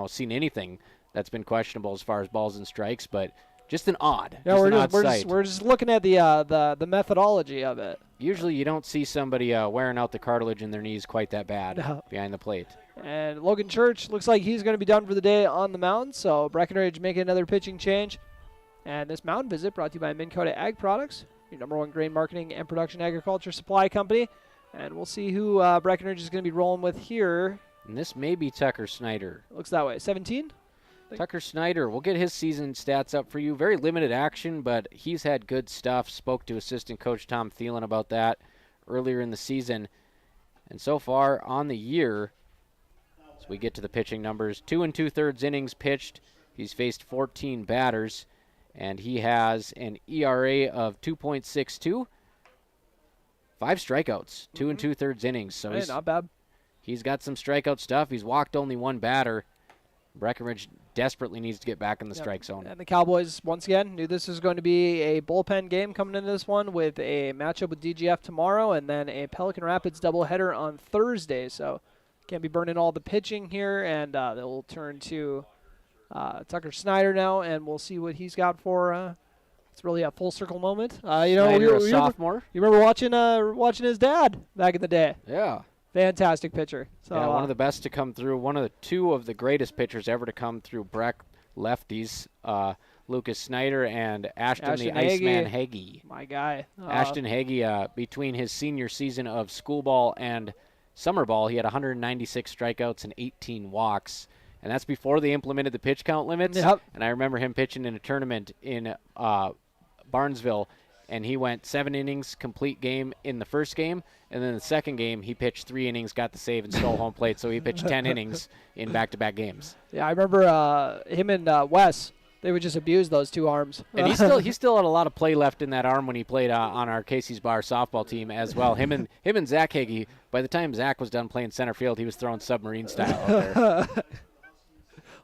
S3: seen anything that's been questionable as far as balls and strikes, but just an odd.
S2: Yeah, we're just looking at the methodology of it.
S3: Usually you don't see somebody wearing out the cartilage in their knees quite that bad behind the plate.
S2: And Logan Church looks like he's going to be done for the day on the mound, so Breckenridge making another pitching change. And this mound visit brought to you by Minn Kota Ag Products, your #1 grain marketing and production agriculture supply company. And we'll see who Breckenridge is going to be rolling with here.
S3: And this may be Tucker Snyder.
S2: Looks that way. 17?
S3: Tucker Snyder, we'll get his season stats up for you. Very limited action, but he's had good stuff. Spoke to assistant coach Tom Thielen about that earlier in the season. And so far on the year, as we get to the pitching numbers, 2 2/3 innings pitched. He's faced 14 batters, and he has an ERA of 2.62. 5 strikeouts, 2 2/3 innings. So
S2: hey, not bad.
S3: He's got some strikeout stuff. He's walked only 1 batter. Breckenridge desperately needs to get back in the strike zone.
S2: And the Cowboys, once again, knew this was going to be a bullpen game coming into this one with a matchup with DGF tomorrow and then a Pelican Rapids doubleheader on Thursday. So can't be burning all the pitching here, and they'll turn to Tucker Snyder now, and we'll see what he's got for it's really a full circle moment.
S3: Snyder, a sophomore.
S2: You remember watching his dad back in the day?
S3: Yeah.
S2: Fantastic pitcher. So,
S3: yeah, one of the best to come through. One of the 2 of the greatest pitchers ever to come through Breck lefties, Lucas Snyder and Ashton the Iceman Hagee.
S2: My guy.
S3: Ashton Hagee, between his senior season of school ball and summer ball, he had 196 strikeouts and 18 walks. And that's before they implemented the pitch count limits.
S2: Yep.
S3: And I remember him pitching in a tournament in Barnesville, and he went 7 innings, complete game in the first game. And then the second game, he pitched 3 innings, got the save, and stole home plate. So he pitched 10 innings in back-to-back games.
S2: Yeah, I remember him and Wes. They would just abuse those 2 arms.
S3: And he still had a lot of play left in that arm when he played on our Casey's Bar softball team as well. Him and Zach Hagee. By the time Zach was done playing center field, he was throwing submarine style out there.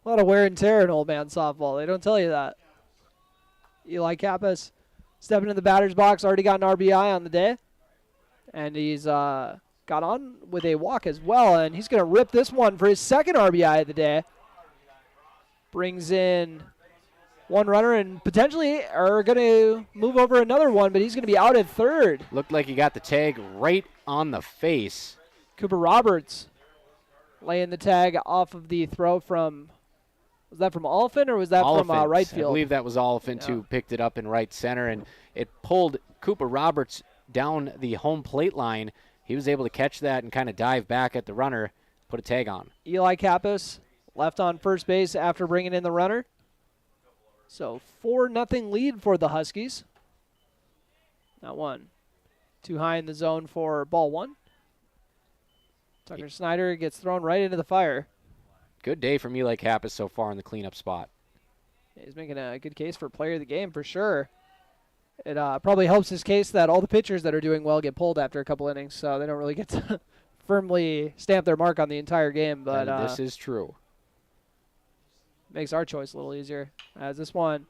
S2: A lot of wear and tear in old man softball. They don't tell you that. Eli Kappas stepping in the batter's box, already got an RBI on the day. And he's got on with a walk as well, and he's going to rip this one for his second RBI of the day. Brings in 1 runner and potentially are going to move over another one, but he's going to be out at third.
S3: Looked like he got the tag right on the face.
S2: Cooper Roberts laying the tag off of the throw from, was that from Oliphant or was that from right field?
S3: I believe that was Oliphant who picked it up in right center, and it pulled Cooper Roberts down the home plate line. He was able to catch that and kind of dive back at the runner, put a tag on.
S2: Eli Kappas left on first base after bringing in the runner. So 4-0 lead for the Huskies. Not one. Too high in the zone for ball 1. Tucker Snyder gets thrown right into the fire.
S3: Good day from Eli Kappas so far in the cleanup spot.
S2: He's making a good case for player of the game for sure. It probably helps his case that all the pitchers that are doing well get pulled after a couple innings, so they don't really get to firmly stamp their mark on the entire game. But
S3: this is true.
S2: Makes our choice a little easier. As this one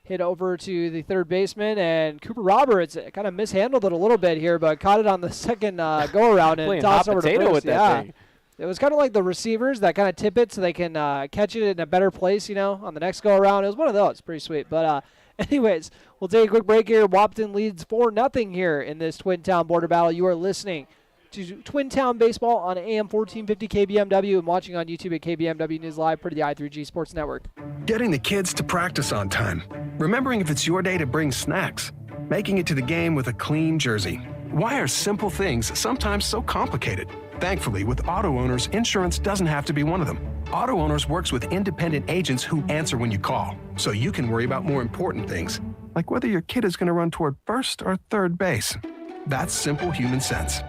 S2: hit over to the third baseman, and Cooper Roberts kind of mishandled it a little bit here, but caught it on the second go-around and tossed over to first.
S3: With that thing.
S2: It was kind of like the receivers that kind of tip it so they can catch it in a better place, on the next go-around. It was one of those. Pretty sweet. But anyways, we'll take a quick break here. Wahpeton leads 4-0 here in this Twin Town border battle. You are listening to Twin Town Baseball on AM 1450 KBMW and watching on YouTube at KBMW News Live, part of the I3G Sports Network.
S6: Getting the kids to practice on time. Remembering if it's your day to bring snacks. Making it to the game with a clean jersey. Why are simple things sometimes so complicated? Thankfully, with auto owners, insurance doesn't have to be one of them. Auto Owners works with independent agents who answer when you call, so you can worry about more important things, like whether your kid is going to run toward first or third base. That's simple human sense.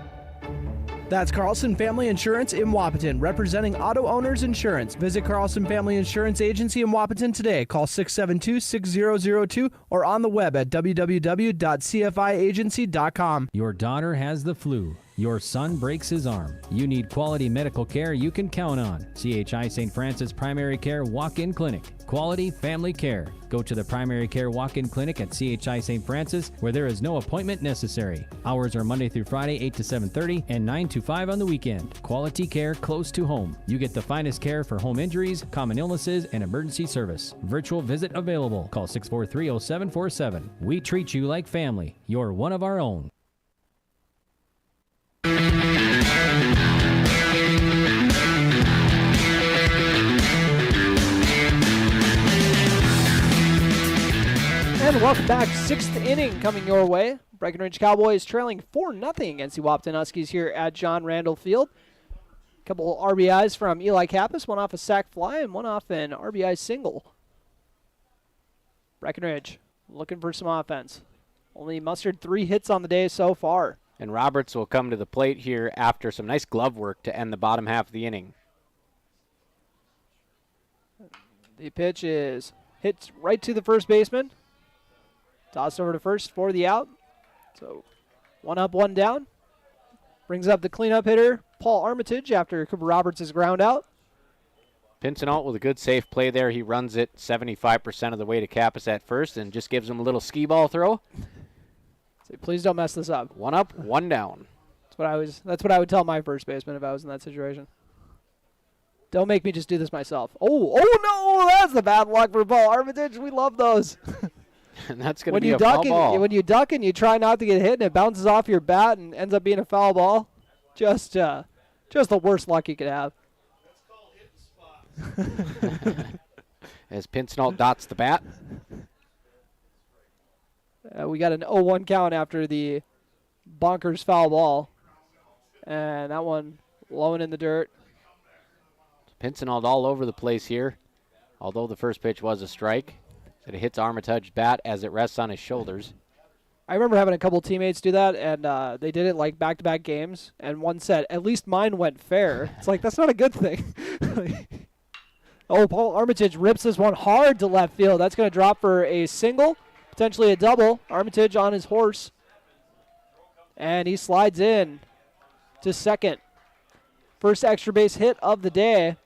S2: That's Carlson Family Insurance in Wahpeton, representing auto owners insurance. Visit Carlson Family Insurance Agency in Wahpeton today. Call 672-6002 or on the web at www.cfiagency.com.
S8: Your daughter has the flu. Your son breaks his arm. You need quality medical care you can count on. CHI St. Francis Primary Care Walk-In Clinic. Quality family care. Go to the Primary Care Walk-In Clinic at CHI St. Francis, where there is no appointment necessary. Hours are Monday through Friday, 8 to 7:30 and 9 to 5 on the weekend. Quality care close to home. You get the finest care for home injuries, common illnesses, and emergency service. Virtual visit available. Call 643-0747. We treat you like family. You're one of our own.
S2: And welcome back. Sixth inning coming your way. Breckenridge Cowboys trailing 4-0 against the Wahpeton Huskies here at John Randall Field. A couple RBIs from Eli Kappas, one off a sac fly and one off an RBI single. Breckenridge looking for some offense. Only mustered 3 hits on the day so far.
S3: And Roberts will come to the plate here after some nice glove work to end the bottom half of the inning.
S2: The pitch is hit right to the first baseman. Tossed over to first for the out. So 1 up, 1 down. Brings up the cleanup hitter, Paul Armitage, after Cooper Roberts' ground out.
S3: Pincenalt with a good safe play there. He runs it 75% of the way to Kappas at first and just gives him a little skee ball throw.
S2: Say, please don't mess this up.
S3: 1 up, 1 down.
S2: That's what I would tell my first baseman if I was in that situation. Don't make me just do this myself. Oh no, that's the bad luck for Paul Armitage. We love those.
S3: And that's going to be a foul ball.
S2: When you duck and you try not to get hit and it bounces off your bat and ends up being a foul ball, just the worst luck you could have.
S3: As Pincenalt dots the bat.
S2: We got an 0-1 count after the bonkers foul ball. And that one blowing in the dirt.
S3: Pincenalt all over the place here, although the first pitch was a strike. It hits Armitage's bat as it rests on his shoulders.
S2: I remember having a couple teammates do that, and they did it like back-to-back games, and one said, at least mine went fair. It's like, that's not a good thing. Oh, Paul Armitage rips this one hard to left field. That's going to drop for a single, potentially a double. Armitage on his horse. And he slides in to second. First extra base hit of the day.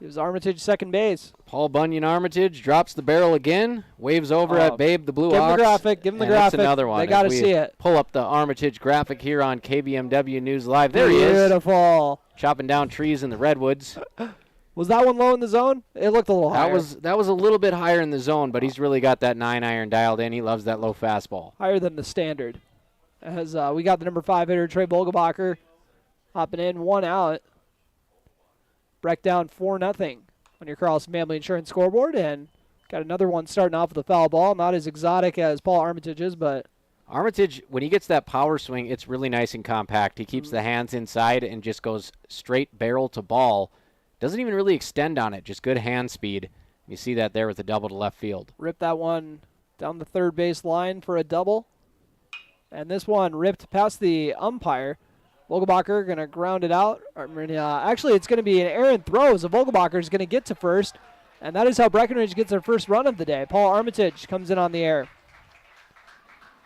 S2: It was Armitage second base.
S3: Paul Bunyan Armitage drops the barrel again, waves over at Babe the Blue Ox.
S2: Give him the graphic. Give him the graphic.
S3: That's another one.
S2: They got to see it.
S3: Pull up the Armitage graphic here on KBMW News Live. There he is.
S2: Beautiful.
S3: Chopping down trees in the redwoods.
S2: Was that one low in the zone? It looked a little higher.
S3: That was a little bit higher in the zone, but he's really got that 9-iron dialed in. He loves that low fastball.
S2: Higher than the standard. As we got the number 5 hitter, Trey Bolgebacher, hopping in, 1 out. Breck down 4-0 on your Carlson Family Insurance scoreboard, and got another one starting off with a foul ball. Not as exotic as Paul Armitage's, but
S3: Armitage, when he gets that power swing, it's really nice and compact. He keeps the hands inside and just goes straight barrel to ball. Doesn't even really extend on it, just good hand speed. You see that there with the double to left field.
S2: Ripped that one down the third base line for a double. And this one ripped past the umpire. Vogelbacher going to ground it out. Actually, it's going to be an errant throw, so Vogelbacher is going to get to first. And that is how Breckenridge gets their first run of the day. Paul Armitage comes in on the air.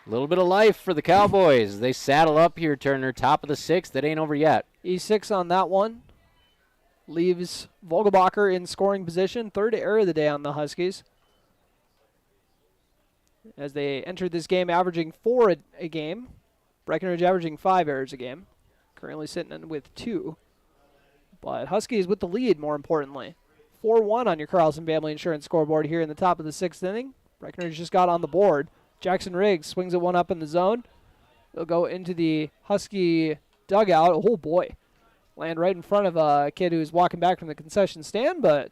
S3: A little bit of life for the Cowboys. They saddle up here, Turner. Top of the 6th. It ain't over yet.
S2: E6 on that one. Leaves Vogelbacher in scoring position. Third error of the day on the Huskies. As they entered this game averaging 4 a game. Breckenridge averaging 5 errors a game. Currently sitting in with 2. But Huskies with the lead, more importantly. 4-1 on your Carlson Family Insurance scoreboard here in the top of the 6th inning. Breckenridge just got on the board. Jackson Riggs swings it one up in the zone. They'll go into the Husky dugout. Oh, boy. Land right in front of a kid who's walking back from the concession stand, but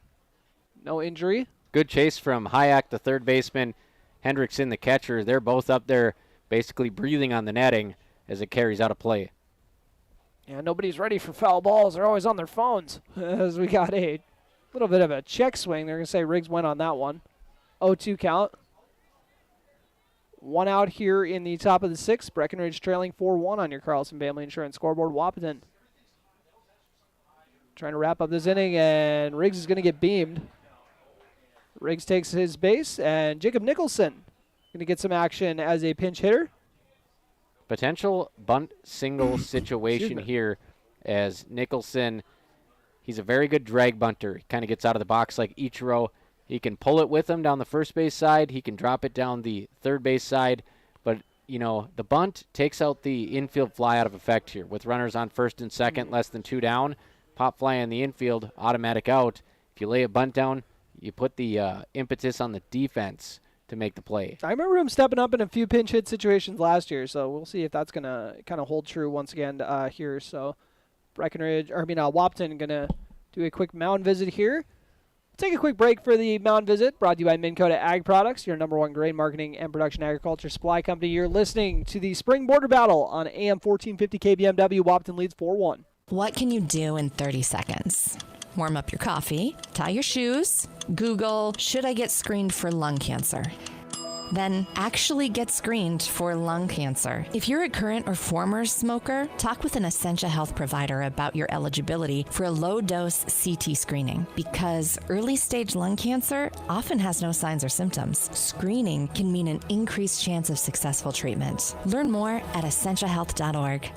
S2: no injury.
S3: Good chase from Hayek, the third baseman. Hendrickson, the catcher. They're both up there basically breathing on the netting as it carries out a play.
S2: Yeah, nobody's ready for foul balls. They're always on their phones. As we got a little bit of a check swing. They're going to say Riggs went on that one. 0-2 count. 1 out here in the top of the 6th. Breckenridge trailing 4-1 on your Carlson Family Insurance scoreboard. Wahpeton trying to wrap up this inning, and Riggs is going to get beamed. Riggs takes his base, and Jacob Nicholson going to get some action as a pinch hitter.
S3: Potential bunt single situation here as Nicholson, he's a very good drag bunter. He kind of gets out of the box like Ichiro. He can pull it with him down the first base side. He can drop it down the third base side. But, you know, the bunt takes out the infield fly out of effect here. With runners on first and second, less than 2 down, pop fly in the infield, automatic out. If you lay a bunt down, you put the impetus on the defense to make the play.
S2: I remember him stepping up in a few pinch hit situations last year, so we'll see if that's going to kind of hold true once again here. So Wahpeton going to do a quick mound visit here. Take a quick break for the mound visit, brought to you by Minn Kota Ag Products, your #1 grain marketing and production agriculture supply company. You're listening to the Spring Border Battle on AM 1450 KBMW. Wahpeton leads 4-1.
S9: What can you do in 30 seconds? Warm up your coffee, tie your shoes, Google, should I get screened for lung cancer? Then actually get screened for lung cancer. If you're a current or former smoker, talk with an Essentia Health provider about your eligibility for a low-dose CT screening, because early-stage lung cancer often has no signs or symptoms. Screening can mean an increased chance of successful treatment. Learn more at essentiahealth.org.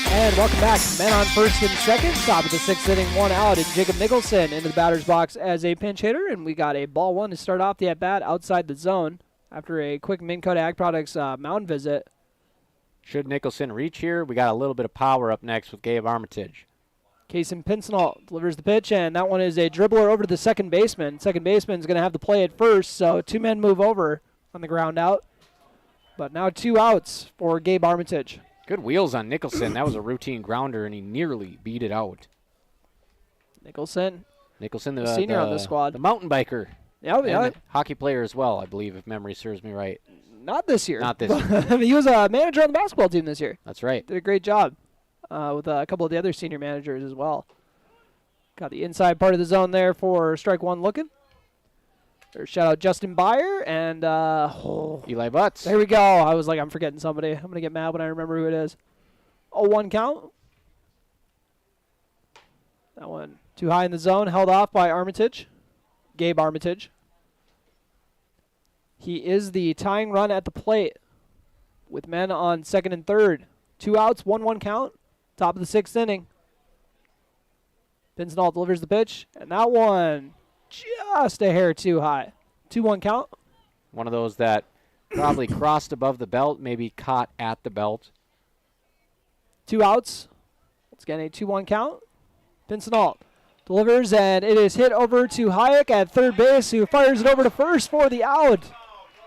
S2: And welcome back. Men on first and second. Top of the 6th inning, 1 out. And Jacob Nicholson into the batter's box as a pinch hitter. And we got a ball 1 to start off the at-bat outside the zone after a quick Minn Kota Ag Products mound visit.
S3: Should Nicholson reach here, we got a little bit of power up next with Gabe Armitage.
S2: Kason Pincinel delivers the pitch, and that one is a dribbler over to the second baseman. Second baseman's going to have the play at first, so 2 men move over on the ground out. But now 2 outs for Gabe Armitage.
S3: Good wheels on Nicholson. That was a routine grounder, and he nearly beat it out.
S2: Nicholson,
S3: the
S2: senior on the squad.
S3: The mountain biker.
S2: Yeah.
S3: Hockey player as well, I believe, if memory serves me right.
S2: Not this year.
S3: Not this year.
S2: He was a manager on the basketball team this year.
S3: That's right.
S2: Did a great job with a couple of the other senior managers as well. Got the inside part of the zone there for strike 1 looking. Shout out Justin Byer and
S3: Eli Butts.
S2: There we go. I was like, I'm forgetting somebody. I'm going to get mad when I remember who it is. 0-1 count. That one too high in the zone. Held off by Armitage. Gabe Armitage. He is the tying run at the plate with men on second and third. 2 outs, 1-1 count. Top of the 6th inning. Pincinel delivers the pitch, and that one just a hair too high. 2-1 count.
S3: One of those that probably crossed above the belt, maybe caught at the belt.
S2: 2 outs. Let's get a 2-1 count. Pincinel delivers, and it is hit over to Hayek at third base, who fires it over to first for the out.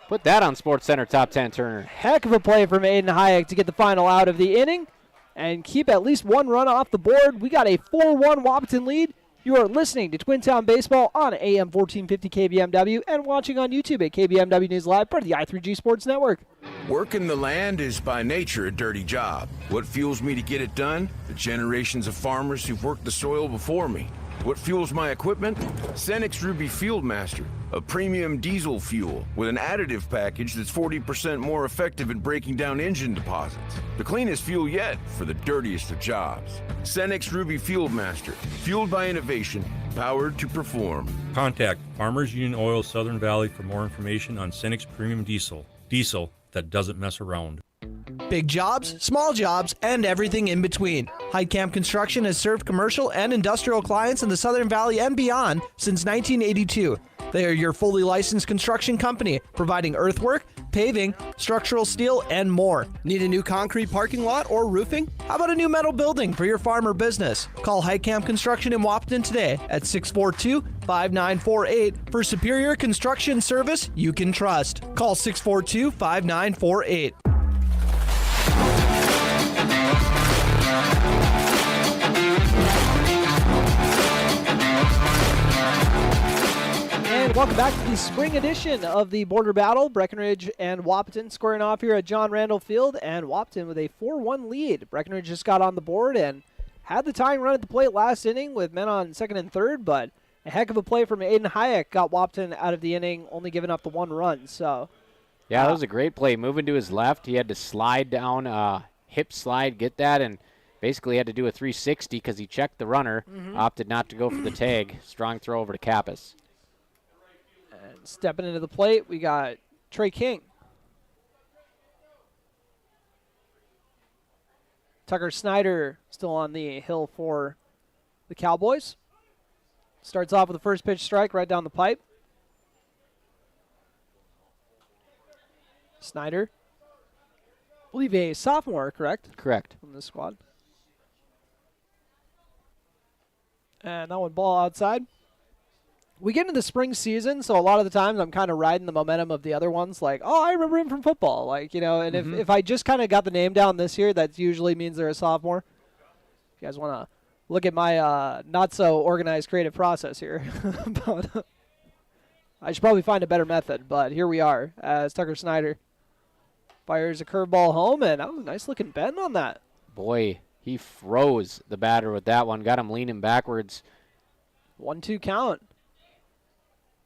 S3: Put that on SportsCenter Top 10, Turner.
S2: Heck of a play from Aiden Hayek to get the final out of the inning and keep at least 1 run off the board. We got a 4-1 Wahpeton lead. You are listening to Twin Town Baseball on AM 1450 KBMW and watching on YouTube at KBMW News Live, part of the I3G Sports Network.
S10: Working the land is by nature a dirty job. What fuels me to get it done? The generations of farmers who've worked the soil before me. What fuels my equipment? Cenex Ruby Fieldmaster, a premium diesel fuel with an additive package that's 40% more effective at breaking down engine deposits. The cleanest fuel yet for the dirtiest of jobs. Cenex Ruby Fieldmaster, fueled by innovation, powered to perform.
S11: Contact Farmers Union Oil Southern Valley for more information on Cenex Premium Diesel. Diesel that doesn't mess around.
S7: Big jobs, small jobs, and everything in between. Heidkamp Construction has served commercial and industrial clients in the Southern Valley and beyond since 1982. They are your fully licensed construction company, providing earthwork, paving, structural steel, and more. Need a new concrete parking lot or roofing? How about a new metal building for your farm or business? Call Heidkamp Construction in Wahpeton today at 642-5948 for superior construction service you can trust. Call 642-5948.
S2: And welcome back to the spring edition of the Border Battle. Breckenridge and Wahpeton squaring off here at John Randall Field, and Wahpeton with a 4-1 lead. Breckenridge just got on the board and had the tying run at the plate last inning with men on second and third, but a heck of a play from Aiden Hayek got Wahpeton out of the inning, only giving up the 1 run. So,
S3: yeah, that was a great play. Moving to his left, he had to slide down, hip slide, get that, and basically had to do a 360 because he checked the runner, opted not to go for the tag. Strong throw over to Kappas.
S2: And stepping into the plate, we got Trey King. Tucker Snyder still on the hill for the Cowboys. Starts off with the first pitch strike right down the pipe. Snyder, I believe a sophomore, correct?
S3: Correct.
S2: From this squad. And that one ball outside. We get into the spring season, so a lot of the times I'm kind of riding the momentum of the other ones. Like, oh, I remember him from football. Like, you know, and if I just kind of got the name down this year, that usually means they're a sophomore. If you guys want to look at my not-so-organized creative process here. But, I should probably find a better method, but here we are as Tucker Snyder fires a curveball home, and that was a nice-looking bend on that.
S3: Boy, he froze the batter with that one. Got him leaning backwards.
S2: 1-2 count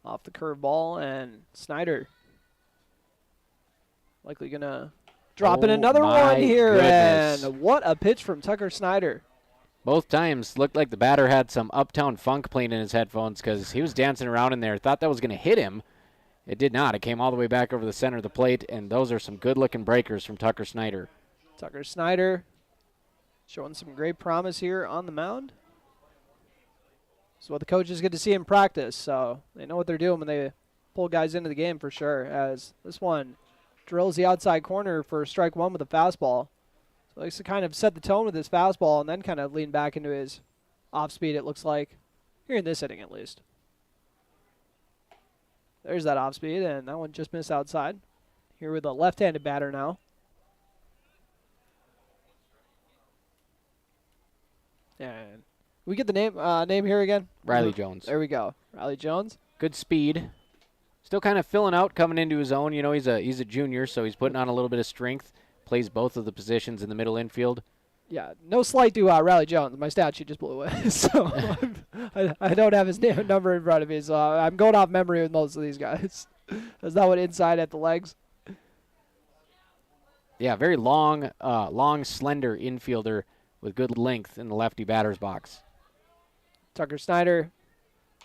S2: off the curveball, and Snyder likely going to drop in another one here.
S3: Goodness.
S2: And what a pitch from Tucker Snyder.
S3: Both times looked like the batter had some Uptown Funk playing in his headphones because he was dancing around in there. Thought that was going to hit him. It did not. It came all the way back over the center of the plate, and those are some good-looking breakers from Tucker Snyder.
S2: Tucker Snyder showing some great promise here on the mound. So what the coaches get to see in practice, so they know what they're doing when they pull guys into the game for sure, as this one drills the outside corner for strike one with a fastball. So he likes to kind of set the tone with his fastball and then kind of lean back into his off-speed, it looks like, here in this inning at least. There's that off-speed, and that one just missed outside. Here with a left-handed batter now. And we get the name here again?
S3: Riley Jones.
S2: There we go. Riley Jones.
S3: Good speed. Still kind of filling out, coming into his own. You know, he's a junior, so he's putting on a little bit of strength. Plays both of the positions in the middle infield.
S2: Yeah, no slight to Riley Jones. My stat sheet just blew away, so I don't have his name number in front of me, so I'm going off memory with most of these guys. Is that one inside at the legs?
S3: Yeah, very long, slender infielder with good length in the lefty batter's box.
S2: Tucker Snyder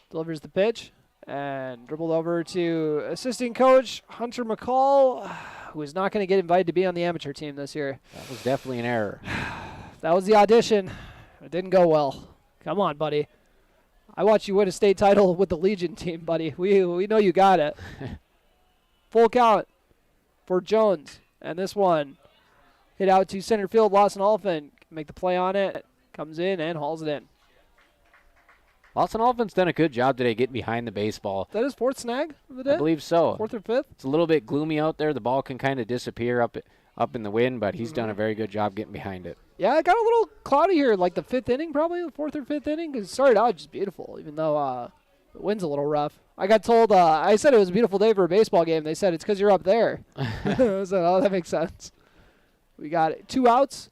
S2: delivers the pitch and dribbled over to assistant coach Hunter McCall, who is not going to get invited to be on the amateur team this year.
S3: That was definitely an error.
S2: That was the audition. It didn't go well. Come on, buddy. I watched you win a state title with the Legion team, buddy. We know you got it. Full count for Jones. And this one hit out to center field. Lawson Oliphant can make the play on it. Comes in and hauls it in.
S3: Lawson Oliphant's done a good job today getting behind the baseball.
S2: Is that his fourth snag of the day?
S3: I believe so.
S2: Fourth or fifth?
S3: It's a little bit gloomy out there. The ball can kind of disappear up in the wind, but he's done a very good job getting behind it.
S2: Yeah, it got a little cloudy here, like the fifth inning, probably the fourth or fifth inning. Because it started out just beautiful, even though the wind's a little rough. I got told, I said it was a beautiful day for a baseball game. They said it's because you're up there. I said, oh, that makes sense. We got 2 outs.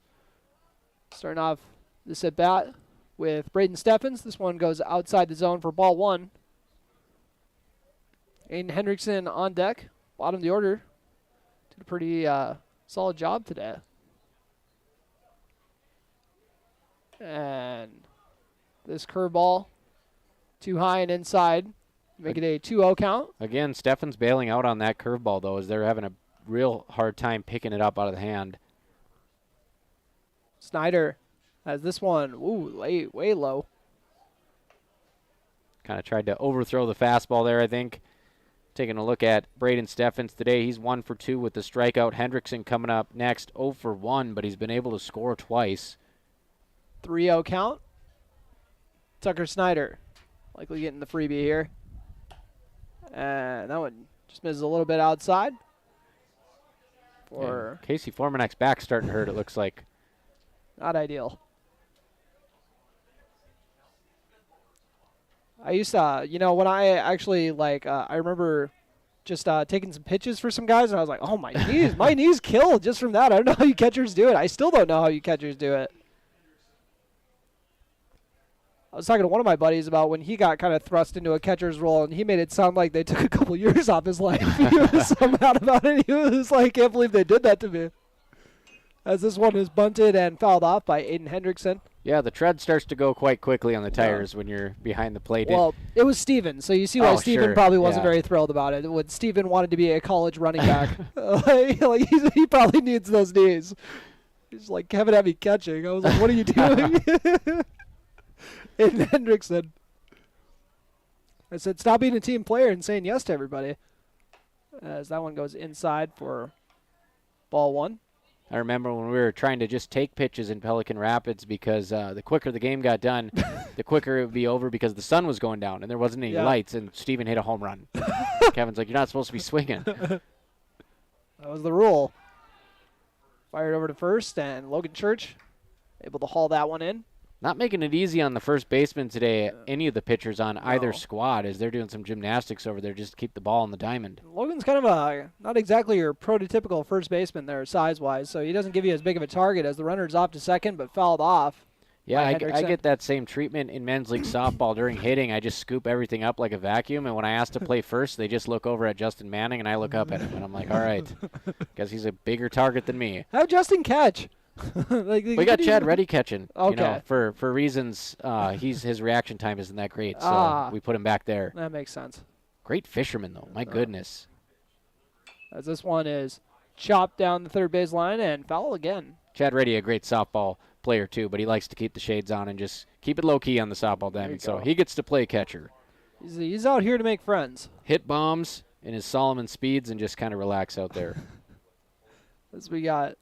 S2: Starting off this at bat with Braden Steffens. This one goes outside the zone for ball 1. Aiden Hendrickson on deck. Bottom of the order. Did a pretty solid job today. And this curveball too high and inside. Make it a 2-0 count.
S3: Again, Steffens bailing out on that curveball, though, as they're having a real hard time picking it up out of the hand.
S2: Snyder has this one, way low.
S3: Kind of tried to overthrow the fastball there, I think. Taking a look at Braden Steffens today, he's 1 for 2 with the strikeout. Hendrickson coming up next, 0 for 1, but he's been able to score twice.
S2: 3-0 count. Tucker Snyder likely getting the freebie here. And that one just misses a little bit outside. For
S3: Casey Formanek's back starting to hurt, it looks like.
S2: Not ideal. I used to, when I actually, I remember just taking some pitches for some guys, and I was like, oh, my knees killed just from that. I don't know how you catchers do it. I still don't know how you catchers do it. I was talking to one of my buddies about when he got kind of thrust into a catcher's role, and he made it sound like they took a couple years off his life. He was so mad about it. He was like, can't believe they did that to me. As this one is bunted and fouled off by Aiden Hendrickson.
S3: Yeah, the tread starts to go quite quickly on the tires when you're behind the plate.
S2: Well, it was Steven, so you see why Steven probably wasn't very thrilled about it. When Steven wanted to be a college running back, he probably needs those knees. He's like, Kevin had me catching. I was like, what are you doing? Aiden Hendrickson. I said, stop being a team player and saying yes to everybody. As that one goes inside for ball one.
S3: I remember when we were trying to just take pitches in Pelican Rapids because the quicker the game got done, the quicker it would be over because the sun was going down and there wasn't any lights, and Steven hit a home run. Kevin's like, you're not supposed to be swinging.
S2: That was the rule. Fired over to first, and Logan Church able to haul that one in.
S3: Not making it easy on the first baseman today, any of the pitchers on either squad, as they're doing some gymnastics over there just to keep the ball in the diamond.
S2: Logan's kind of not exactly your prototypical first baseman there size-wise, so he doesn't give you as big of a target as the runner's off to second but fouled off.
S3: Yeah, I get that same treatment in men's league softball during hitting. I just scoop everything up like a vacuum, and when I ask to play first, they just look over at Justin Manning, and I look up at him, and I'm like, all right, guess he's a bigger target than me.
S2: Have Justin catch.
S3: We got Chad Reddy catching. Okay. For reasons his reaction time isn't that great, so we put him back there.
S2: That makes sense.
S3: Great fisherman though, my goodness.
S2: As this one is chopped down the third base line and foul again.
S3: Chad Reddy, a great softball player too, but he likes to keep the shades on and just keep it low key on the softball diamond. So he gets to play catcher.
S2: He's out here to make friends.
S3: Hit bombs in his Solomon speeds and just kind of relax out there.
S2: As we got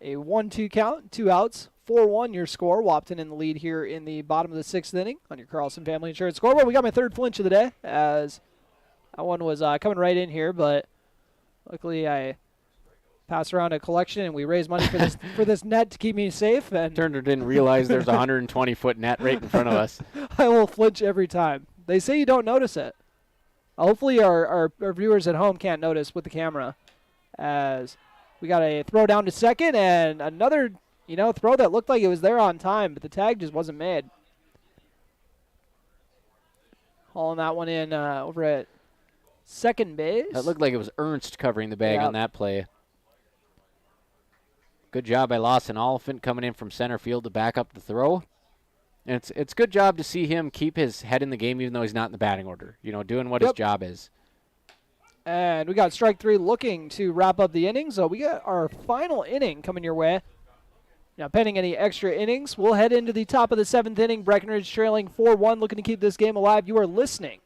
S2: a 1-2 count, 2 outs, 4-1 your score. Wahpeton in the lead here in the bottom of the 6th inning on your Carlson Family Insurance scoreboard. We got my third flinch of the day, as that one was coming right in here, but luckily I passed around a collection and we raised money for this for this net to keep me safe. And
S3: Turner didn't realize there's a 120-foot net right in front of us.
S2: I will flinch every time. They say you don't notice it. Hopefully our viewers at home can't notice with the camera, as we got a throw down to second and another, throw that looked like it was there on time, but the tag just wasn't made. Hauling that one in over at second base.
S3: That looked like it was Ernst covering the bag on that play. Good job by Lawson Oliphant coming in from center field to back up the throw. And it's good job to see him keep his head in the game even though he's not in the batting order, doing what his job is.
S2: And we got strike 3 looking to wrap up the inning. So we got our final inning coming your way. Now, pending any extra innings, we'll head into the top of the 7th inning. Breckenridge trailing 4-1, looking to keep this game alive. You are listening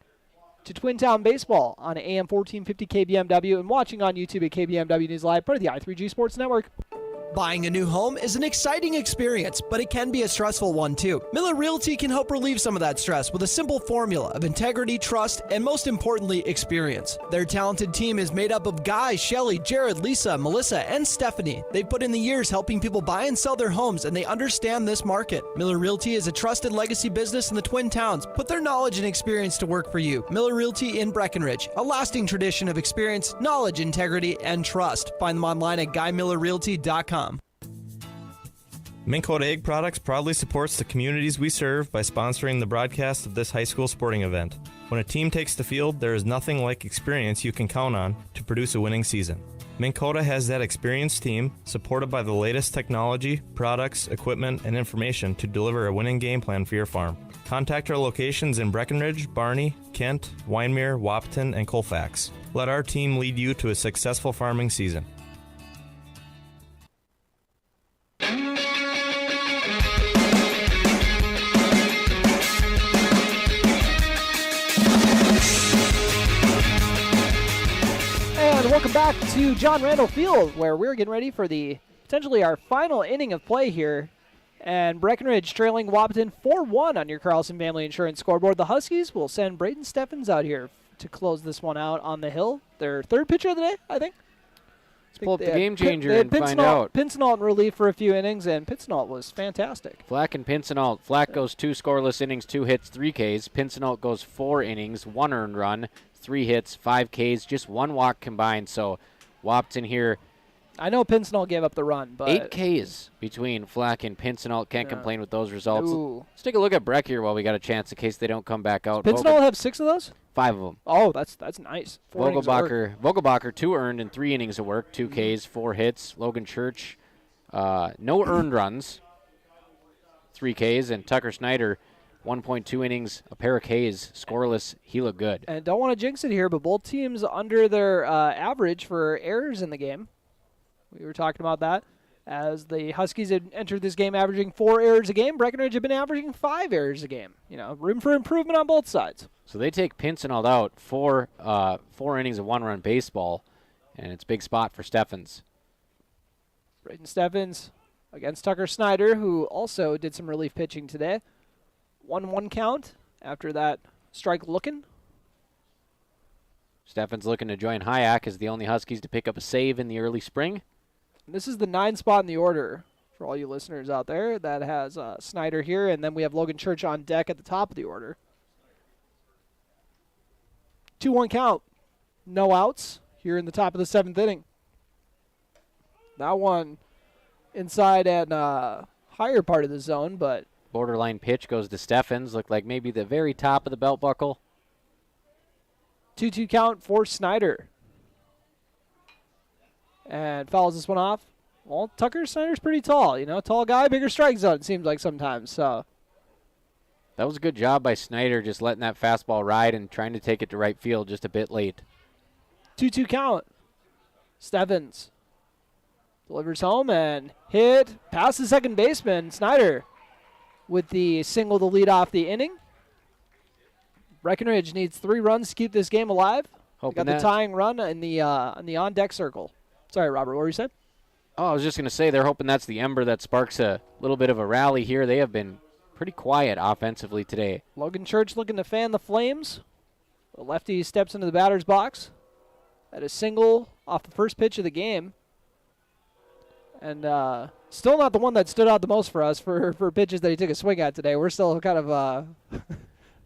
S2: to Twin Town Baseball on AM 1450 KBMW and watching on YouTube at KBMW News Live, part of the i3G Sports Network.
S7: Buying a new home is an exciting experience, but it can be a stressful one too. Miller Realty can help relieve some of that stress with a simple formula of integrity, trust, and most importantly, experience. Their talented team is made up of Guy, Shelly, Jared, Lisa, Melissa, and Stephanie. They've put in the years helping people buy and sell their homes, and they understand this market. Miller Realty is a trusted legacy business in the Twin Towns. Put their knowledge and experience to work for you. Miller Realty in Breckenridge, a lasting tradition of experience, knowledge, integrity, and trust. Find them online at GuyMillerRealty.com.
S12: Minn Kota Egg Products proudly supports the communities we serve by sponsoring the broadcast of this high school sporting event. When a team takes the field, there is nothing like experience you can count on to produce a winning season. Minn Kota has that experienced team, supported by the latest technology, products, equipment, and information to deliver a winning game plan for your farm. Contact our locations in Breckenridge, Barney, Kent, Wyndmere, Wahpeton, and Colfax. Let our team lead you to a successful farming season.
S2: Welcome back to John Randall Field, where we're getting ready for potentially our final inning of play here. And Breckenridge trailing Wahpeton 4-1 on your Carlson Family Insurance scoreboard. The Huskies will send Braden Steffens out here to close this one out on the hill. Their third pitcher of the day, I think.
S3: Let's pull up the game changer
S2: They had
S3: and find out.
S2: Pinsenalt in relief for a few innings, and Pinsenalt was fantastic.
S3: Flack and Pinsenalt. Flack goes 2 scoreless innings, 2 hits, 3 Ks. Pinsenalt goes 4 innings, 1 earned run, 3 hits, 5 Ks, just 1 walk combined. So Wahpeton here.
S2: I know Pinsenalt gave up the run, but
S3: 8 Ks between Flack and Pinsenalt. Can't complain with those results.
S2: Ooh.
S3: Let's take a look at Breck here while we got a chance in case they don't come back out.
S2: Pinsenalt have 6 of those?
S3: 5 of them.
S2: Oh, that's nice. 4 innings of work.
S3: Vogelbacher, 2 earned and 3 innings of work, 2 Ks, 4 hits. Logan Church, no earned runs, 3 Ks. And Tucker Snyder, 1.2 innings, a pair of Ks, scoreless. He looked good.
S2: And don't want to jinx it here, but both teams under their average for errors in the game. We were talking about that. As the Huskies had entered this game averaging 4 errors a game, Breckenridge had been averaging 5 errors a game. You know, room for improvement on both sides.
S3: So they take Pinsenalt out, 4 innings of 1-run baseball, and it's a big spot for Steffens.
S2: Braden Steffens against Tucker Snyder, who also did some relief pitching today. 1-1 count after that strike looking.
S3: Steffens looking to join Hayek as the only Huskies to pick up a save in the early spring.
S2: This is the 9 spot in the order for all you listeners out there that has Snyder here, and then we have Logan Church on deck at the top of the order. 2-1 count. No outs here in the top of the 7th inning. That one inside and higher part of the zone, but
S3: Borderline pitch goes to Steffens. Looked like maybe the very top of the belt buckle.
S2: 2-2 count for Snyder. And fouls this one off. Well, Tucker Snyder's pretty tall. You know, tall guy, bigger strike zone, it seems like sometimes. So
S3: That was a good job by Snyder, just letting that fastball ride and trying to take it to right field just a bit late.
S2: 2-2 count. Steffens delivers home and hit past the second baseman. Snyder with the single to lead off the inning. Breckenridge needs 3 runs to keep this game alive. They got the tying run in the on-deck circle. Sorry, Robert, what were you saying?
S3: Oh, I was just going to say they're hoping that's the ember that sparks a little bit of a rally here. They have been pretty quiet offensively today.
S2: Logan Church looking to fan the flames. The lefty steps into the batter's box at a single off the first pitch of the game. And still not the one that stood out the most for us for pitches that he took a swing at today. We're still kind of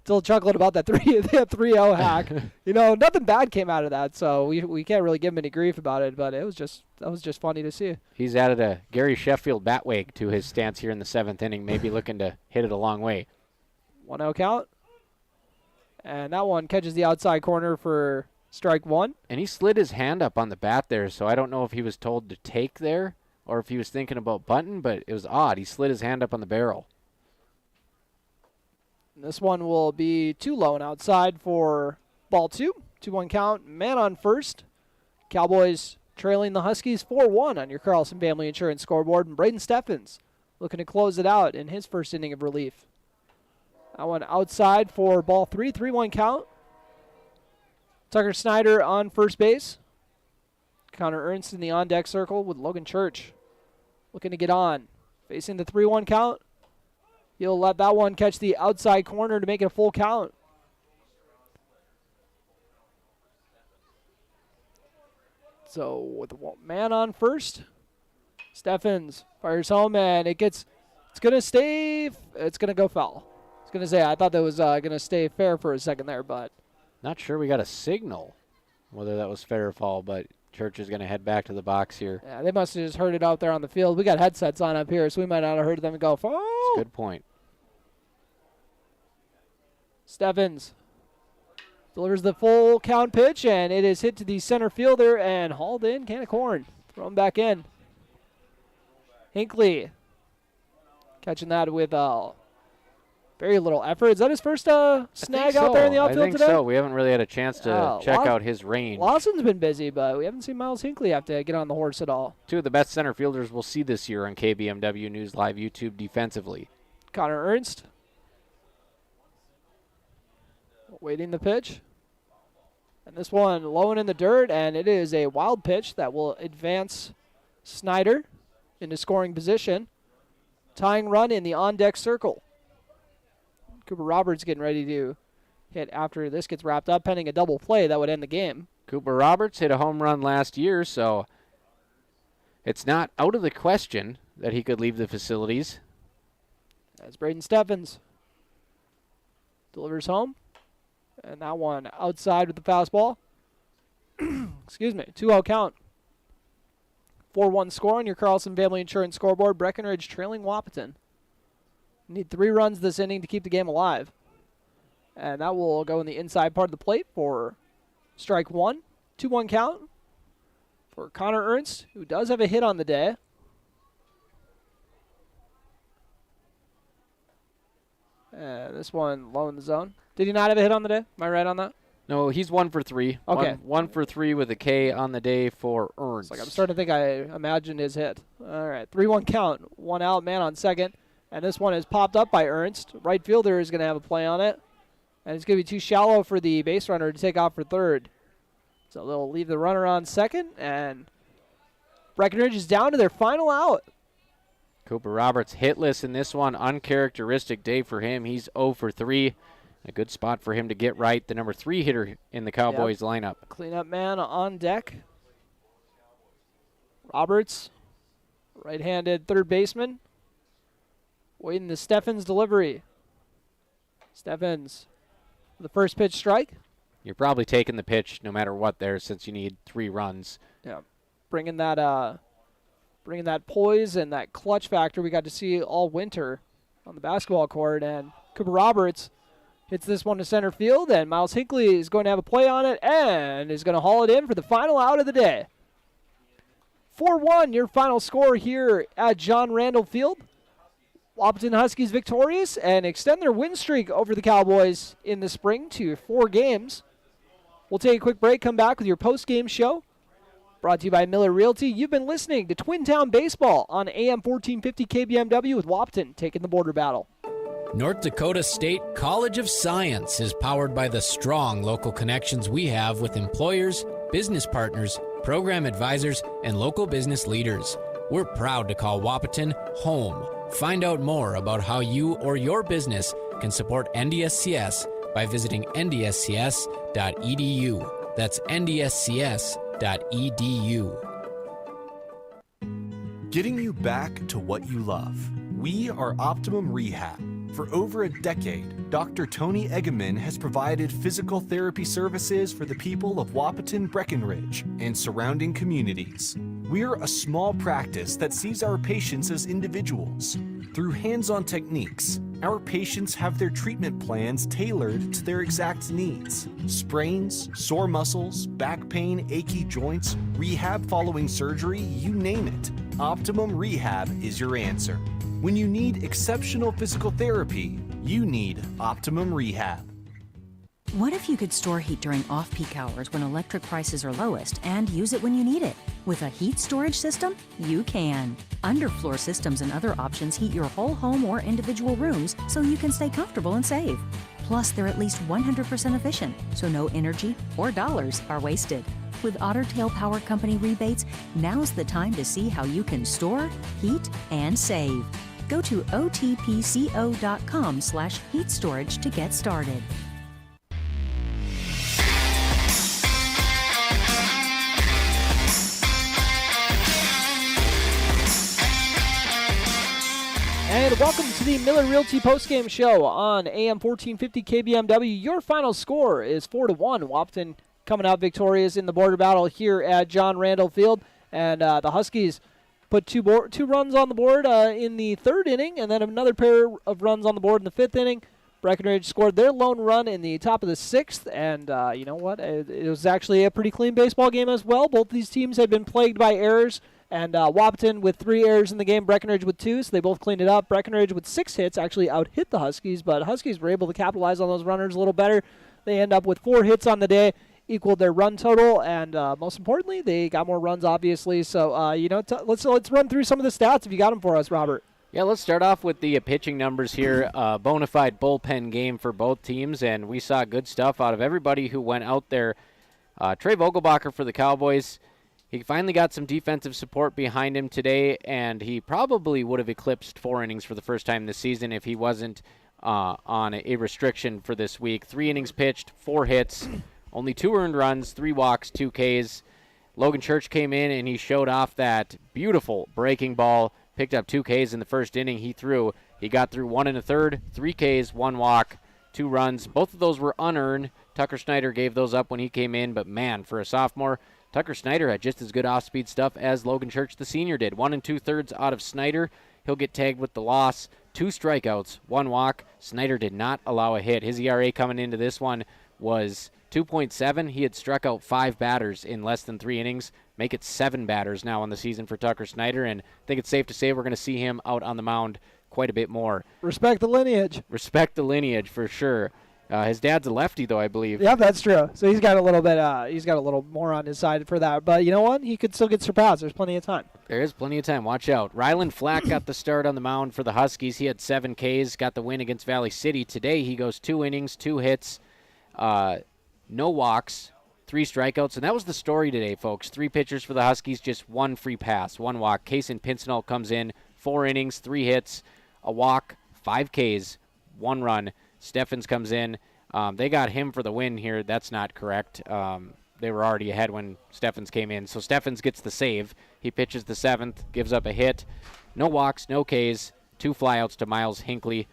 S2: still chuckling about that 3-0 hack. You know, nothing bad came out of that, so we can't really give him any grief about it, but that was just funny to see.
S3: He's added a Gary Sheffield bat wag to his stance here in the 7th inning, maybe looking to hit it a long way.
S2: 1-0 count. And that one catches the outside corner for strike 1.
S3: And he slid his hand up on the bat there, so I don't know if he was told to take there or if he was thinking about bunting, but it was odd. He slid his hand up on the barrel.
S2: This one will be too low and outside for ball 2. 2-1 count. Man on first. Cowboys trailing the Huskies 4-1 on your Carlson Family Insurance scoreboard. And Braden Steffens looking to close it out in his first inning of relief. That one outside for ball 3. 3-1 count. Tucker Snyder on first base. Connor Ernst in the on-deck circle with Logan Church looking to get on. Facing the 3-1 count. He'll let that one catch the outside corner to make it a full count. So with the man on first, Steffens fires home and it's going to go foul. I was going to say, I thought that was going to stay fair for a second there, but.
S3: Not sure we got a signal whether that was fair or foul, but Church is going to head back to the box here.
S2: Yeah, they must have just heard it out there on the field. We got headsets on up here, so we might not have heard them go, foul.
S3: That's a good point.
S2: Steffens delivers the full count pitch, and it is hit to the center fielder and hauled in. Can of corn. Thrown back in. Hinckley catching that with very little effort. Is that his first snag out there in the outfield
S3: today? I think
S2: today?
S3: so. We haven't really had a chance to check out his range.
S2: Lawson's been busy, but we haven't seen Miles Hinckley have to get on the horse at all.
S3: 2 of the best center fielders we'll see this year on KBMW News Live YouTube defensively.
S2: Connor Ernst waiting the pitch. And this one low and in the dirt, and it is a wild pitch that will advance Snyder into scoring position. Tying run in the on-deck circle. Cooper Roberts getting ready to hit after this gets wrapped up, pending a double play that would end the game.
S3: Cooper Roberts hit a home run last year, so It's not out of the question that he could leave the facilities.
S2: As Braden Steffens delivers home. And that one outside with the fastball. Excuse me. 2-0 count. 4-1 score on your Carlson Family Insurance scoreboard. Breckenridge trailing Wahpeton. Need 3 runs this inning to keep the game alive. And that will go in the inside part of the plate for strike 1. 2-1 count for Connor Ernst, who does have a hit on the day. And this one low in the zone. Did he not have a hit on the day? Am I right on that?
S3: No, he's 1 for 3.
S2: Okay.
S3: One for 3 with a K on the day for Ernst.
S2: I'm starting to think I imagined his hit. All right, 3-1 count. 1 out, man on second. And this one is popped up by Ernst. Right fielder is going to have a play on it. And it's going to be too shallow for the base runner to take off for third. So they'll leave the runner on second. And Breckenridge is down to their final out.
S3: Cooper Roberts hitless in this one. Uncharacteristic day for him. He's 0 for 3. A good spot for him to get right. The number 3 hitter in the Cowboys lineup.
S2: Cleanup man on deck. Roberts, right-handed third baseman. Waiting the Steffens delivery. Steffens, the first pitch strike.
S3: You're probably taking the pitch no matter what there, since you need 3 runs.
S2: Yeah, bringing that poise and that clutch factor we got to see all winter on the basketball court. And Cooper Roberts hits this one to center field, and Miles Hinckley is going to have a play on it and is going to haul it in for the final out of the day. 4-1, your final score here at John Randall Field. Wahpeton Huskies victorious and extend their win streak over the Cowboys in the spring to 4 games. We'll take a quick break, come back with your post-game show. Brought to you by Miller Realty. You've been listening to Twin Town Baseball on AM 1450 KBMW with Wahpeton taking the border battle.
S13: North Dakota State College of Science is powered by the strong local connections we have with employers, business partners, program advisors, and local business leaders. We're proud to call Wahpeton home. Find out more about how you or your business can support NDSCS by visiting ndscs.edu. That's ndscs.edu.
S14: Getting you back to what you love. We are Optimum Rehab. For over a decade, Dr. Tony Egeman has provided physical therapy services for the people of Wahpeton, Breckenridge, and surrounding communities. We're a small practice that sees our patients as individuals. Through hands-on techniques, our patients have their treatment plans tailored to their exact needs. Sprains, sore muscles, back pain, achy joints, rehab following surgery, you name it. Optimum Rehab is your answer. When you need exceptional physical therapy, you need Optimum Rehab.
S15: What if you could store heat during off-peak hours when electric prices are lowest and use it when you need it? With a heat storage system, you can. Underfloor systems and other options heat your whole home or individual rooms so you can stay comfortable and save. Plus, they're at least 100% efficient, so no energy or dollars are wasted. With Otter Tail Power Company rebates, now's the time to see how you can store, heat, and save. Go to otpco.com/heat storage to get started.
S2: And welcome to the Miller Realty postgame show on AM 1450 KBMW. Your final score is 4-1. Wahpeton coming out victorious in the border battle here at John Randall Field. And the Huskies put two runs on the board in the 3rd inning, and then another pair of runs on the board in the 5th inning. Breckenridge scored their lone run in the top of the 6th, and you know what? It was actually a pretty clean baseball game as well. Both these teams had been plagued by errors, and Wahpeton with 3 errors in the game, Breckenridge with 2, so they both cleaned it up. Breckenridge with 6 hits actually out-hit the Huskies, but Huskies were able to capitalize on those runners a little better. They end up with 4 hits on the day, equaled their run total, and most importantly, they got more runs, obviously. So, let's run through some of the stats if you got them for us, Robert.
S3: Yeah, let's start off with the pitching numbers here. Bona fide bullpen game for both teams, and we saw good stuff out of everybody who went out there. Trey Vogelbacher for the Cowboys, he finally got some defensive support behind him today, and he probably would have eclipsed 4 innings for the first time this season if he wasn't on a restriction for this week. 3 innings pitched, 4 hits, only 2 earned runs, 3 walks, 2 Ks. Logan Church came in and he showed off that beautiful breaking ball, picked up 2 Ks in the first inning. He got through 1 1/3, 3 Ks, 1 walk, 2 runs. Both of those were unearned. Tucker Snyder gave those up when he came in, but man, for a sophomore, Tucker Snyder had just as good off-speed stuff as Logan Church, the senior, did. 1 2/3 out of Snyder. He'll get tagged with the loss. 2 strikeouts, 1 walk. Snyder did not allow a hit. His ERA coming into this one was 2.7. He had struck out 5 batters in less than 3 innings. Make it 7 batters now on the season for Tucker Snyder, and I think it's safe to say we're going to see him out on the mound quite a bit more.
S2: Respect the lineage.
S3: Respect the lineage for sure. His dad's a lefty, though, I believe.
S2: Yeah, that's true. So he's got a little bit. He's got a little more on his side for that. But you know what? He could still get surpassed. There's plenty of time.
S3: There is plenty of time. Watch out. Ryland Flack got the start on the mound for the Huskies. He had 7 Ks, got the win against Valley City. Today he goes 2 innings, 2 hits, no walks, 3 strikeouts. And that was the story today, folks. 3 pitchers for the Huskies, just 1 free pass, 1 walk. Kason Pincinel comes in, 4 innings, 3 hits, a walk, 5 Ks, 1 run. Steffens comes in. They got him for the win here. That's not correct. They were already ahead when Steffens came in. So Steffens gets the save. He pitches the 7th, gives up a hit. No walks, no Ks, 2 flyouts to Miles Hinckley.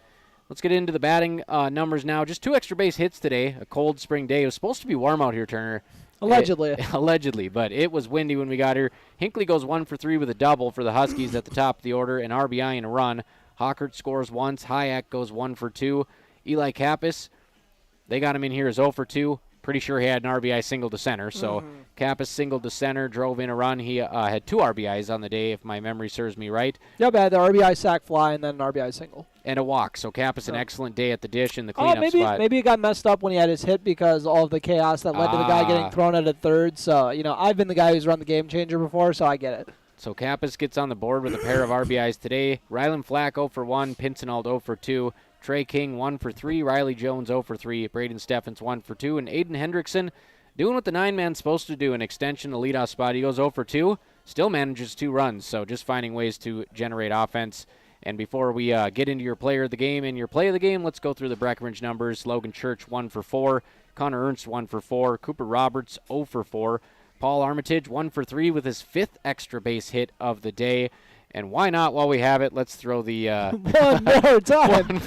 S3: Let's get into the batting numbers now. Just 2 extra base hits today. A cold spring day. It was supposed to be warm out here, Turner.
S2: Allegedly.
S3: Allegedly, but it was windy when we got here. Hinckley goes 1 for 3 with a double for the Huskies at the top of the order, an RBI and a run. Hawkert scores once. Hayek goes 1 for 2. Eli Kappas, they got him in here as 0 for 2. Pretty sure he had an RBI single to center. So Kappas singled to center, drove in a run. He had 2 RBIs on the day, if my memory serves me right.
S2: Yep, had the RBI sac fly and then an RBI single.
S3: And a walk. So Kappas, an excellent day at the dish in the cleanup spot.
S2: Maybe it got messed up when he had his hit because all of the chaos that led to the guy getting thrown out at third. So, I've been the guy who's run the game changer before, so I get it.
S3: So Kappas gets on the board with a pair of RBIs today. Ryland Flack 0 for 1, Pincinel 0 for 2. Trey King 1 for 3, Riley Jones 0 for 3, Braden Steffens 1 for 2, and Aiden Hendrickson doing what the 9-man's supposed to do, an extension, the leadoff spot. He goes 0 for 2, still manages 2 runs, so just finding ways to generate offense. And before we get into your player of the game and your play of the game, let's go through the Breckenridge numbers. Logan Church 1 for 4, Connor Ernst 1 for 4, Cooper Roberts 0 for 4, Paul Armitage 1 for 3 with his 5th extra base hit of the day. And why not, while we have it, let's throw the...
S2: One more time.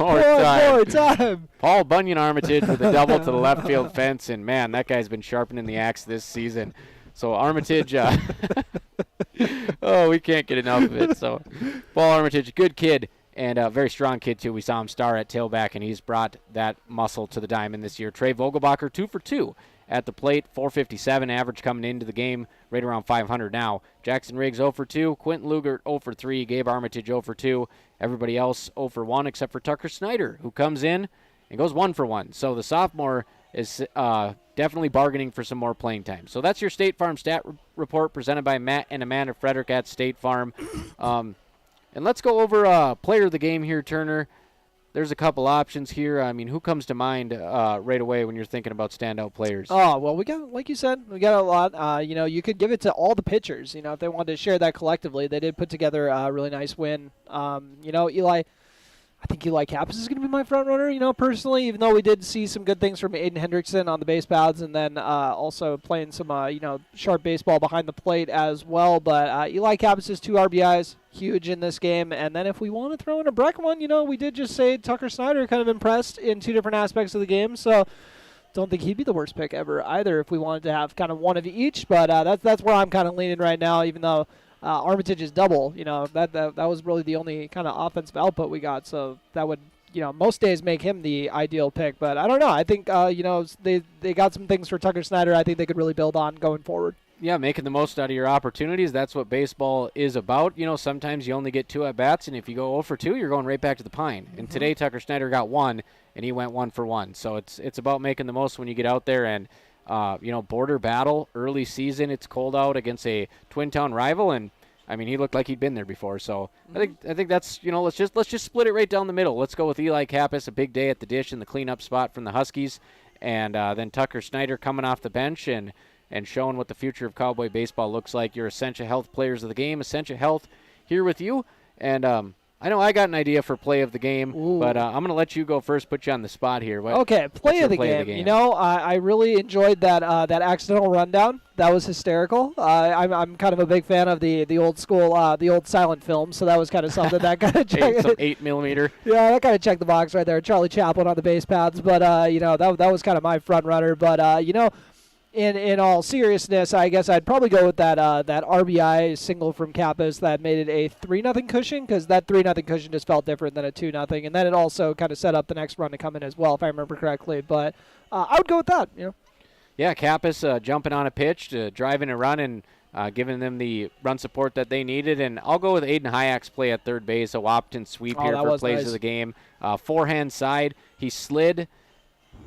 S3: Paul Bunyan Armitage with a double to the left field fence. And, man, that guy's been sharpening the axe this season. So Armitage... we can't get enough of it. So Paul Armitage, good kid. And a very strong kid, too. We saw him star at tailback, and he's brought that muscle to the diamond this year. Trey Vogelbacher, 2 for 2. At the plate, 457 average coming into the game, right around 500 now. Jackson Riggs 0 for 2, Quentin Lugert 0 for 3, Gabe Armitage 0 for 2. Everybody else 0 for 1 except for Tucker Snyder, who comes in and goes 1 for 1. So the sophomore is definitely bargaining for some more playing time. So that's your State Farm stat report presented by Matt and Amanda Frederick at State Farm. And let's go over player of the game here, Turner. There's a couple options here. I mean, who comes to mind right away when you're thinking about standout players?
S2: Oh, well, we got, like you said, we got a lot. You could give it to all the pitchers. If they wanted to share that collectively, they did put together a really nice win. I think Eli Kappas is going to be my front runner, personally, even though we did see some good things from Aiden Hendrickson on the base paths and then also playing some, sharp baseball behind the plate as well. But Eli Kappas is 2 RBIs, huge in this game. And then if we want to throw in a Breck one, we did just say Tucker Snyder kind of impressed in 2 different aspects of the game. So don't think he'd be the worst pick ever either if we wanted to have kind of one of each. But that's where I'm kind of leaning right now, even though Armitage's double, that was really the only kind of offensive output we got. So that would, most days make him the ideal pick. But I don't know. I think, they got some things for Tucker Snyder I think they could really build on going forward.
S3: Yeah, making the most out of your opportunities. That's what baseball is about. Sometimes you only get 2 at-bats, and if you go 0 for 2, you're going right back to the pine. And today Tucker Snyder got 1, and he went 1 for 1. So it's about making the most when you get out there and, border battle, early season. It's cold out against a Twin Town rival, and I mean he looked like he'd been there before. So I think that's let's just split it right down the middle. Let's go with Eli Kappas, a big day at the dish in the cleanup spot from the Huskies, and then Tucker Snyder coming off the bench and showing what the future of Cowboy baseball looks like. Your Essentia Health players of the game, Essentia Health here with you, and I know I got an idea for play of the game, but I'm going to let you go first, put you on the spot here.
S2: Okay, play of the game. You know, I really enjoyed that accidental rundown. That was hysterical. I'm kind of a big fan of the old school, the old silent films, so that was kind of something that kind of checked.
S3: 8mm.
S2: Yeah, that kind of checked the box right there. Charlie Chaplin on the base pads, but you know, that was kind of my front runner. But you know, in all seriousness, I guess I'd probably go with that RBI single from Kappas that made it a 3-0 cushion, because that 3-0 cushion just felt different than a 2-0, and then it also kind of set up the next run to come in as well, if I remember correctly. But I would go with that. You know.
S3: Yeah, Kappas jumping on a pitch, driving a run, and giving them the run support that they needed. And I'll go with Aiden Hayek's play at third base, a Wahpeton sweep here for plays of the game. Forehand side, he slid,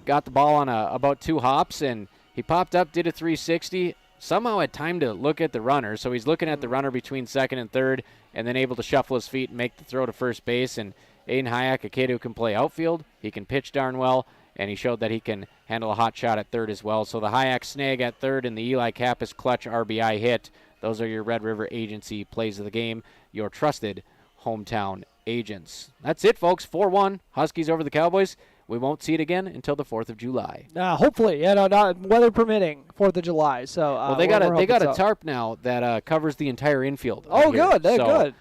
S3: got the ball on about 2 hops, and he popped up, did a 360, somehow had time to look at the runner. So he's looking at the runner between second and third, and then able to shuffle his feet and make the throw to first base. And Aiden Hayek, a kid who can play outfield, he can pitch darn well, and he showed that he can handle a hot shot at third as well. So the Hayek snag at third and the Eli Kappas clutch RBI hit, those are your Red River Agency plays of the game, your trusted hometown agents. That's it, folks. 4-1, Huskies over the Cowboys. We won't see it again until the 4th of July.
S2: Hopefully, not weather permitting, 4th of July. So
S3: well, they got a tarp now that covers the entire infield.
S2: Oh, good, good.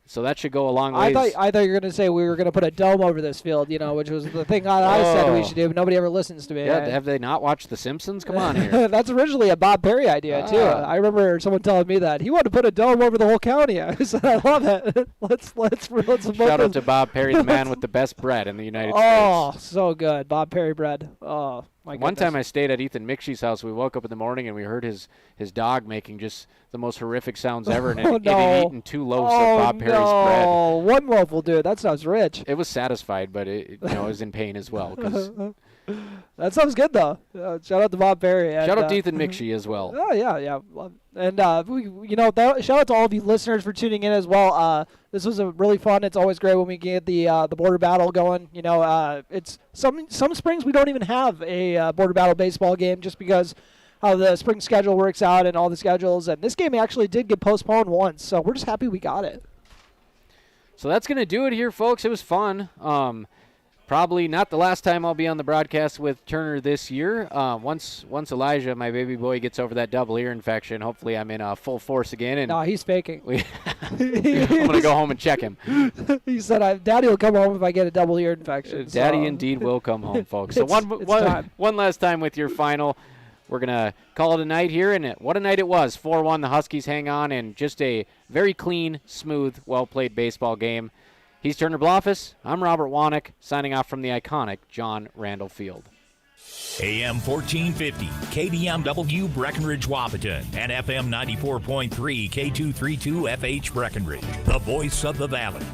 S3: So that should go a long ways.
S2: I thought you were going to say we were going to put a dome over this field, you know, which was the thing I said we should do, but nobody ever listens to me.
S3: Yeah, have they not watched The Simpsons? Come on here.
S2: That's originally a Bob Perry idea, too. I remember someone telling me that. He wanted to put a dome over the whole county. I said, I love it. Let's
S3: Shout out to Bob Perry, the man with the best bread in the United States.
S2: Oh, so good. Bob Perry bread. Oh, my goodness.
S3: One time I stayed at Ethan Mikshi's house. We woke up in the morning and we heard his dog making just the most horrific sounds ever. And it had eaten 2 loaves of Bob Perry's bread.
S2: Oh, 1 loaf will do it. That sounds rich.
S3: It was satisfied, but it was in pain as well.
S2: That sounds good, though. Shout out to Bob Perry.
S3: Shout out to Ethan Mikshi as well.
S2: Oh, yeah. And, shout out to all of you listeners for tuning in as well. This was really fun. It's always great when we get the border battle going. You know, it's some springs we don't even have a border battle baseball game just because how the spring schedule works out and all the schedules. And this game actually did get postponed once, so we're just happy we got it.
S3: So that's going to do it here, folks. It was fun. Probably not the last time I'll be on the broadcast with Turner this year. Once Elijah, my baby boy, gets over that double ear infection, hopefully I'm in full force again. And
S2: no, he's faking.
S3: I'm going to go home and check him.
S2: He said, Daddy will come home if I get a double ear infection.
S3: Daddy indeed will come home, folks. So one last time with your final. We're going to call it a night here, and what a night it was. 4-1, the Huskies hang on, and just a very clean, smooth, well-played baseball game. He's Turner Blofis. I'm Robert Wanick, signing off from the iconic John Randall Field.
S1: AM 1450, KBMW Breckenridge Wahpeton, and FM 94.3 K232 FH Breckenridge, the voice of the Valley.